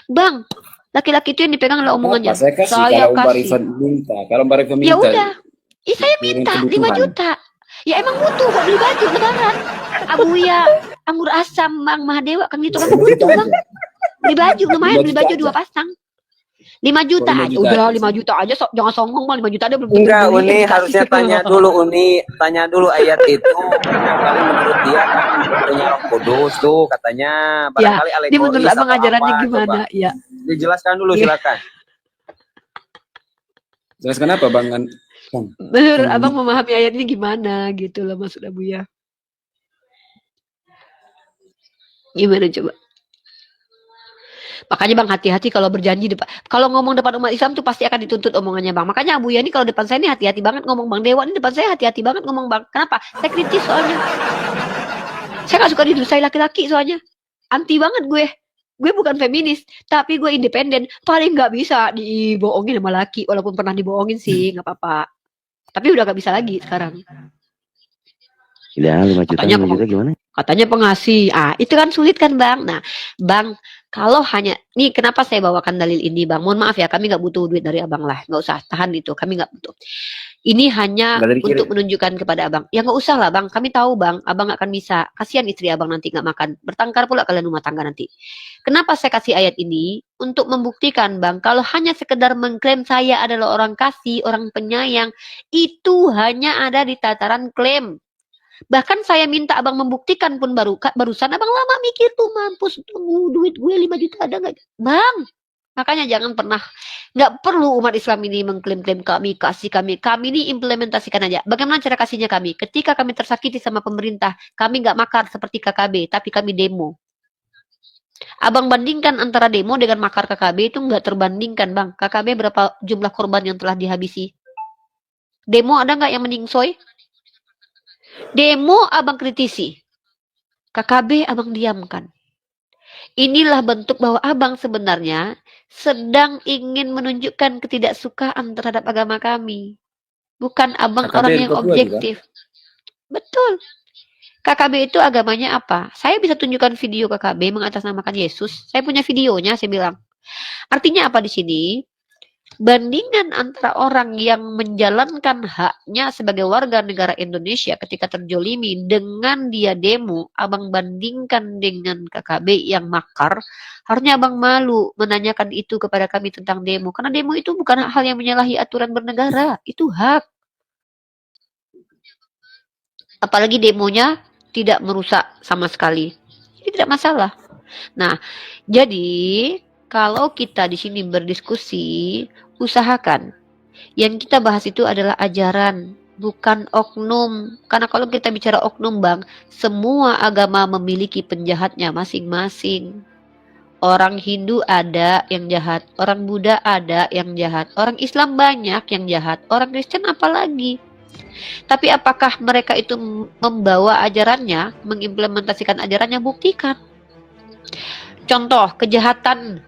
Bang, laki-laki itu yang dipegang adalah omongannya. Saya kasih Saya kalau Mbak kasih. Rifan minta. Kalau Mbak Rifan minta. Ya udah. Saya minta 5 kebutuhan. juta. Ya emang butuh buat beli baju lebaran. Abuya, anggur asam, Bang Mahadewa kan gitu kan 5 juta butuh bang. aja. Beli baju lumayan, 5 beli juta baju aja. 2 pasang. 5 juta Oh, 5 aja. juta Udah aja. 5 juta aja jangan songong bang, 5 juta ada belum tentu Enggak, dibeli, Uni dikasih. harusnya tanya dulu ayat itu. Barangkali menurut dia kan punya Roh Kudus tuh katanya. Barangkali Ini alegori menurut abang atau ajarannya apa, gimana? coba. Ya. Dijelaskan dulu Iya. silakan. Jelaskan apa Bang? Menurut abang memahami ayat ini gimana gitu loh maksud Abuya. Gimana coba? Makanya bang hati-hati kalau berjanji depan, kalau ngomong depan umat Islam tuh pasti akan dituntut omongannya bang. Makanya Abuya ini kalau depan saya ini hati-hati banget ngomong. Bang Dewa ini depan saya hati-hati banget ngomong bang. Kenapa? Saya kritis soalnya. Saya gak suka didusai laki-laki soalnya. Anti banget gue. Gue bukan feminis, tapi gue independen. Paling nggak bisa dibohongin sama laki, walaupun pernah dibohongin sih, nggak apa-apa. Tapi udah gak bisa lagi sekarang. Ya, 5 juta, Katanya 5 juta gimana? Katanya pengasih. Itu kan sulit kan bang. Nah bang, kalau hanya nih kenapa saya bawakan dalil ini bang? Mohon maaf ya, kami nggak butuh duit dari abang lah. Nggak usah tahan itu, kami nggak butuh. Ini hanya Nggak dari kiri. untuk menunjukkan kepada abang. Ya nggak usah lah bang. Kami tahu bang, abang nggak akan bisa. Kasihan istri abang nanti nggak makan. Bertengkar pula kalian rumah tangga nanti. Kenapa saya kasih ayat ini? Untuk membuktikan bang, kalau hanya sekedar mengklaim saya adalah orang kasih, orang penyayang, itu hanya ada di tataran klaim. Bahkan saya minta abang membuktikan pun barusan abang lama mikir tuh, mampus duit gue 5 juta ada nggak bang. Makanya jangan pernah, nggak perlu umat Islam ini mengklaim-klaim kami kasih kami ini implementasikan aja. Bagaimana cara kasihnya kami? Ketika kami tersakiti sama pemerintah, kami nggak makar seperti KKB, tapi kami demo. Abang bandingkan antara demo dengan makar KKB itu nggak terbandingkan bang. KKB berapa jumlah korban yang telah dihabisi? Demo ada nggak yang meningsoy? Demo abang kritisi, KKB abang diamkan. Inilah bentuk bahwa abang sebenarnya sedang ingin menunjukkan ketidaksukaan terhadap agama kami. Bukan abang KKB orang di yang Papua juga. objektif. Betul. KKB itu agamanya apa? Saya bisa tunjukkan video KKB mengatasnamakan Yesus. Saya punya videonya, saya bilang. Artinya apa di sini? Bandingan antara orang yang menjalankan haknya sebagai warga negara Indonesia ketika terjolimi dengan dia demo, abang bandingkan dengan KKB yang makar, harusnya abang malu menanyakan itu kepada kami tentang demo. Karena demo itu bukan hal yang menyalahi aturan bernegara, itu hak. Apalagi demonya tidak merusak sama sekali. Ini tidak masalah. Nah, jadi kalau kita di sini berdiskusi, usahakan yang kita bahas itu adalah ajaran, bukan oknum. Karena kalau kita bicara oknum, Bang, semua agama memiliki penjahatnya masing-masing. Orang Hindu ada yang jahat, orang Buddha ada yang jahat, orang Islam banyak yang jahat, orang Kristen apalagi. Tapi apakah mereka itu membawa ajarannya, mengimplementasikan ajarannya? Buktikan. Contoh kejahatan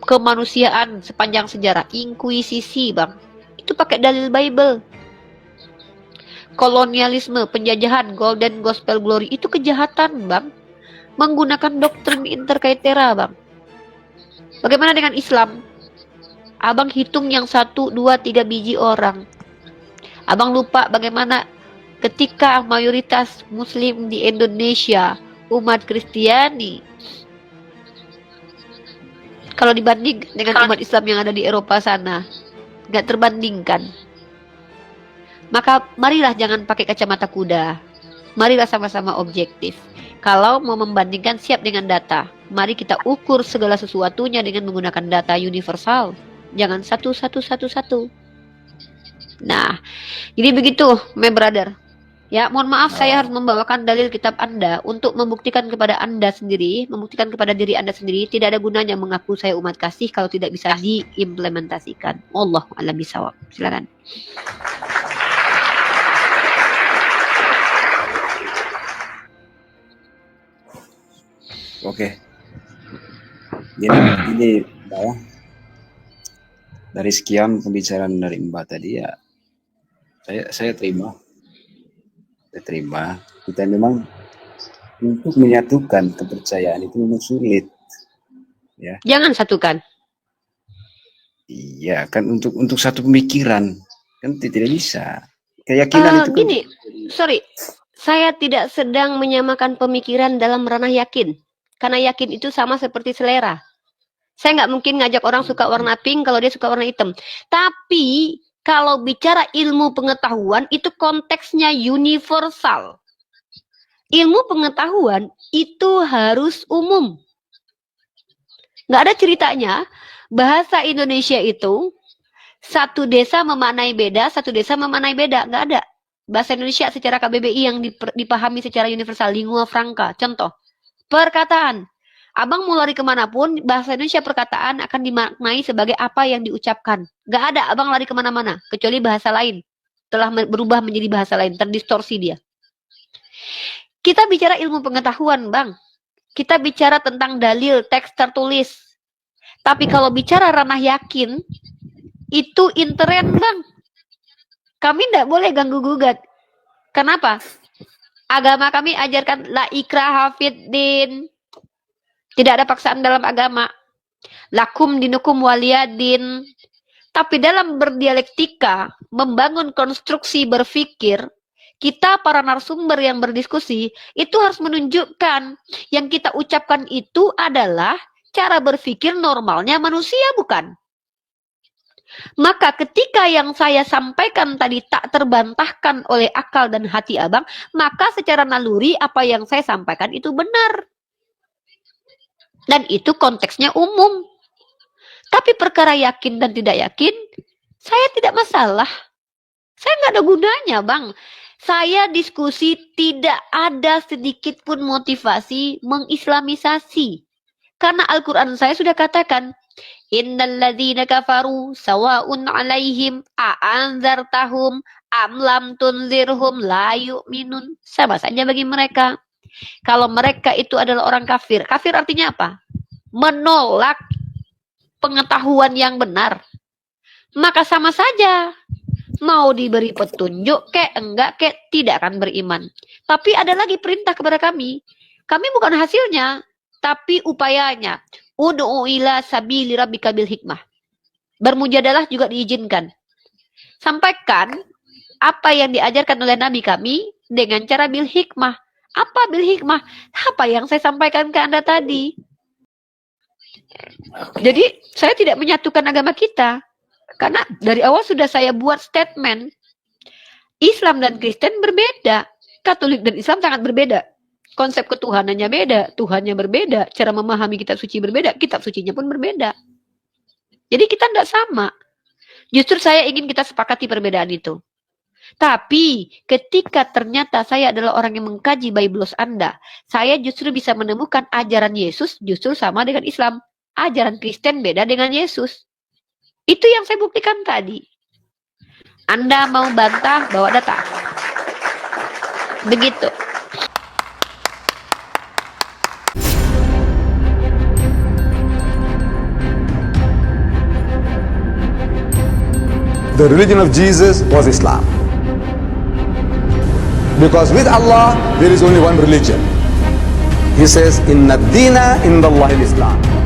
kemanusiaan sepanjang sejarah, inkuisisi, Bang. Itu pakai dalil Bible. Kolonialisme, penjajahan, Golden Gospel Glory, itu kejahatan, Bang. Menggunakan doktrin inter caetera, Bang. Bagaimana dengan Islam? Abang hitung yang 1, 2, 3 biji orang. Abang lupa bagaimana ketika mayoritas Muslim di Indonesia, umat Kristiani, kalau dibanding dengan umat Islam yang ada di Eropa sana, nggak terbandingkan. Maka marilah jangan pakai kacamata kuda. Marilah sama-sama objektif. Kalau mau membandingkan, siap dengan data. Mari kita ukur segala sesuatunya dengan menggunakan data universal. Jangan satu. Nah, jadi begitu, my brother. Ya, mohon maaf saya harus membawakan dalil kitab Anda untuk membuktikan kepada Anda sendiri, membuktikan kepada diri Anda sendiri, tidak ada gunanya mengaku saya umat kasih kalau tidak bisa diimplementasikan. Wallahu a'lam bishawab. Silakan. Oke. Ini Mbak ya. Dari sekian pembicaraan dari Mbak tadi ya, saya terima. Saya terima. Kita memang untuk menyatukan kepercayaan itu memang sulit. Ya. Jangan satukan. Iya, kan untuk satu pemikiran kan tidak bisa. Keyakinan itu kan Gini, sorry, saya tidak sedang menyamakan pemikiran dalam ranah yakin. Karena yakin itu sama seperti selera. Saya nggak mungkin ngajak orang suka warna pink kalau dia suka warna hitam. Tapi kalau bicara ilmu pengetahuan itu konteksnya universal. Ilmu pengetahuan itu harus umum. Nggak ada ceritanya bahasa Indonesia itu satu desa memaknai beda, satu desa memaknai beda. Nggak ada. Bahasa Indonesia secara KBBI yang dipahami secara universal, lingua franca. Contoh, perkataan. Abang mau lari kemanapun, bahasa Indonesia perkataan akan dimaknai sebagai apa yang diucapkan. Nggak ada abang lari kemana-mana, kecuali bahasa lain. Telah berubah menjadi bahasa lain, terdistorsi dia. Kita bicara ilmu pengetahuan, Bang. Kita bicara tentang dalil, teks tertulis. Tapi kalau bicara ranah yakin, itu intern, Bang. Kami tidak boleh ganggu-gugat. Kenapa? Agama kami ajarkan la ikraha fiddin. Tidak ada paksaan dalam agama. Lakum dinukum waliyadin. Tapi dalam berdialektika, membangun konstruksi berpikir, kita para narasumber yang berdiskusi, itu harus menunjukkan yang kita ucapkan itu adalah cara berpikir normalnya manusia, bukan? Maka ketika yang saya sampaikan tadi tak terbantahkan oleh akal dan hati abang, maka secara naluri apa yang saya sampaikan itu benar. Dan itu konteksnya umum. Tapi perkara yakin dan tidak yakin, saya tidak masalah. Saya nggak ada gunanya, Bang. Saya diskusi tidak ada sedikit pun motivasi mengislamisasi. Karena Al-Quran saya sudah katakan, Innal ladzina kafaru sawa'un 'alaihim a'anzartahum am lam tunzirhum la yu'minun. Sama saja bagi mereka. Kalau mereka itu adalah orang kafir. Kafir artinya apa? Menolak pengetahuan yang benar. Maka sama saja. Mau diberi petunjuk kek enggak kek tidak akan beriman. Tapi ada lagi perintah kepada kami. Kami bukan hasilnya, tapi upayanya. Ud'u ila sabili rabbika bil hikmah. Bermujadalah juga diizinkan. Sampaikan apa yang diajarkan oleh Nabi kami dengan cara bil hikmah. Apa bil hikmah? Apa yang saya sampaikan ke Anda tadi. Jadi saya tidak menyatukan agama kita. Karena dari awal sudah saya buat statement. Islam dan Kristen berbeda. Katolik dan Islam sangat berbeda. Konsep ketuhanannya beda. Tuhannya berbeda. Cara memahami kitab suci berbeda. Kitab sucinya pun berbeda. Jadi kita tidak sama. Justru saya ingin kita sepakati perbedaan itu. Tapi ketika ternyata saya adalah orang yang mengkaji Biblos Anda, saya justru bisa menemukan ajaran Yesus justru sama dengan Islam. Ajaran Kristen beda dengan Yesus. Itu yang saya buktikan tadi. Anda mau bantah, bawa data. Begitu. The religion of Jesus was Islam. Because with Allah, there is only one religion. He says, Inna dina indallahi al-Islam.